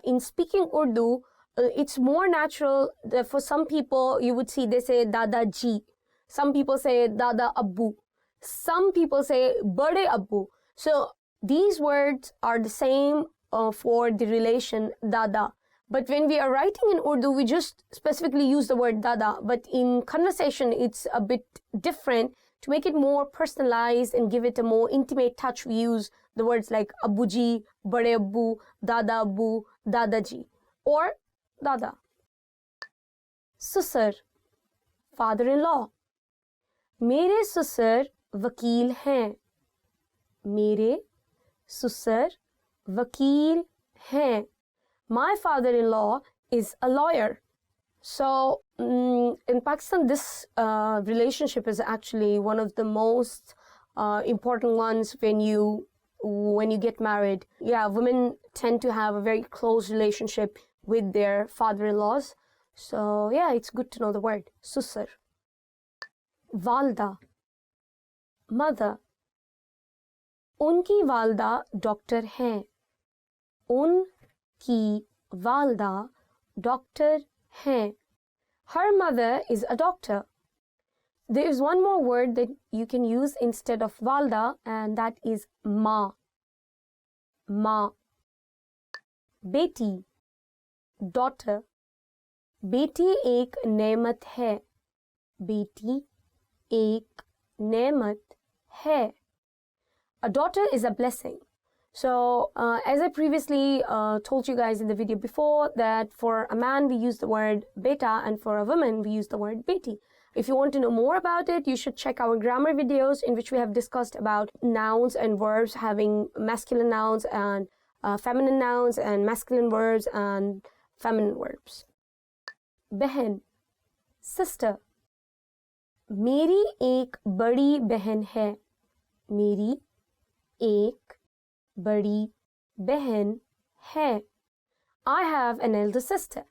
in speaking Urdu, it's more natural that for some people you would see they say dada ji. Some people say dada abbu. Some people say bade abbu. So these words are the same for the relation dada. But when we are writing in Urdu, we just specifically use the word dada. But in conversation, it's a bit different. To make it more personalized and give it a more intimate touch, we use the words like abuji, bade abbu, dada abbu, dadaji, or dada. Susar, father-in-law. मेरे ससुर वकील हैं. मेरे ससुर वकील हैं. My father-in-law is a lawyer. So in Pakistan, this relationship is actually one of the most important ones when you get married. Yeah, women tend to have a very close relationship with their father-in-laws. So yeah, it's good to know the word susur. वालदा, mother. उनकी वालदा doctor हैं. उनकी वालदा doctor हैं. Her mother is a doctor. There is one more word that you can use instead of walda, and that is ma. Ma. बेटी, daughter. बेटी एक नेमत है. बेटी एक नेमत है. A daughter is a blessing. So, as I previously told you guys in the video before, that for a man we use the word beta, and for a woman we use the word beti. If you want to know more about it, you should check our grammar videos in which we have discussed about nouns and verbs having masculine nouns and feminine nouns, and masculine verbs and feminine verbs. बहन, sister. मेरी एक बड़ी बहन है. मेरी एक बड़ी बहन है. I have an elder sister.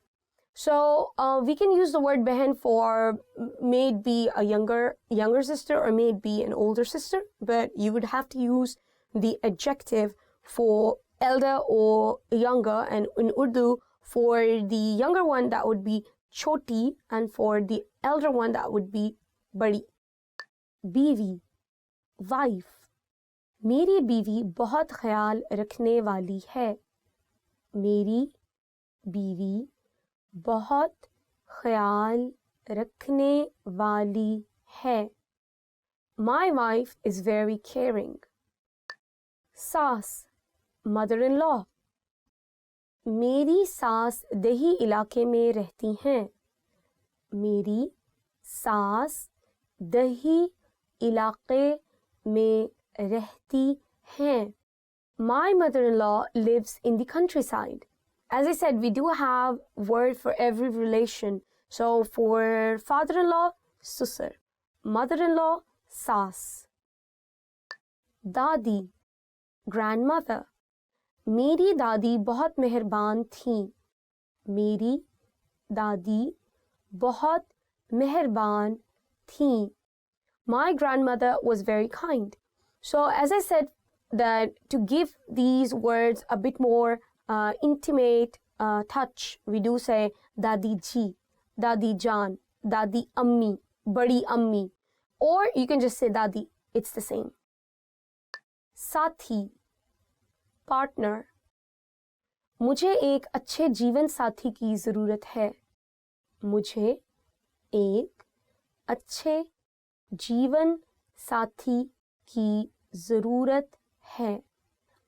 So we can use the word behan for may it be a younger sister or may it be an older sister, but you would have to use the adjective for elder or younger, and in Urdu for the younger one that would be choti, and for the elder one that would be badi. बीवी, wife. मेरी बीवी बहुत ख्याल रखने वाली है. मेरी बीवी बहुत ख्याल रखने वाली है. My wife is very caring. सास, mother-in-law. मेरी सास दही इलाके में रहती हैं. मेरी सास दही इलाके में रहती हैं. My mother-in-law lives in the countryside. As I said, we do have word for every relation. So for father-in-law, susar. Mother-in-law, saas. Dadi, grandmother. मेरी दादी बहुत मेहरबान थी. मेरी दादी बहुत मेहरबान थी. My grandmother was very kind. So as I said, that to give these words a bit more intimate touch, we do say dadi ji, dadi jaan, dadi ammi, badi ammi, or you can just say dadi. It's the same. साथी, partner. मुझे एक अच्छे जीवन साथी की ज़रूरत है. मुझे एक अच्छे जीवन साथी की ज़रूरत है.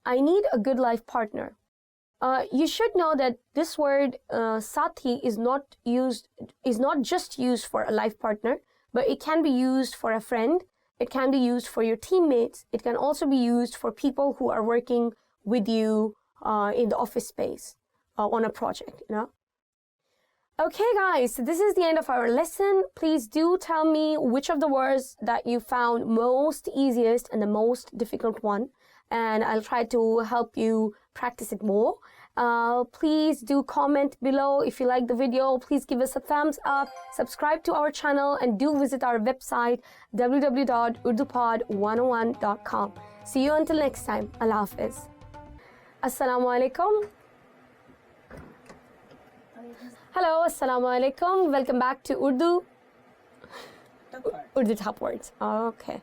I need a good life partner. You should know that this word sathi is not just used for a life partner, but it can be used for a friend. It can be used for your teammates. It can also be used for people who are working with you in the office space on a project, you know. Okay guys, so this is the end of our lesson. Please do tell me which of the words that you found most easiest and the most difficult one, and I'll try to help you practice it more. Please do comment below if you like the video. Please give us a thumbs up, subscribe to our channel, and do visit our website www.urdupod101.com. See you until next time. Allah Hafiz. Assalamu alaikum. Hello, assalamu alaikum. Welcome back to Urdu. Urdu top words. Okay.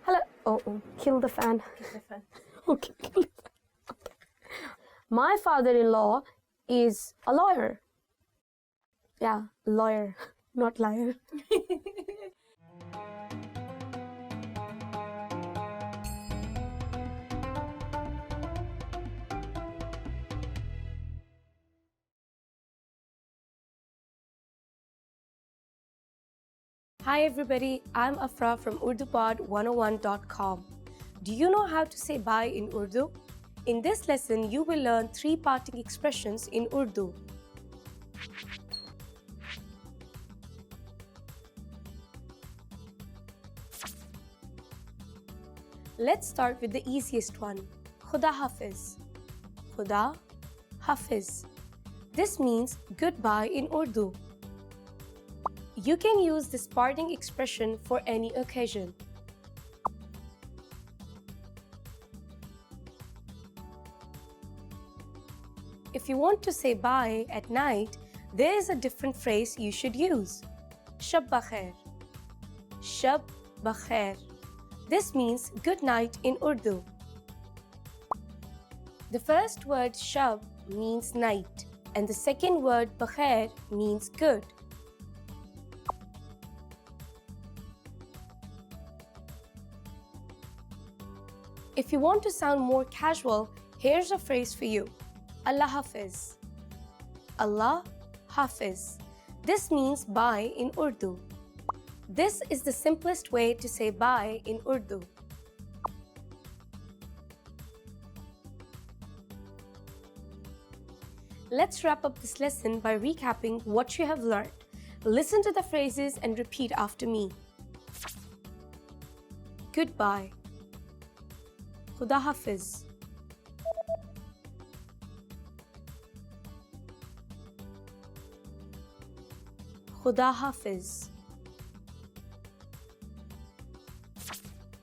Hello. Oh, kill the fan. Kill the fan. Okay, kill the fan. Okay. My father-in-law is a lawyer. Yeah, lawyer, not liar. Hi everybody, I'm Afra from UrduPod101.com. Do you know how to say bye in Urdu? In this lesson, you will learn 3 parting expressions in Urdu. Let's start with the easiest one, Khuda Hafiz. Khuda Hafiz. This means goodbye in Urdu. You can use this parting expression for any occasion. If you want to say bye at night, there is a different phrase you should use. Shab bakhair. Shab bakhair. This means good night in Urdu. The first word shab means night, and the second word bakhair means good. If you want to sound more casual, here's a phrase for you. Allah Hafiz. Allah Hafiz. This means bye in Urdu. This is the simplest way to say bye in Urdu. Let's wrap up this lesson by recapping what you have learned. Listen to the phrases and repeat after me. Goodbye. Khuda Hafiz. Khuda Hafiz.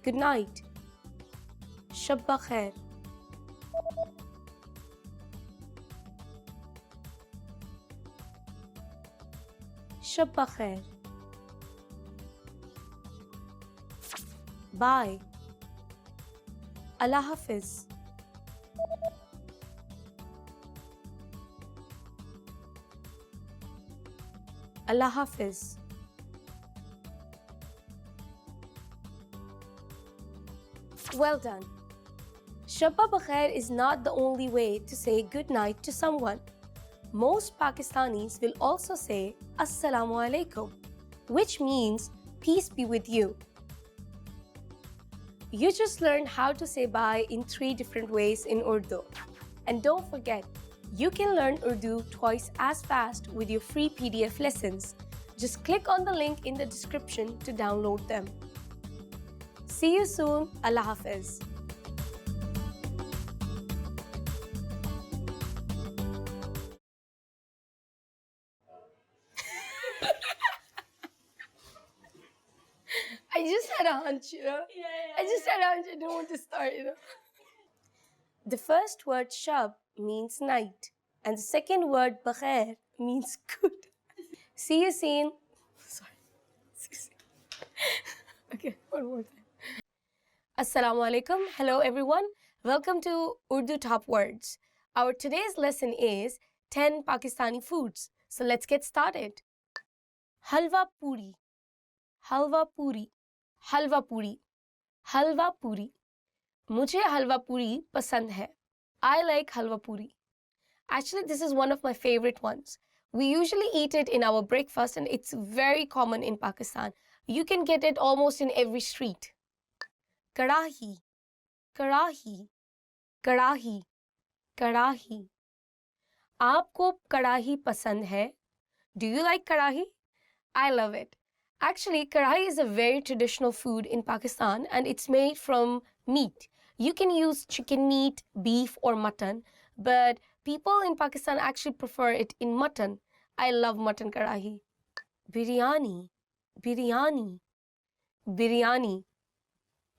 Good night. Shab bakhair. Shab bakhair. Bye. Allah Hafiz. Allah Hafiz. Well done. Shabba Bakhair is not the only way to say good night to someone. Most Pakistanis will also say Assalamu alaikum, which means peace be with you. You just learned how to say bye in 3 different ways in Urdu. And don't forget, you can learn Urdu twice as fast with your free PDF lessons. Just click on the link in the description to download them. See you soon. Allah Hafiz. I just had a hunch, I just had a hunch. I didn't want to start, The first word shab means night, and the second word bakhair means good. See you soon. Sorry. Okay, one more time. Assalamu alaikum. Hello, everyone. Welcome to Urdu Top Words. Our today's lesson is 10 Pakistani foods. So let's get started. Halwa puri. Halwa puri. Halwa puri. Halwa puri. Mujhe halwa puri pasand hai. I like halwa puri. Actually, this is one of my favorite ones. We usually eat it in our breakfast and it's very common in Pakistan. You can get it almost in every street. Kadahi. Kadahi. Kadahi. Kadahi. Aapko kadahi pasand hai? Do you like kadahi? I love it. Actually, kadahi is a very traditional food in Pakistan and it's made from meat. You can use chicken meat, beef or mutton, but people in Pakistan actually prefer it in mutton. I love mutton kadahi. Biryani. Biryani. Biryani.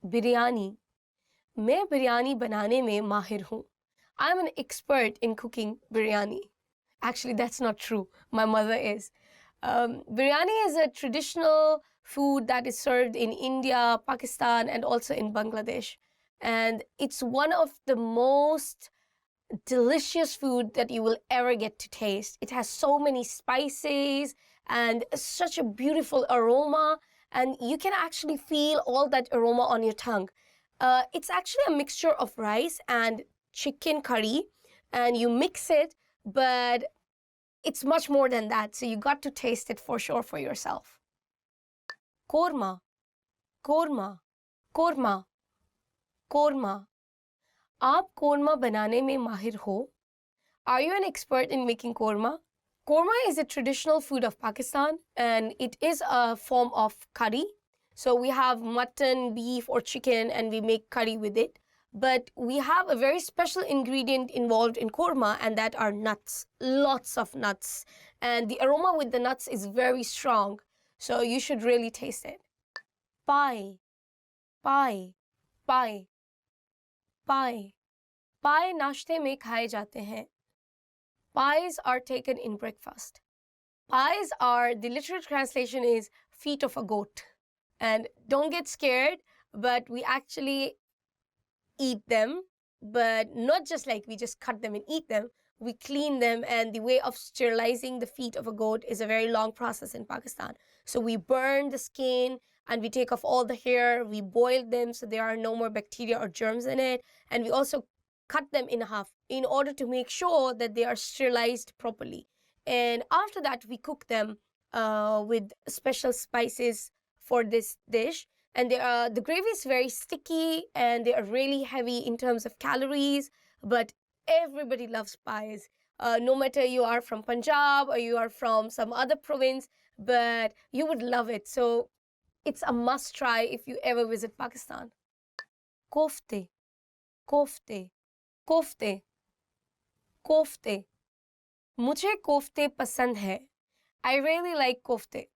Biryani. मैं बिरयानी बनाने में माहिर हूँ. I'm an expert in cooking biryani. Actually, that's not true. My mother is. Biryani is a traditional food that is served in India, Pakistan, and also in Bangladesh. And it's one of the most delicious food that you will ever get to taste. It has so many spices and such a beautiful aroma, and you can actually feel all that aroma on your tongue. It's actually a mixture of rice and chicken curry, and you mix it, but it's much more than that, so you got to taste it for sure for yourself. Korma. Korma. Korma. Korma. आप कोरमा बनाने में माहिर हो? Are you an expert in making korma? Korma is a traditional food of Pakistan and it is a form of curry. So we have mutton, beef or chicken and we make curry with it. But we have a very special ingredient involved in korma and that are nuts. Lots of nuts. And the aroma with the nuts is very strong. So you should really taste it. Pie, pie, pie, pie. Pie नाश्ते में खाए जाते हैं. Pies are taken in breakfast. Pies are, the literal translation is feet of a goat. And don't get scared, but we actually eat them, but not just like we just cut them and eat them. We clean them, and the way of sterilizing the feet of a goat is a very long process in Pakistan. So we burn the skin and we take off all the hair, we boil them so there are no more bacteria or germs in it, and we also cut them in half in order to make sure that they are sterilized properly. And after that, we cook them with special spices for this dish. And the gravy is very sticky and they are really heavy in terms of calories, but everybody loves pies. No matter you are from Punjab or you are from some other province, but you would love it. So it's a must try if you ever visit Pakistan. Kofte, kofte, kofte, kofte. मुझे कोफ्ते पसंद है. I really like kofte.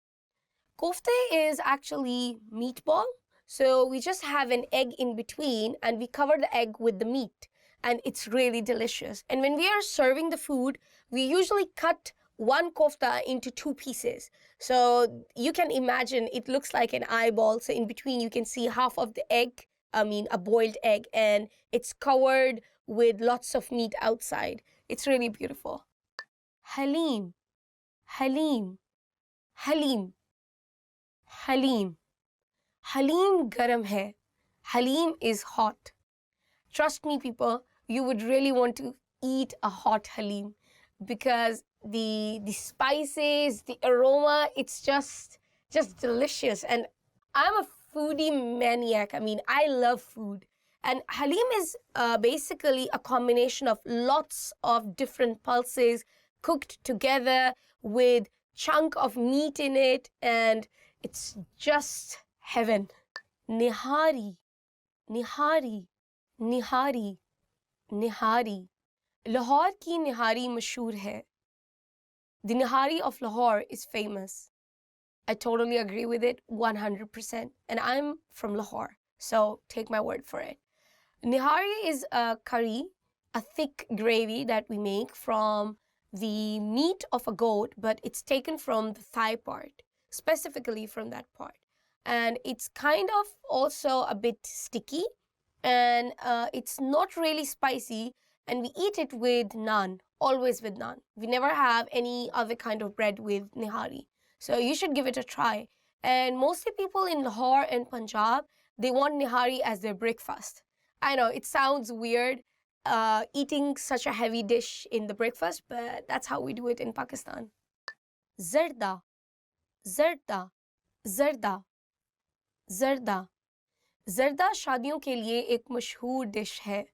Kofte is actually meatball. So we just have an egg in between and we cover the egg with the meat. And it's really delicious. And when we are serving the food, we usually cut one kofta into 2 pieces. So you can imagine it looks like an eyeball. So in between you can see half of the egg, a boiled egg, and it's covered with lots of meat outside. It's really beautiful. Halim, Halim, Halim, Halim. Halim garam hai. Halim is hot. Trust me, people, you would really want to eat a hot halim because the spices, the aroma, it's just delicious. And I'm a foodie maniac. I love food. And halim is basically a combination of lots of different pulses cooked together with chunk of meat in it, and it's just heaven. Nihari, nihari, nihari, nihari. Lahore ki nihari mashhoor hai. The nihari of Lahore is famous. I totally agree with it 100%. And I'm from Lahore, so take my word for it. Nihari is a curry, a thick gravy that we make from the meat of a goat, but it's taken from the thigh part, specifically from that part. And it's kind of also a bit sticky, and it's not really spicy, and we eat it with naan, always with naan. We never have any other kind of bread with nihari. So you should give it a try. And mostly people in Lahore and Punjab, they want nihari as their breakfast. I know, it sounds weird, eating such a heavy dish in the breakfast, but that's how we do it in Pakistan. Zarda, zarda, zarda, zarda. Zarda शादियों के लिए एक मशहूर dish है.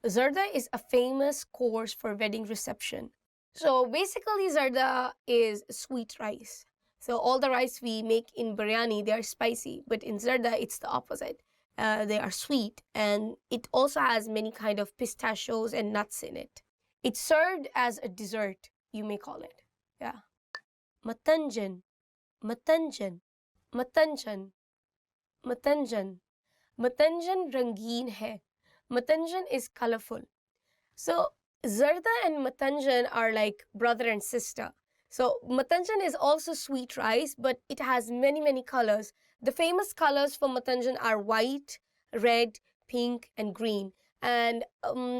Zarda is a famous course for wedding reception. So basically zarda is sweet rice. So all the rice we make in biryani, they are spicy, but in zarda it's the opposite. They are sweet, and it also has many kind of pistachios and nuts in it. It's served as a dessert, you may call it. Yeah. Matanjan, matanjan, matanjan, matanjan. Matanjan rangeen hai. Matanjan is colorful. So zarda and matanjan are like brother and sister. So matanjan is also sweet rice, but it has many, many colors. The famous colors for matanjan are white, red, pink, and green. And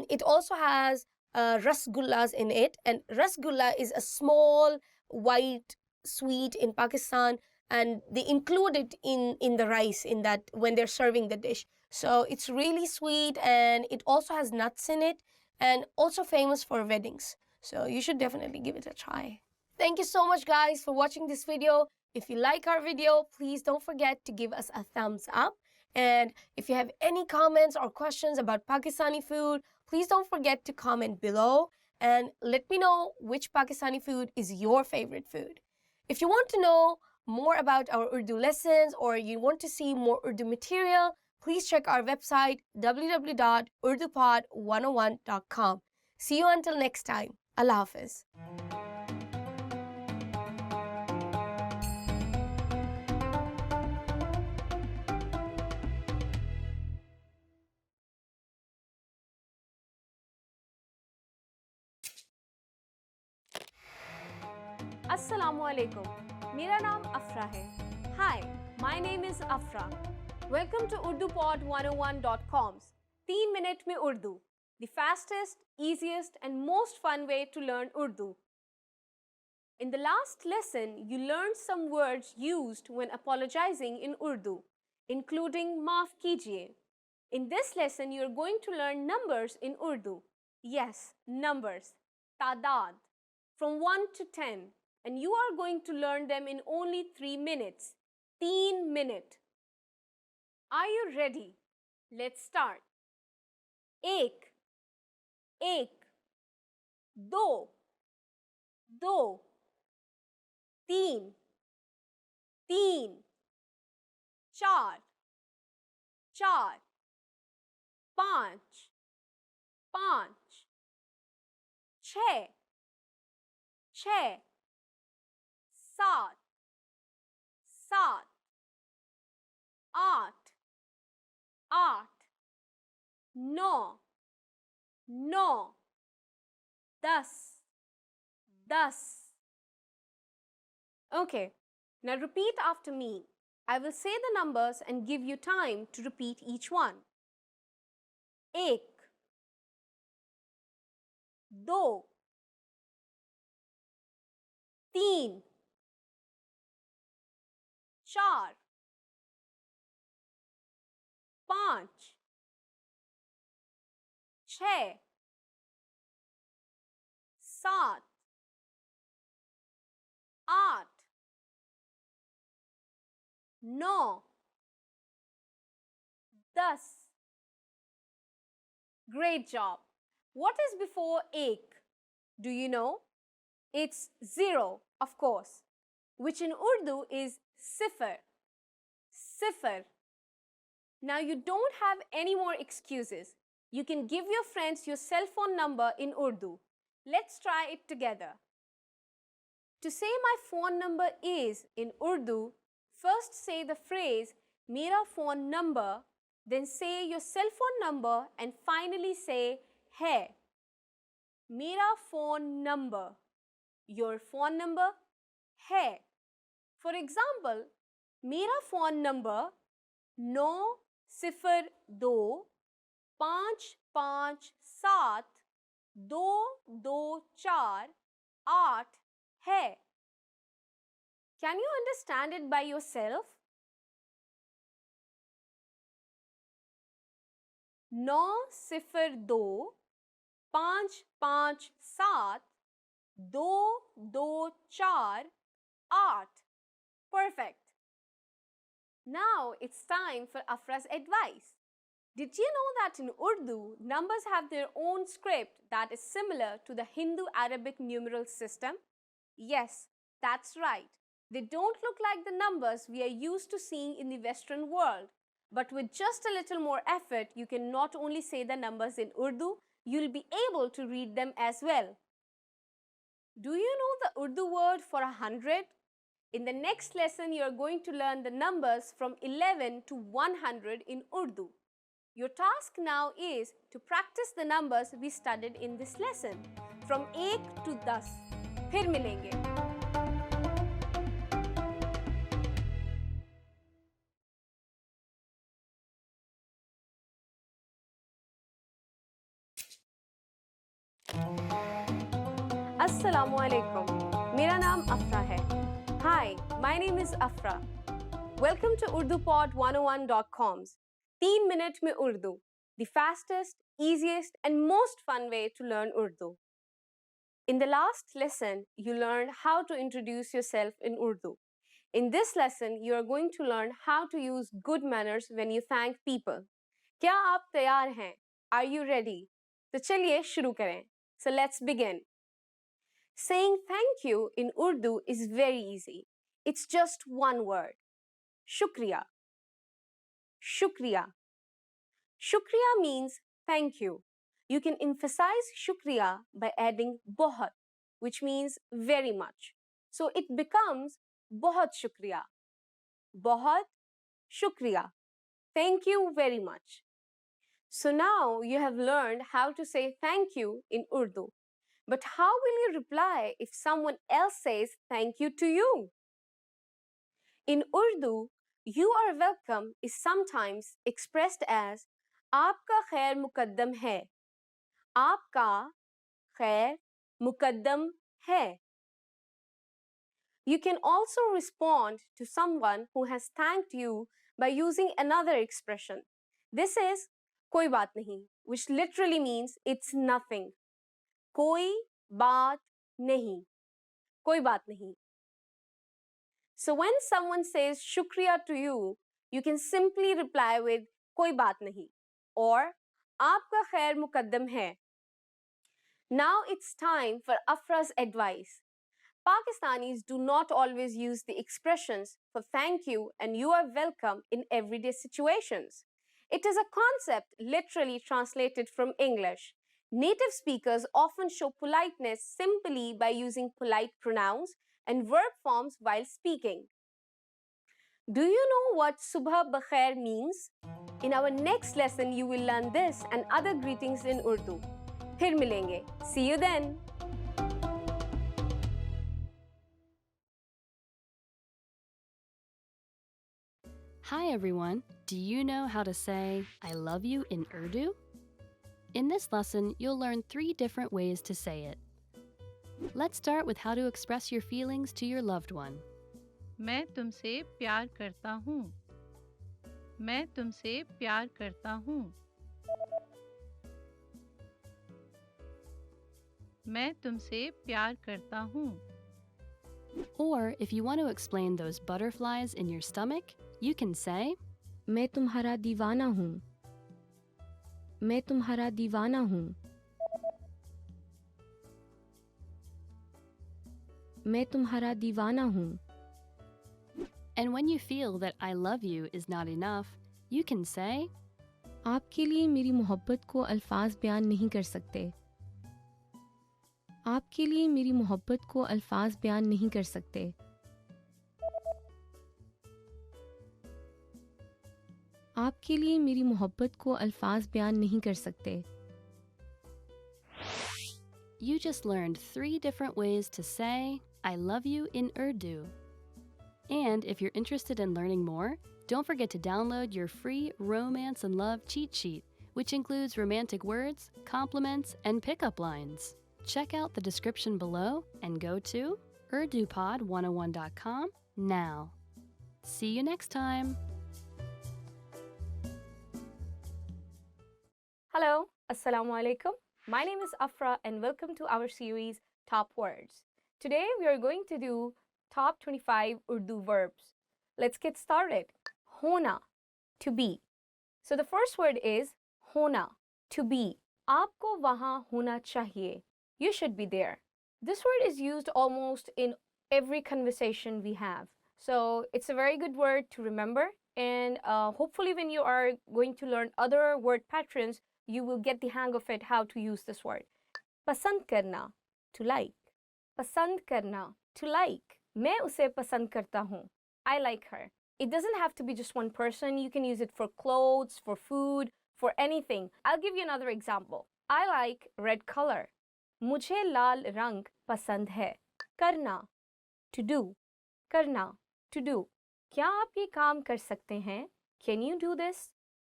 it also has rasgullas in it. And rasgulla is a small white sweet in Pakistan, and they include it in the rice in that when they're serving the dish. So it's really sweet, and it also has nuts in it, and also famous for weddings. So you should definitely give it a try. Thank you so much, guys, for watching this video. If you like our video, please don't forget to give us a thumbs up. And if you have any comments or questions about Pakistani food, please don't forget to comment below and let me know which Pakistani food is your favorite food. If you want to know more about our Urdu lessons or you want to see more Urdu material, please check our website www.urdupod101.com. See you until next time. Allah Hafiz. Assalamu alaikum. मेरा नाम अफरा है. Hi, my name is Afra. Welcome to UrduPod101.com's 3 Minute में Urdu, the fastest, easiest and most fun way to learn Urdu. In the last lesson, you learned some words used when apologizing in Urdu, including maaf kijiye. In this lesson, you are going to learn numbers in Urdu. Yes, numbers, tadad, from 1 to 10, and you are going to learn them in only 3 minutes. 3 minutes. Are you ready? Let's start. एक, एक, दो, दो, तीन, तीन, चार, चार, पाँच, पाँच, छः, छः, सात, सात, आठ, आठ, नौ, नौ, दस, दस. Okay, now repeat after me. I will say the numbers and give you time to repeat each one. एक, दो, तीन, चार, पाँच, छः, सात, आठ, नौ, दस. Great job. What is before ek? Do you know? It's 0, of course, which in Urdu is sifar. Sifar. Now you don't have any more excuses. You can give your friends your cell phone number in Urdu. Let's try it together. To say my phone number is in Urdu, first say the phrase Mera phone number, then say your cell phone number and finally say hai. Mera phone number. Your phone number hai. For example, Mera phone number 902557224 hai. Can you understand it by yourself? 902557224 Perfect. Now it's time for Afra's advice. Did you know that in Urdu, numbers have their own script that is similar to the Hindu-Arabic numeral system? Yes, that's right. They don't look like the numbers we are used to seeing in the Western world. But with just a little more effort, you can not only say the numbers in Urdu, you'll be able to read them as well. Do you know the Urdu word for 100? In the next lesson, you are going to learn the numbers from 11 to 100 in Urdu. Your task now is to practice the numbers we studied in this lesson, from 1 to 10. फिर मिलेंगे. Assalamu alaikum. मेरा नाम अफरा है. Hi, my name is Afra. Welcome to UrduPod101.com's 3 Minute में Urdu, the fastest, easiest and most fun way to learn Urdu. In the last lesson, you learned how to introduce yourself in Urdu. In this lesson, you are going to learn how to use good manners when you thank people. क्या आप तैयार हैं? Are you ready? तो चलिए शुरू करें. So let's begin. Saying thank you in Urdu is very easy. It's just one word. Shukriya. Shukriya. Shukriya means thank you. You can emphasize shukriya by adding बहुत, which means very much. So it becomes बहुत shukriya. बहुत shukriya. Thank you very much. So now you have learned how to say thank you in Urdu. But how will you reply if someone else says thank you to you? In Urdu, you are welcome is sometimes expressed as आपका खैर मुकद्दम है. आपका खैर मुकद्दम है. You can also respond to someone who has thanked you by using another expression. This is कोई बात नहीं, which literally means it's nothing. कोई बात नहीं. कोई बात नहीं. So when someone says shukriya to you, you can simply reply with कोई बात नहीं or आपका खैर मुकद्दम है. Now it's time for Afra's advice. Pakistanis do not always use the expressions for thank you and you are welcome in everyday situations. It is a concept literally translated from English. Native speakers often show politeness simply by using polite pronouns and verb forms while speaking. Do you know what Subha Bakhair means? In our next lesson, you will learn this and other greetings in Urdu. फिर मिलेंगे. See you then. Hi everyone! Do you know how to say I love you in Urdu? In this lesson, you'll learn 3 different ways to say it. Let's start with how to express your feelings to your loved one. मैं तुमसे प्यार करता हूँ. मैं तुमसे प्यार करता हूँ. मैं तुमसे प्यार करता हूँ. Or if you want to explain those butterflies in your stomach, you can say मैं तुम्हारा दीवाना हूँ. मैं तुम्हारा दीवाना हूँ. मैं तुम्हारा दीवाना हूँ. And when you feel that I love you is not enough, you can say आपके लिए मेरी मोहब्बत को अल्फाज बयान नहीं कर सकते. आपके लिए मेरी मोहब्बत को अल्फाज बयान नहीं कर सकते. आपके लिए मेरी मोहब्बत को अल्फाज बयान नहीं कर सकते. You just learned 3 different ways to say I love you in Urdu. And if you're interested in learning more, don't forget to download your free Romance and Love cheat sheet, which includes romantic words, compliments, and pickup lines. Check out the description below and go to urdupod101.com now. See you next time. Hello, Assalamu alaikum. My name is Afra and welcome to our series Top Words. Today we are going to do top 25 Urdu verbs. Let's get started. Hona, to be. So the first word is hona, to be. Aapko wahan hona chahiye. You should be there. This word is used almost in every conversation we have. So it's a very good word to remember, and hopefully when you are going to learn other word patterns, you will get the hang of it, how to use this word. Pasand karna, to like. Pasand karna, to like. मैं उसे पसंद करता हूँ. I like her. It doesn't have to be just one person. You can use it for clothes, for food, for anything. I'll give you another example. I like red color. मुझे लाल रंग पसंद है. करना, to do. करना, to do. क्या आप ये काम कर सकते हैं? Can you do this?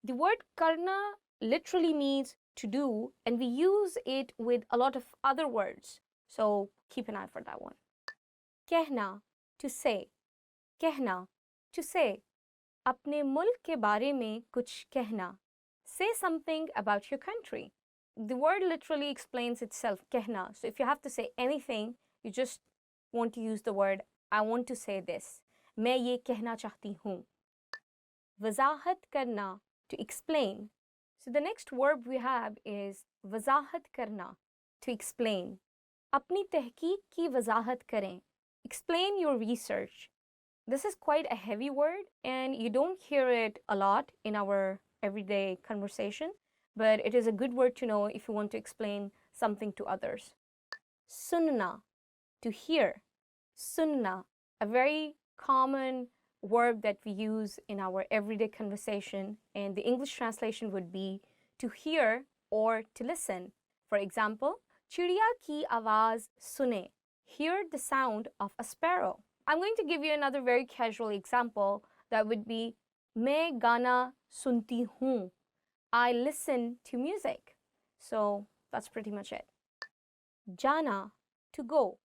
The word karna literally means to do, and we use it with a lot of other words. So keep an eye for that one. कहना, to say. कहना, to say. अपने मुल्क के बारे में कुछ कहना. Say something about your country. The word literally explains itself, कहना. So if you have to say anything, you just want to use the word, I want to say this. मैं ये कहना चाहती हूँ. वज़ाहत करना, to explain. So the next verb we have is वज़ाहत करना, to explain. अपनी तहकीक की वज़ाहत करें. Explain your research. This is quite a heavy word and you don't hear it a lot in our everyday conversation, but it is a good word to know if you want to explain something to others. Sunna, to hear. Sunna, a very common verb that we use in our everyday conversation, and the English translation would be to hear or to listen. For example, चिड़िया की आवाज सुने. Hear the sound of a sparrow. I'm going to give you another very casual example that would be मैं गाना सुनती हूँ. I listen to music. So that's pretty much it. Jana, to go.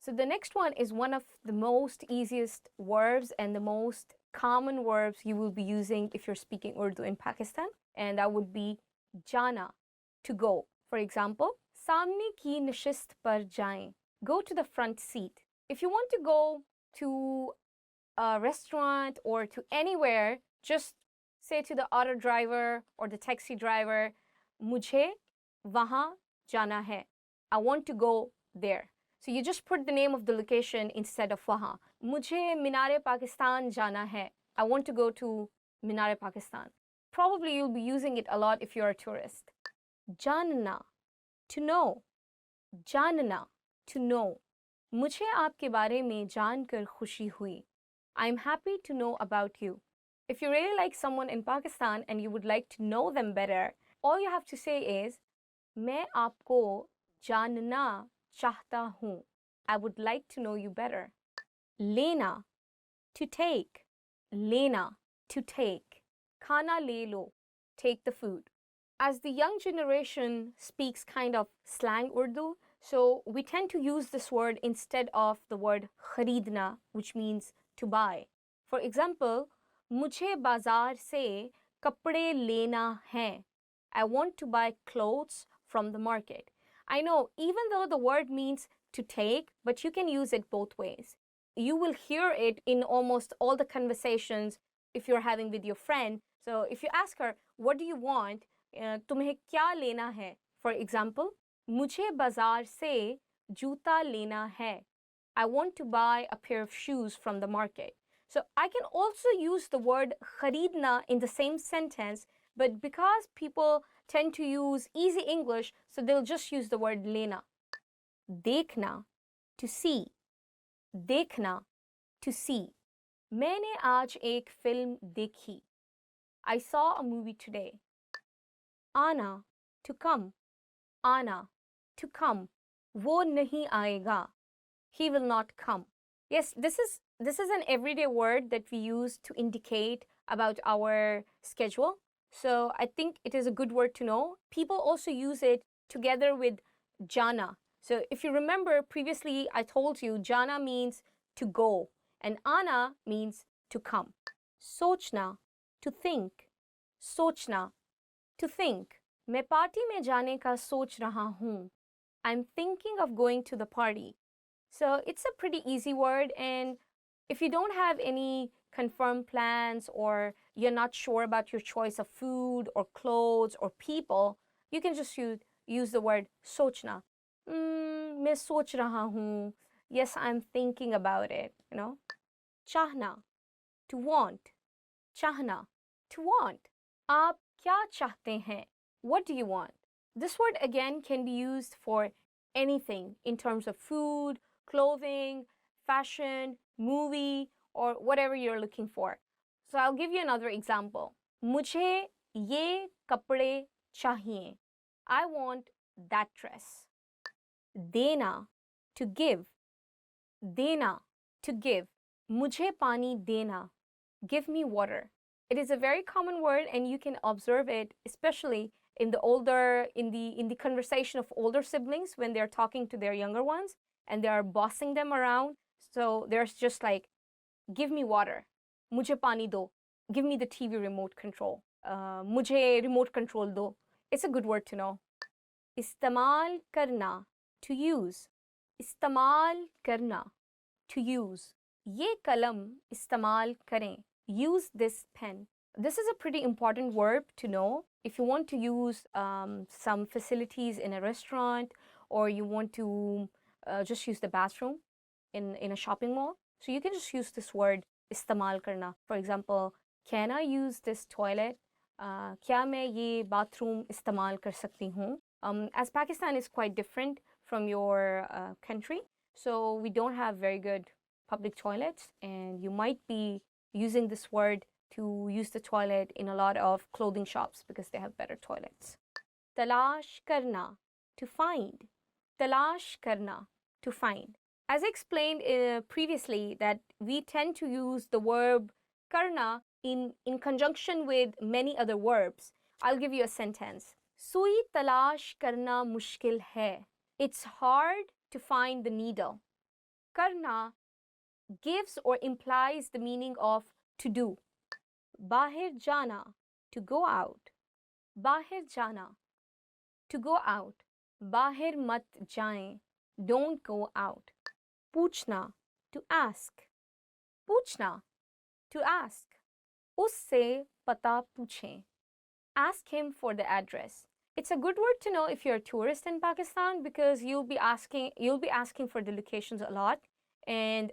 So the next one is one of the most easiest verbs and the most common verbs you will be using if you're speaking Urdu in Pakistan, and that would be jana, to go. For example, सामने की नशिस्त पर जाएं. Go to the front seat. If you want to go to a restaurant or to anywhere, just say to the auto driver or the taxi driver, मुझे वहाँ जाना है. I want to go there. So you just put the name of the location instead of वहाँ. मुझे मीनार पाकिस्तान जाना है. I want to go to Minar Pakistan. Probably you'll be using it a lot if you're a tourist. जानना, to know. जानना, to know. मुझे आपके बारे में जानकर खुशी हुई. I'm happy to know about you. If you really like someone in Pakistan and you would like to know them better, all you have to say is, मैं आपको जानना चाहता हूँ. I would like to know you better. लेना, to take. लेना, to take. खाना ले लो, take the food. As the young generation speaks kind of slang Urdu, so we tend to use this word instead of the word खरीदना, which means to buy. For example, मुझे बाजार से कपड़े लेना है. I want to buy clothes from the market. I know, even though the word means to take, but you can use it both ways. You will hear it in almost all the conversations if you're having with your friend. So if you ask her, what do you want? तुम्हें क्या लेना है? For example, मुझे बाजार से जूता लेना है. I want to buy a pair of shoes from the market. So I can also use the word kharidna in the same sentence, but because people tend to use easy English, so they'll just use the word lena. Dekhna, to see. Dekhna, to see. मैंने आज एक film देखी. I saw a movie today. Ana, to come. Ana, to come. वो नहीं आएगा. He will not come. Yes, this is an everyday word that we use to indicate about our schedule. So I think it is a good word to know. People also use it together with jana. So if you remember previously, I told you jana means to go and ana means to come. Sochna, to think. Sochna, to think. मैं party में जाने का सोच रहा हूँ. I'm thinking of going to the party. So it's a pretty easy word, and if you don't have any confirmed plans or you're not sure about your choice of food or clothes or people, you can just use the word sochna. मैं सोच रहा हूँ. Yes, I'm thinking about it, you know. Chahna, to want. Chahna, to want. आप क्या चाहते हैं? What do you want? This word again can be used for anything in terms of food, clothing, fashion, movie, or whatever you're looking for. So I'll give you another example. मुझे ये कपड़े चाहिए. I want that dress. देना, to give. देना, to give. मुझे पानी देना. Give me water. It is a very common word, and you can observe it especially in the conversation of older siblings when they're talking to their younger ones and they are bossing them around. So there's just like, give me water. मुझे पानी दो. Give me the TV remote control. मुझे remote control दो. It's a good word to know. इस्तेमाल करना, to use. इस्तेमाल करना, to use. ये कलम इस्तेमाल करें. Use this pen. This is a pretty important verb to know. If you want to use some facilities in a restaurant, or you want to just use the bathroom in a shopping mall, so you can just use this word istamal karna. For example, can I use this toilet? क्या मैं ये bathroom istamal कर सकती हूँ? As Pakistan is quite different from your country, so we don't have very good public toilets, and you might be using this word to use the toilet in a lot of clothing shops because they have better toilets. Talash karna, to find. Talash karna, to find. As I explained previously, that we tend to use the verb karna in conjunction with many other verbs. I'll give you a sentence. Sui talash karna mushkil hai. It's hard to find the needle. Karna gives or implies the meaning of to do. Bahir jana, to go out. Bahir jana, to go out. Bahir mat jaएं, don't go out. Puchna, to ask. Puchna, to ask. Usse pata पूछें. Ask him for the address. It's a good word to know if you're a tourist in Pakistan, because you'll be asking for the locations a lot, and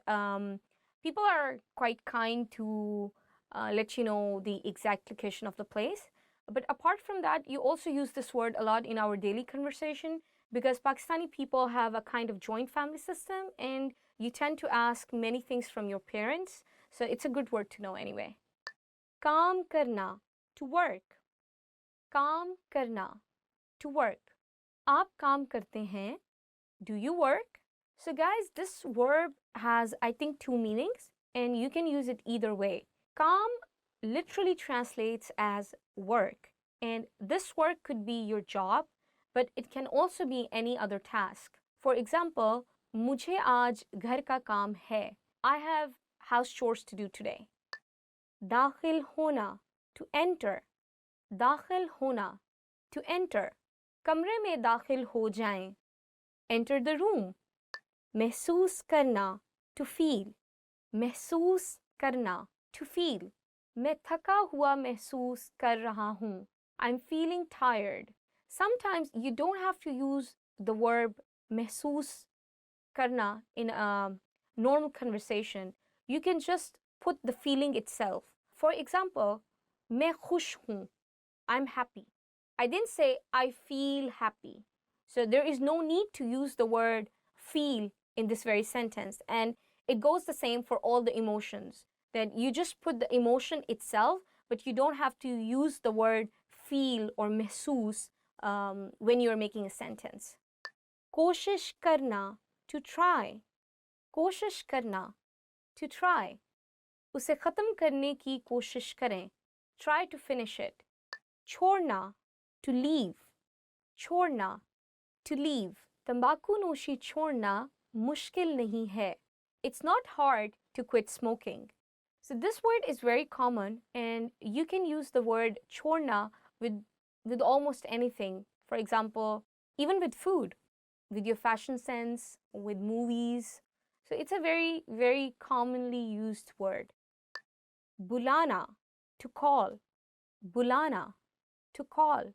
people are quite kind to let you know the exact location of the place. But apart from that, you also use this word a lot in our daily conversation, because Pakistani people have a kind of joint family system, and you tend to ask many things from your parents. So it's a good word to know anyway. Kaam karna, to work. Kaam karna, to work. Aap kaam karte hain? Do you work? So guys, this verb has, I think, two meanings, and you can use it either way. Kaam literally translates as work, and this work could be your job, but it can also be any other task. For example, मुझे आज घर का काम है. I have house chores to do today. दाखिल होना, to enter. दाखिल होना, to enter. कमरे में दाखिल हो जाएं. Enter the room. महसूस करना, to feel. महसूस करना, to feel. मैं थका हुआ महसूस कर रहा हूँ. I'm feeling tired. Sometimes you don't have to use the verb महसूस करना in a normal conversation. You can just put the feeling itself. For example, मैं खुश हूँ. I'm happy. I didn't say I feel happy. So there is no need to use the word feel in this very sentence. And it goes the same for all the emotions. That you just put the emotion itself, but you don't have to use the word feel or महसूस when you're making a sentence. कोशिश करना, to try. कोशिश करना, to try. उसे ख़त्म करने की कोशिश करें. Try to finish it. छोड़ना, to leave. छोड़ना, to leave. तंबाकू नोशी छोड़ना मुश्किल नहीं है. It's not hard to quit smoking. So this word is very common, and you can use the word छोड़ना with almost anything. For example, even with food, with your fashion sense, with movies. So it's a very, very commonly used word. बुलाना, to call. बुलाना, to call.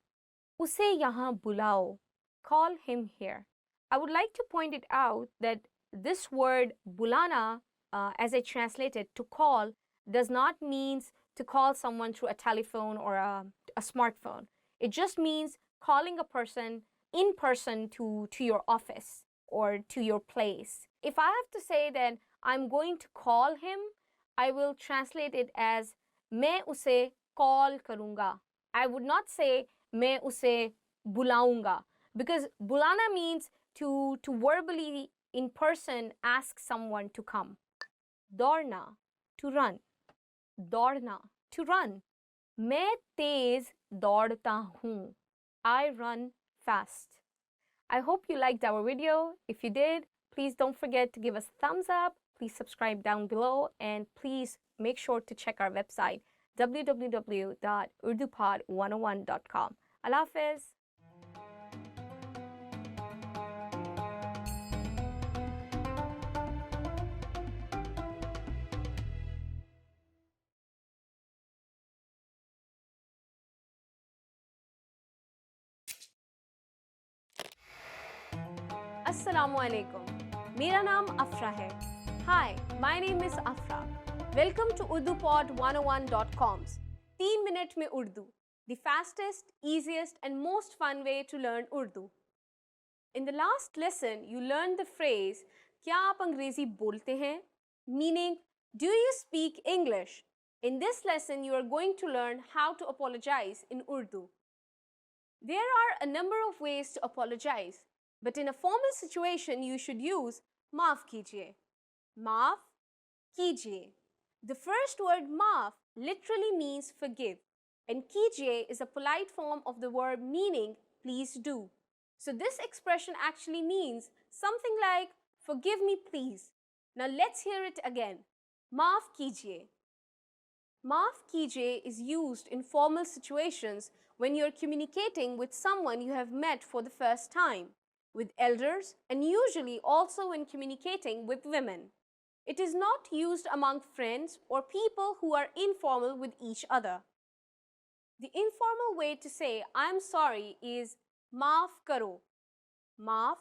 उसे यहाँ बुलाओ. Call him here. I would like to point it out that this word bulana, as I translate it, to call, does not mean to call someone through a telephone or a smartphone. It just means calling a person in person to your office or to your place. If I have to say that I'm going to call him, I will translate it as मैं उसे call करूँगा. I would not say मैं उसे बुलाऊँगा, because bulana means to verbally in person ask someone to come. दौड़ना, to run. दौड़ना, to run. मैं तेज दौड़ता हूँ. I run fast. I hope you liked our video. If you did, please don't forget to give us a thumbs up. Please subscribe down below, and please make sure to check our website www.urdupod101.com. Allah Hafiz. Assalamu alaikum. मेरा नाम अफरा है. Hi, my name is Afra. Welcome to UrduPod101.com's 3 minute में Urdu, the fastest, easiest and most fun way to learn Urdu. In the last lesson, you learned the phrase क्या आप अंग्रेजी बोलते हैं? Meaning, do you speak English? In this lesson, you are going to learn how to apologize in Urdu. There are a number of ways to apologize. But in a formal situation, you should use maaf kijiye. Maaf kijiye. The first word maaf literally means forgive, and kijiye is a polite form of the verb meaning please do. So this expression actually means something like forgive me please. Now let's hear it again. Maaf kijiye. Maaf kijiye is used in formal situations when you're communicating with someone you have met for the first time, with elders, and usually also when communicating with women. It is not used among friends or people who are informal with each other. The informal way to say I'm sorry is maaf karo. Maaf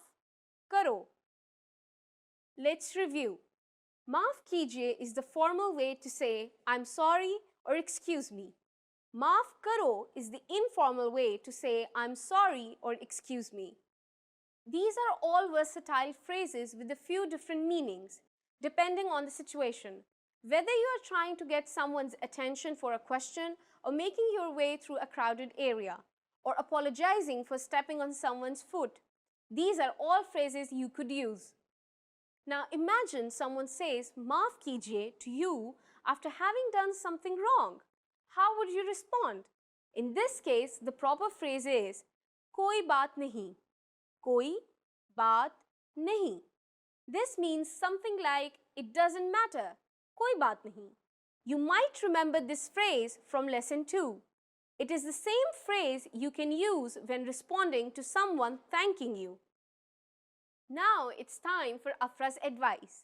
karo. Let's review. Maaf kijiye is the formal way to say I'm sorry or excuse me. Maaf karo is the informal way to say I'm sorry or excuse me. These are all versatile phrases with a few different meanings, depending on the situation. Whether you are trying to get someone's attention for a question or making your way through a crowded area, or apologizing for stepping on someone's foot, these are all phrases you could use. Now imagine someone says maaf kijiye to you after having done something wrong. How would you respond? In this case, the proper phrase is koi baat nahi. Koi baat nahi. This means something like it doesn't matter. Koi baat nahi. You might remember this phrase from lesson 2. It is the same phrase you can use when responding to someone thanking you. Now it's time for Afra's advice.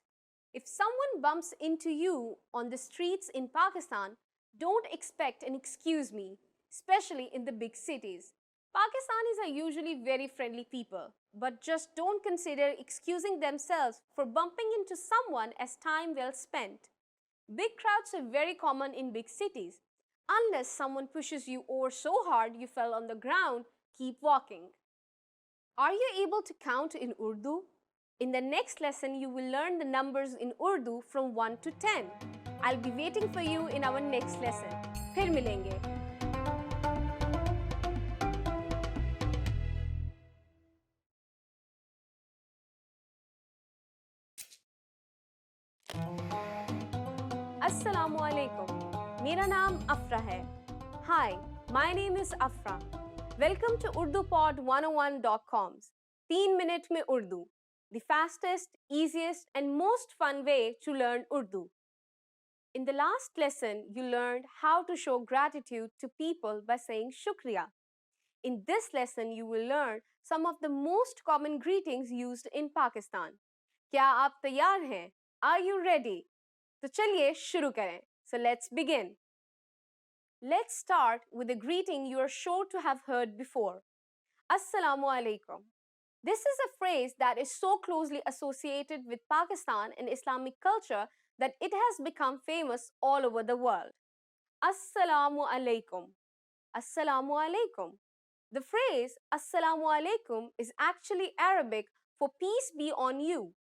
If someone bumps into you on the streets in Pakistan, don't expect an excuse me, especially in the big cities. Pakistanis are usually very friendly people, but just don't consider excusing themselves for bumping into someone as time well spent. Big crowds are very common in big cities. Unless someone pushes you over so hard you fell on the ground, keep walking. Are you able to count in Urdu? In the next lesson, you will learn the numbers in Urdu from 1 to 10. I'll be waiting for you in our next lesson. फिर मिलेंगे. Assalamu alaikum. मेरा नाम अफरा है. Hi, my name is Afra. Welcome to UrduPod101.com's 3 Minute में Urdu, the fastest, easiest and most fun way to learn Urdu. In the last lesson, you learned how to show gratitude to people by saying shukriya. In this lesson, you will learn some of the most common greetings used in Pakistan. क्या आप तैयार हैं? Are you ready? तो चलिए शुरू करें. So let's begin. Let's start with a greeting you are sure to have heard before. Assalamu alaikum. This is a phrase that is so closely associated with Pakistan and Islamic culture that it has become famous all over the world. Assalamu alaikum. Assalamu alaikum. The phrase Assalamu alaikum is actually Arabic for peace be on you.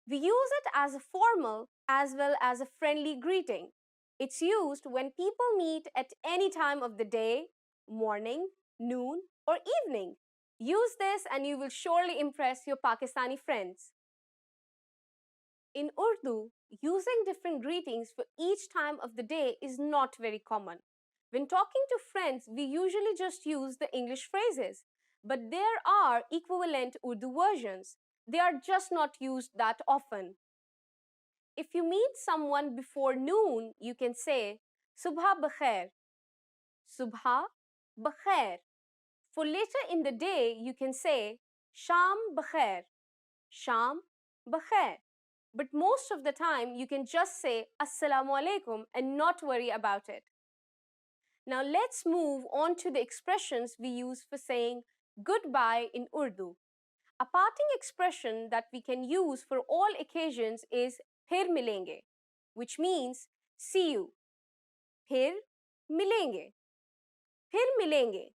We use it as a formal as well as a friendly greeting. It's used when people meet at any time of the day, morning, noon, or evening. Use this and you will surely impress your Pakistani friends. In Urdu, using different greetings for each time of the day is not very common. When talking to friends, we usually just use the English phrases, but there are equivalent Urdu versions. They are just not used that often. If you meet someone before noon, you can say Subha bakhair. Subha bakhair. For later in the day, you can say Sham bakhair. Sham bakhair. But most of the time, you can just say Assalamu alaikum and not worry about it. Now let's move on to the expressions we use for saying goodbye in Urdu. A parting expression that we can use for all occasions is phir milenge, which means see you. Phir milenge. Phir milenge.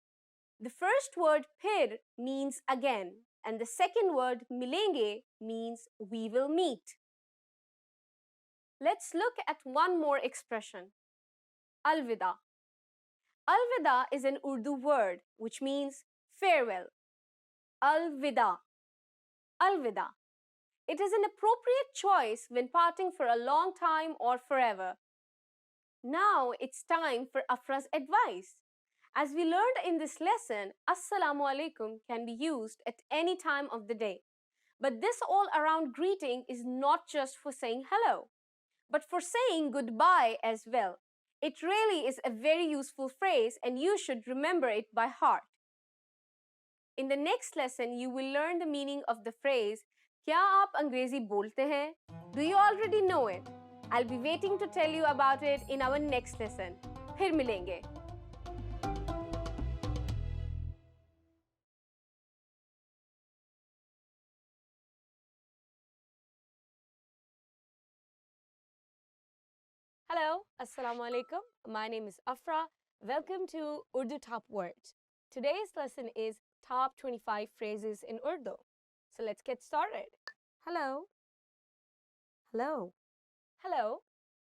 The first word phir means again, and the second word milenge means we will meet. Let's look at one more expression. Alvida. Alvida is an Urdu word which means farewell. Alvida. Alvida. It is an appropriate choice when parting for a long time or forever. Now it's time for Afra's advice. As we learned in this lesson, Assalamu alaikum can be used at any time of the day. But this all-around greeting is not just for saying hello, but for saying goodbye as well. It really is a very useful phrase and you should remember it by heart. In the next lesson, you will learn the meaning of the phrase, क्या आप अंग्रेजी बोलते हैं? Do you already know it? I'll be waiting to tell you about it in our next lesson. फिर मिलेंगे. Hello, Assalamu alaikum. My name is Afra. Welcome to Urdu Top Words. Today's lesson is Top 25 Phrases in Urdu. So let's get started. Hello. Hello. Hello.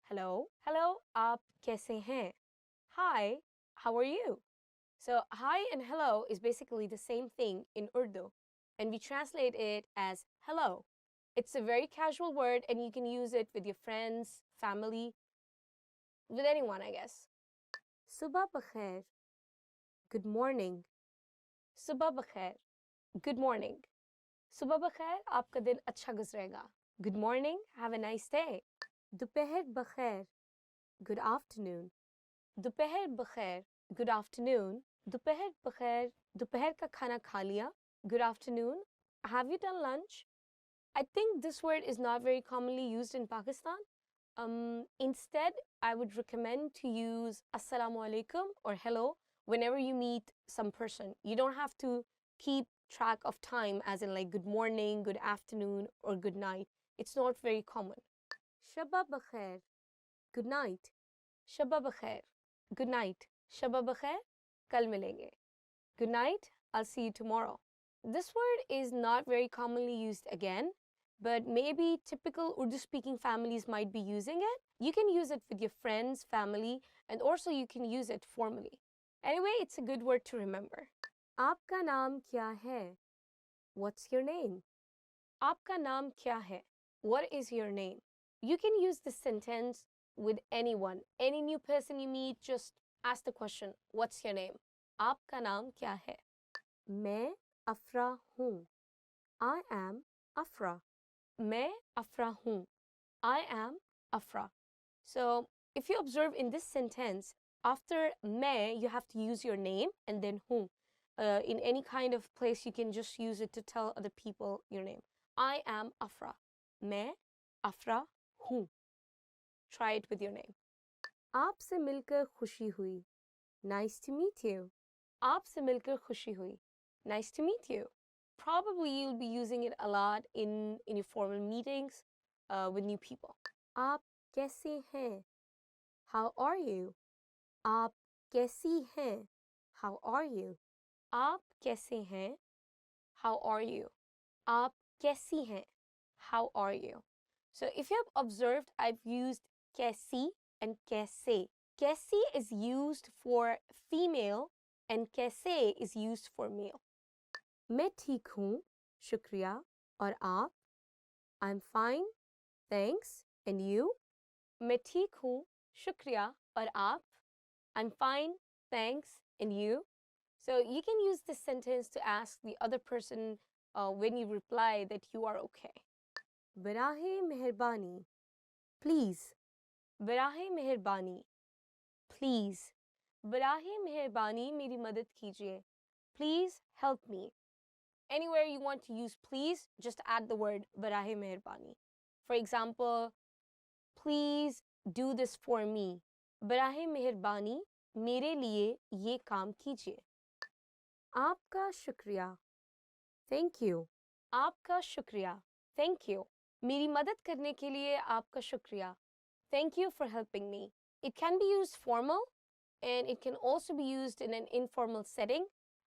Hello. Hello. आप कैसे हैं? Hi. How are you? So hi and hello is basically the same thing in Urdu, and we translate it as hello. It's a very casual word and you can use it with your friends, family, with anyone, I guess. Subah bakhair. Good morning. Subah bakhair. Good morning. Subah bakhair, आपका दिन अच्छा गुजरेगा. Good morning, have a nice day. Dopeher bakhair. Good afternoon. Dopeher bakhair. Good afternoon. Dopeher bakhair. Dopeher ka khana kha liya. Good afternoon. Have you done lunch? I think this word is not very commonly used in Pakistan. Instead, I would recommend to use Assalamu alaikum or hello whenever you meet some person. You don't have to keep track of time as in like good morning, good afternoon, or good night. It's not very common. Shabba bakhair. Good night. Shabba bakhair. Good night. Shabba bakhair. Kal milenge. Good night. I'll see you tomorrow. This word is not very commonly used again, but maybe typical Urdu-speaking families might be using it. You can use it with your friends, family, and also you can use it formally. Anyway, it's a good word to remember. Aapka naam kya hai? What's your name? Aapka naam kya hai? What is your name? You can use this sentence with anyone. Any new person you meet, just ask the question, what's your name? Aapka naam kya hai? Main Afra hoon. I am Afra. Main Afra hoon. I am Afra. So if you observe in this sentence, after main, you have to use your name and then hoon. In any kind of place, you can just use it to tell other people your name. I am Afra. Main Afra hoon. Try it with your name. Aapse milkar khushi hui. Nice to meet you. Aapse milkar khushi hui. Nice to meet you. Probably you'll be using it a lot in your formal meetings with new people. Aap kaise hain? How are you? Aap kaisi hain? How are you? Aap kaise hain? How are you? Aap kaisi hain? How are you? So if you have observed, I've used kaisi and kaise. Kaisi is used for female and kaise is used for male. मैं ठीक हूँ, शुक्रिया, और आप? I'm fine, thanks, and you? मैं ठीक हूँ, शुक्रिया, और आप? I'm fine, thanks, and you? So you can use this sentence to ask the other person when you reply that you are okay. Barahe meherbani. Please. Barahe meherbani. Please. Barahe meherbani मेरी मदद कीजिए. Please help me. Anywhere you want to use please, just add the word barahe meherbani. For example, please do this for me. Barahe meherbani, mere liye ye kaam kijiye. Aapka shukriya. Thank you. Aapka shukriya. Thank you. Meri madad karne ke liye aapka shukriya. Thank you for helping me. It can be used formal and it can also be used in an informal setting.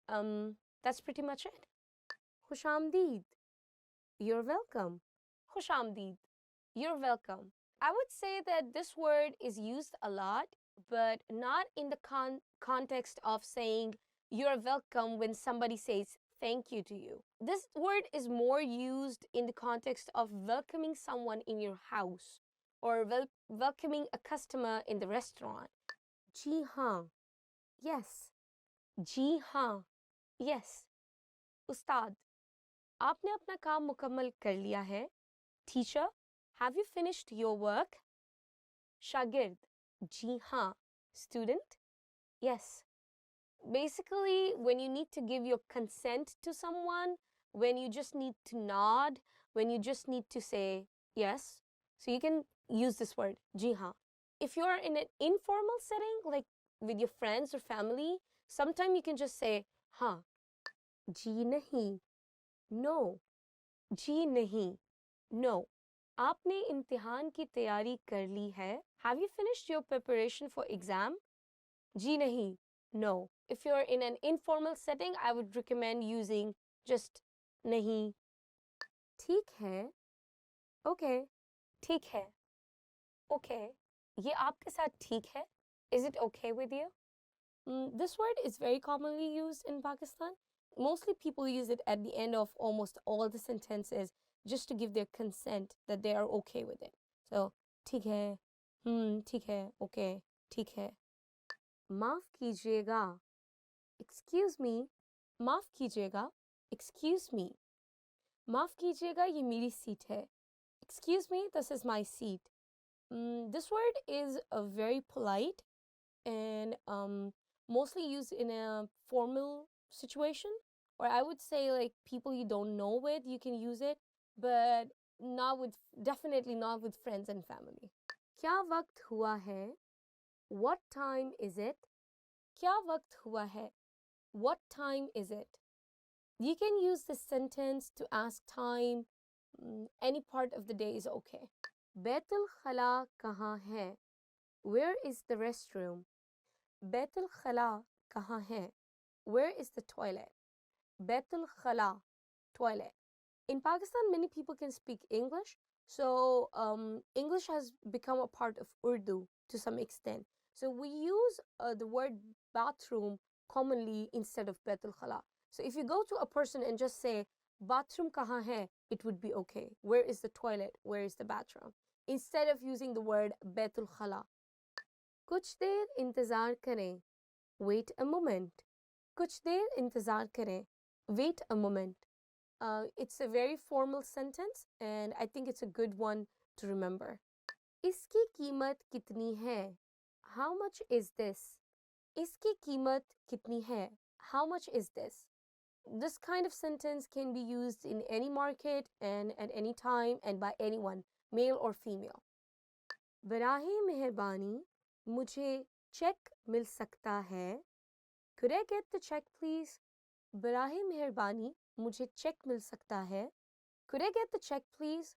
That's pretty much it. Khush Amdeed. You're welcome. Khush Amdeed. You're welcome. I would say that this word is used a lot, but not in the context of saying you're welcome when somebody says thank you to you. This word is more used in the context of welcoming someone in your house or welcoming a customer in the restaurant. जी हाँ, yes. जी हाँ, yes. उस्ताद, आपने अपना काम मुकम्मल कर लिया है? Teacher, have you finished your work? शागिर्द, जी हाँ. Student, yes. Basically, when you need to give your consent to someone, when you just need to nod, when you just need to say yes, so you can use this word, ji haan. If you're in an informal setting, like with your friends or family, sometimes you can just say, हाँ, जी नहीं, no, जी नहीं, no. आपने इम्तिहान की तैयारी कर ली है? Have you finished your preparation for exam? जी नहीं, no. If you're in an informal setting, I would recommend using just nahi. ठीक है, okay, ठीक है, okay. ये आपके साथ ठीक है? Is it okay with you? This word is very commonly used in Pakistan. Mostly people use it at the end of almost all the sentences just to give their consent that they are okay with it. So, ठीक है, ठीक है, okay, ठीक है. माफ कीजिएगा. Excuse me, माफ कीजिएगा. Excuse me. माफ कीजिएगा, ये मेरी सीट है. Excuse me, this is my seat. This word is very polite and mostly used in a formal situation, or I would say like people you don't know with, you can use it, but definitely not with friends and family. क्या वक्त हुआ है? What time is it? क्या वक्त हुआ है? What time is it? You can use this sentence to ask time. Any part of the day is okay. Baitul Khala kahan hai? Where is the restroom? Baitul Khala kahan hai? Where is the toilet? Baitul Khala, toilet. In Pakistan, many people can speak English, so English has become a part of Urdu to some extent. So we use the word bathroom commonly instead of Baitul Khala. So if you go to a person and just say, bathroom kahan hai, it would be okay. Where is the toilet? Where is the bathroom? Instead of using the word Baitul Khala. Kuch der intezar kare. Wait a moment. Kuch der intezar kare. Wait a moment. It's a very formal sentence and I think it's a good one to remember. Iski कीमत कितनी है? How much is this? Iski कीमत कितनी है? How much is this? This kind of sentence can be used in any market and at any time and by anyone, male or female. बराहे मेहरबानी मुझे check मिल सकता है? Could I get the check please? बराहे मेहरबानी मुझे check मिल सकता है? Could I get the check please?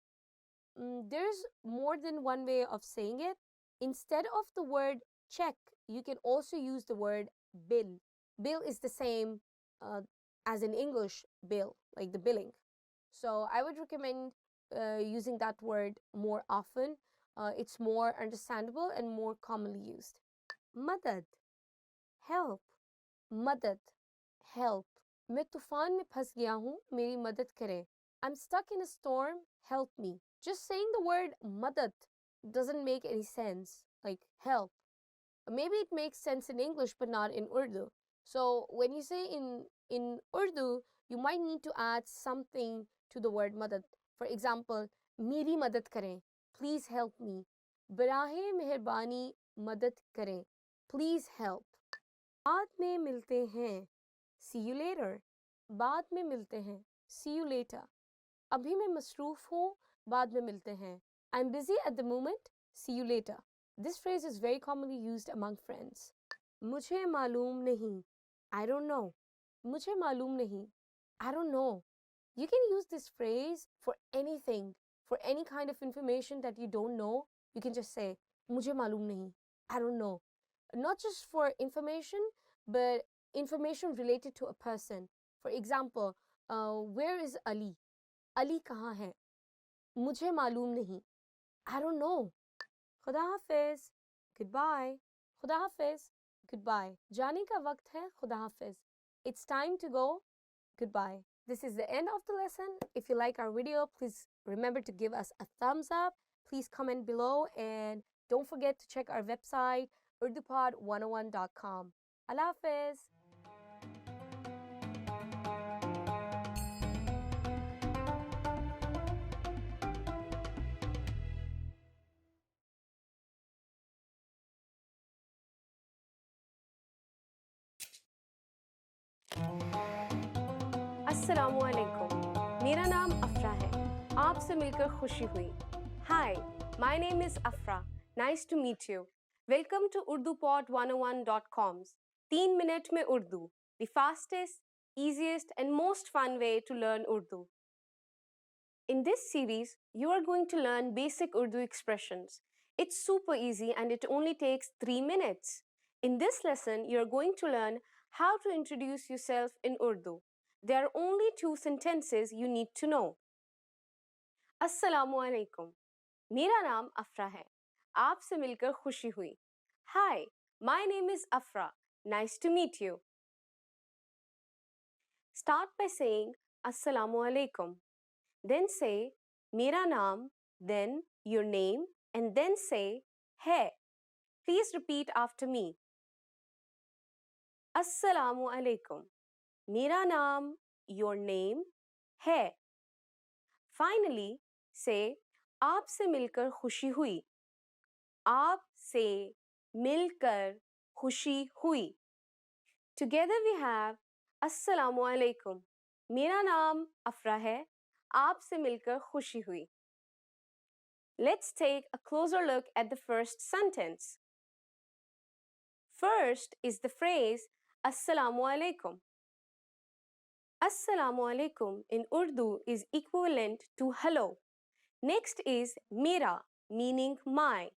There's more than one way of saying it. Instead of the word check, you can also use the word bill. Bill is the same as in English bill, like the billing. So I would recommend using that word more often. It's more understandable and more commonly used. Madad, help. Madad, help. मैं तूफान में फंस गया हूँ, मेरी मदद करें. I'm stuck in a storm, help me. Just saying the word madad doesn't make any sense, like help. Maybe it makes sense in English, but not in Urdu. So when you say in Urdu, you might need to add something to the word madad. For example, मेरी मदद करें, please help me. बराहे मेहरबानी मदद करें, please help. बाद में मिलते हैं, see you later. बाद में मिलते हैं, see you later. अभी मैं मसरूफ हूँ, बाद में मिलते हैं. I'm busy at the moment, see you later. This phrase is very commonly used among friends. मुझे मालूम नहीं, I don't know. मुझे मालूम नहीं, I don't know. You can use this phrase for anything, for any kind of information that you don't know. You can just say, मुझे मालूम नहीं, I don't know. Not just for information, but information related to a person. For example, where is Ali? Ali कहाँ है? मुझे मालूम नहीं. I don't know. खुदा हाफिज. Goodbye. खुदा हाफिज. Goodbye. जाने का वक्त है. खुदा हाफिज. It's time to go. Goodbye. This is the end of the lesson. If you like our video, please remember to give us a thumbs up. Please comment below and don't forget to check our website urdupod101.com. Allah Hafiz. अस्सलामुअलैकुम मेरा नाम अफ़रा है आपसे मिलकर खुशी हुई Hi, my name is Afra. Nice to meet you. Welcome to urdupod101.com's 3 minute में Urdu, the fastest, easiest and most fun way to learn Urdu. In this series, you are going to learn basic Urdu expressions. It's super easy and it only takes 3 minutes. In this lesson, you are going to learn how to introduce yourself in Urdu. There are only 2 sentences you need to know. Assalamu alaikum. मेरा नाम अफ़रा है आपसे मिलकर खुशी हुई Hi, my name is Afra. Nice to meet you. Start by saying Assalamu alaikum. Then say मेरा नाम, then your name, and then say है. Please repeat after me. Assalamu alaikum. मेरा नाम, your name, है. Finally, say आपसे मिलकर खुशी हुई आपसे मिलकर खुशी हुई Together we have Assalamu alaikum. मेरा नाम अफ़रा है आपसे मिलकर खुशी हुई Let's take a closer look at the first sentence. First is the phrase Assalamu alaikum. Assalamu alaikum in Urdu is equivalent to hello. Next is mera, meaning my.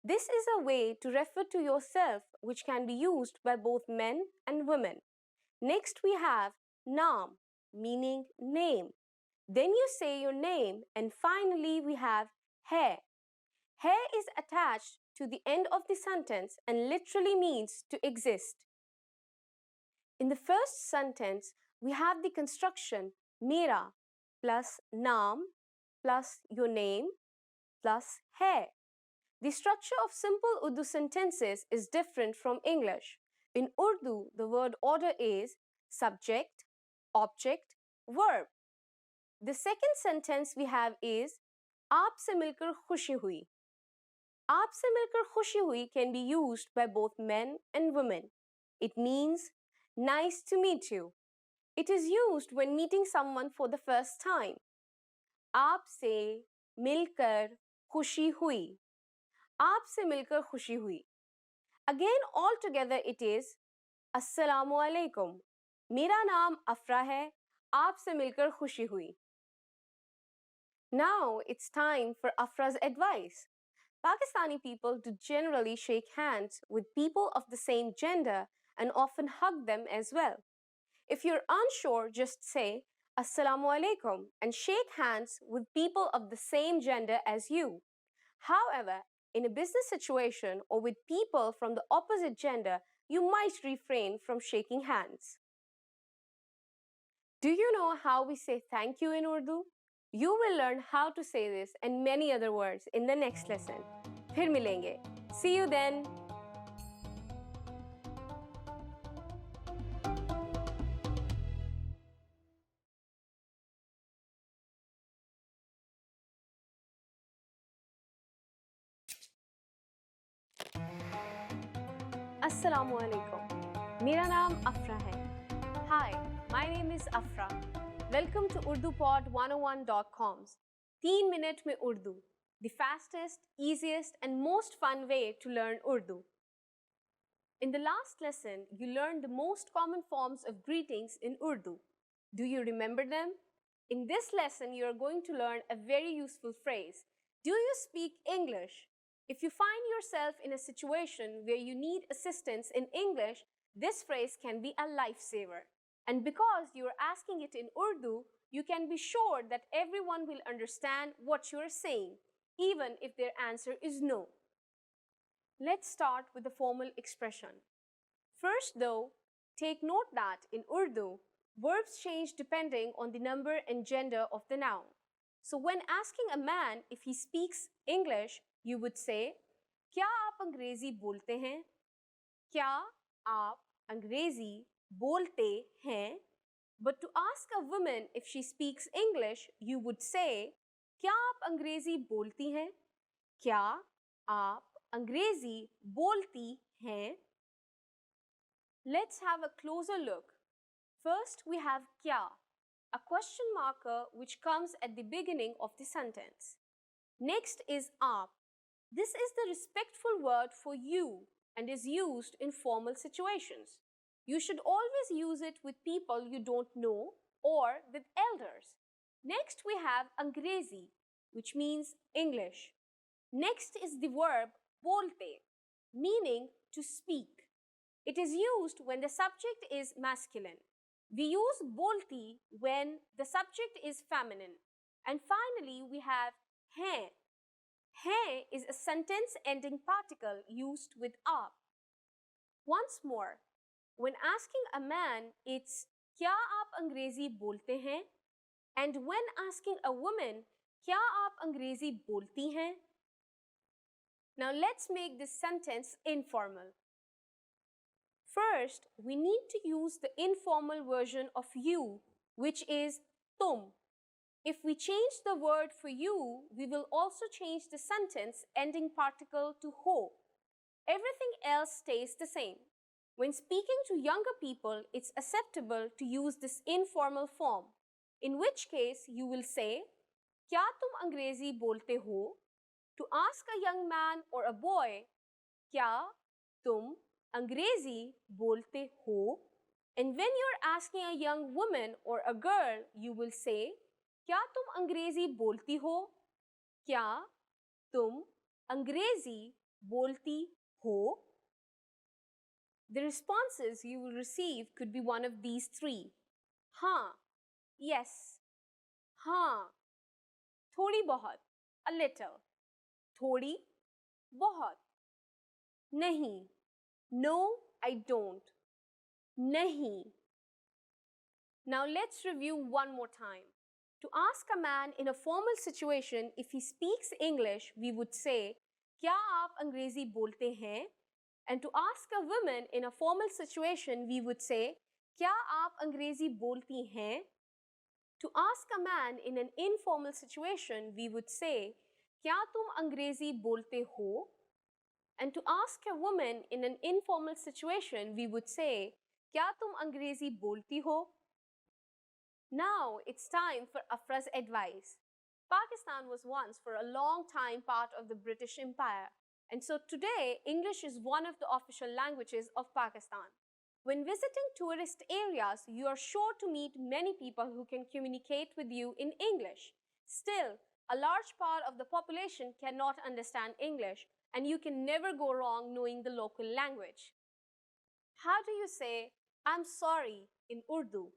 This is a way to refer to yourself which can be used by both men and women. Next we have naam, meaning name. Then you say your name and finally we have hai. Hai is attached to the end of the sentence and literally means to exist. In the first sentence, we have the construction mera plus naam plus your name plus hai. The structure of simple Urdu sentences is different from English. In Urdu, the word order is subject, object, verb. The second sentence we have is आपसे मिलकर खुशी हुई. आपसे मिलकर खुशी हुई can be used by both men and women. It means nice to meet you. It is used when meeting someone for the first time. आपसे मिलकर खुशी हुई. आपसे मिलकर खुशी हुई. Again, all together it is Assalamu alaikum. मेरा नाम अफ़रा है आपसे मिलकर खुशी हुई. Now it's time for Afra's advice. Pakistani people do generally shake hands with people of the same gender and often hug them as well. If you're unsure, just say Assalamu alaikum and shake hands with people of the same gender as you. However, in a business situation or with people from the opposite gender, you might refrain from shaking hands. Do you know how we say thank you in Urdu? You will learn how to say this and many other words in the next lesson. फिर मिलेंगे. See you then. Assalamu alaikum. मेरा नाम अफ़रा है. Hi, my name is Afra. Welcome to urdupod101.com's 3 minute में Urdu, the fastest, easiest and most fun way to learn Urdu. In the last lesson, you learned the most common forms of greetings in Urdu. Do you remember them? In this lesson, you are going to learn a very useful phrase. Do you speak English? If you find yourself in a situation where you need assistance in English, this phrase can be a lifesaver. And because you are asking it in Urdu, you can be sure that everyone will understand what you are saying, even if their answer is no. Let's start with the formal expression. First though, take note that in Urdu, Verbs change depending on the number and gender of the noun. So when asking a man if he speaks English, you would say, क्या आप अंग्रेजी बोलते हैं? क्या आप अंग्रेजी बोलते हैं? But to ask a woman if she speaks English, you would say, क्या आप अंग्रेजी बोलती हैं? क्या आप अंग्रेजी बोलती हैं? Let's have a closer look. First, we have kya, a question marker which comes at the beginning of the sentence. Next is aap. This is the respectful word for you and is used in formal situations. You should always use it with people you don't know or with elders. Next, we have angrezi, which means English. Next is the verb bolte, meaning to speak. It is used when the subject is masculine. We use bolti when the subject is feminine. And finally, we have hain. Hain is a sentence-ending particle used with aap. Once more, when asking a man, it's क्या आप अंग्रेजी बोलते हैं? And when asking a woman, क्या आप अंग्रेजी बोलती हैं? Now let's make this sentence informal. First, we need to use the informal version of you, which is tum. If we change the word for you, we will also change the sentence ending particle to ho. Everything else stays the same. When speaking to younger people, it's acceptable to use this informal form, in which case you will say, क्या तुम अंग्रेजी बोलते हो? To ask a young man or a boy, क्या तुम अंग्रेजी बोलते हो? And when you're asking a young woman or a girl, you will say, क्या तुम अंग्रेजी बोलती हो? क्या तुम अंग्रेजी बोलती हो? The responses you will receive could be one of these three. हाँ, yes, हाँ, थोड़ी बहुत, a little, थोड़ी, बहुत, नहीं, no, I don't, नहीं. Now let's review one more time. To ask a man in a formal situation if he speaks English, we would say, क्या आप अंग्रेजी बोलते हैं? And to ask a woman in a formal situation, we would say, क्या आप अंग्रेजी बोलती हैं? To ask a man in an informal situation, we would say, क्या तुम अंग्रेजी बोलते हो? And to ask a woman in an informal situation, we would say, क्या तुम अंग्रेजी बोलती हो? Now it's time for Afra's advice. Pakistan was once for a long time part of the British Empire. And so today, English is one of the official languages of Pakistan. When visiting tourist areas, you are sure to meet many people who can communicate with you in English. Still, a large part of the population cannot understand English, and you can never go wrong knowing the local language. How do you say, I'm sorry in Urdu?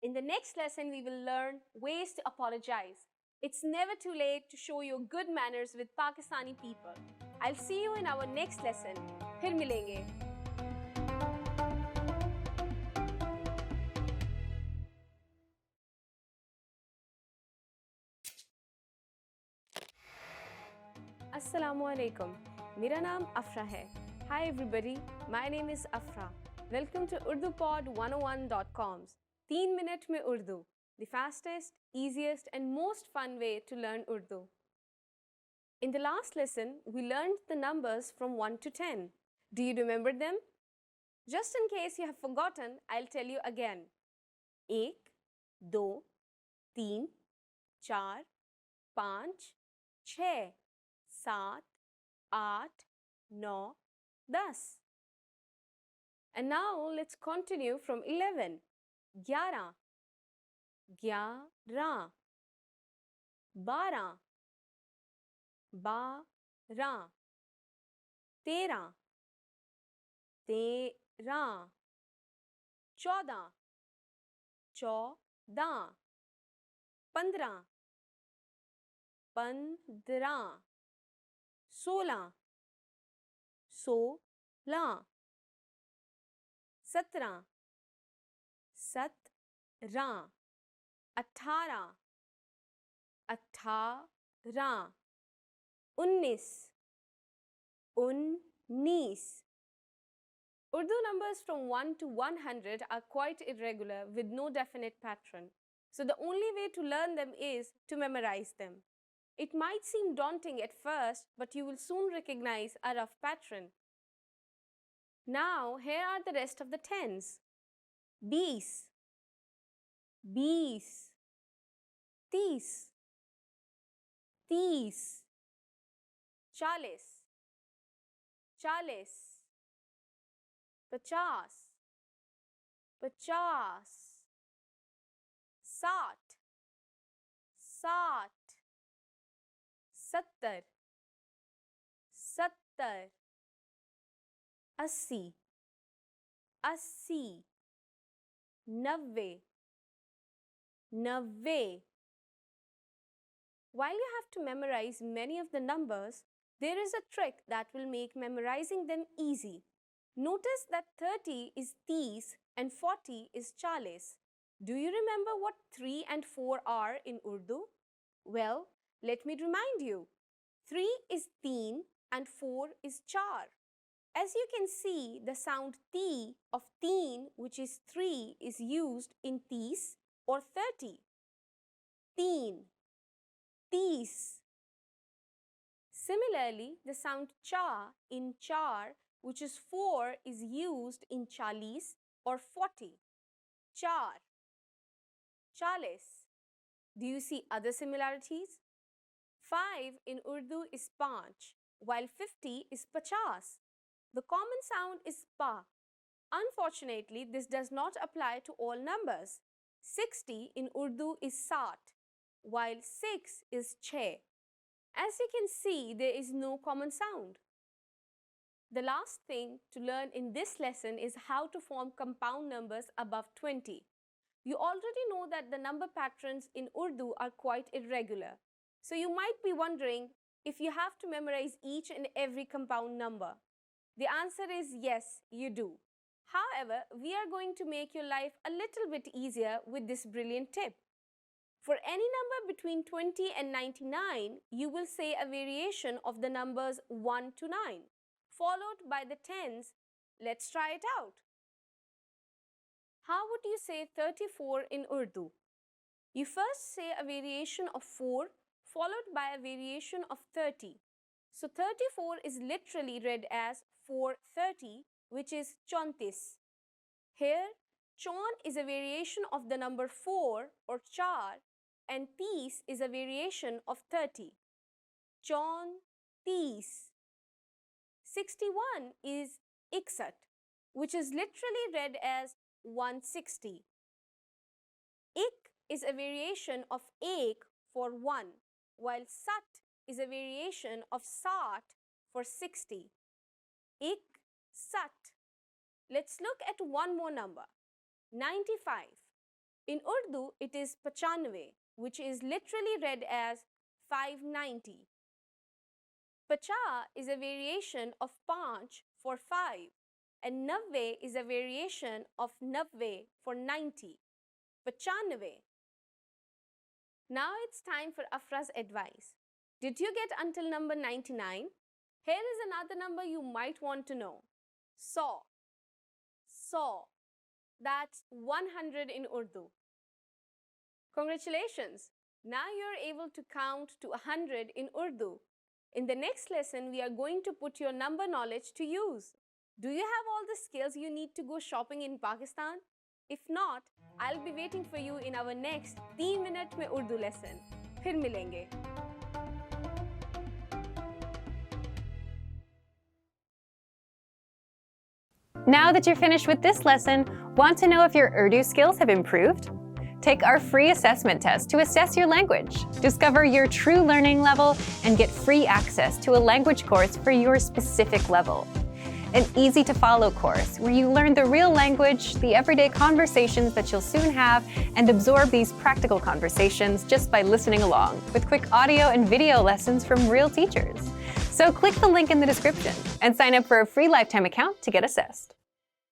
In the next lesson, we will learn ways to apologize. It's never too late to show your good manners with Pakistani people. I'll see you in our next lesson. फिर मिलेंगे. Assalamu alaikum. मेरा नाम अफरा है. Hi everybody, my name is Afra. Welcome to UrduPod101.com's 3 minute में Urdu, the fastest, easiest and most fun way to learn Urdu. In the last lesson, we learned the numbers from 1 to 10. Do you remember them? Just in case you have forgotten, I'll tell you again. 1, 2, 3, 4, 5, 6, 7, 8, 9, 10. And now let's continue from 11. 11, 11, 12, 12, 13, 13, 14, 14, 15, 15, 16, 16, 17, 17, 18 18 18 19 19 Urdu numbers from 1 to 100 are quite irregular with no definite pattern. So the only way to learn them is to memorize them. It might seem daunting at first, but you will soon recognize a rough pattern. Now, here are the rest of the tens. 20 20 30 30 40 40 50 50 60 60 70 70 80 80 90 90 While you have to memorize many of the numbers, there is a trick that will make memorizing them easy. Notice that 30 is 30 and 40 is 40. Do you remember what 3 and 4 are in Urdu? Well, let me remind you. 3 is teen and 4 is char. As you can see, the sound T of teen, which is 3, is used in 30 or 30. Teen, 30. Similarly, the sound cha in char, which is 4, is used in 40 or 40. Char, 40. Do you see other similarities? 5 in Urdu is panch, while 50 is 50. The common sound is pa. Unfortunately, this does not apply to all numbers. 60 in Urdu is sat, while 6 is che. As you can see, there is no common sound. The last thing to learn in this lesson is how to form compound numbers above 20. You already know that the number patterns in Urdu are quite irregular. So you might be wondering if you have to memorize each and every compound number. The answer is yes, you do. However, we are going to make your life a little bit easier with this brilliant tip. For any number between 20 and 99, you will say a variation of the numbers 1 to 9, followed by the tens. Let's try it out. How would you say 34 in Urdu? You first say a variation of 4, followed by a variation of 30. So 34 is literally read as 430, which is 34. Here, chon is a variation of the number 4 or char, and 30 is a variation of 30. Chon, 30. 61 is 61, which is literally read as 160. Ik is a variation of ek for 1, while sat is a variation of sat for 60. Ik, sat. Let's look at one more number, 95. In Urdu, it is 95, which is literally read as 590. 50 is a variation of panch for 5, and 90 is a variation of 90 for 90. 95. Now it's time for Afra's advice. Did you get until number 99? Here is another number you might want to know. 100. 100. That's 100 in Urdu. Congratulations! Now you're able to count to 100 in Urdu. In the next lesson, we are going to put your number knowledge to use. Do you have all the skills you need to go shopping in Pakistan? If not, I'll be waiting for you in our next 3 minute mein Urdu lesson. फिर मिलेंगे. Now that you're finished with this lesson, want to know if your Urdu skills have improved? Take our free assessment test to assess your language, discover your true learning level, and get free access to a language course for your specific level. An easy-to-follow course where you learn the real language, the everyday conversations that you'll soon have, and absorb these practical conversations just by listening along, with quick audio and video lessons from real teachers. So click the link in the description and sign up for a free lifetime account to get assessed.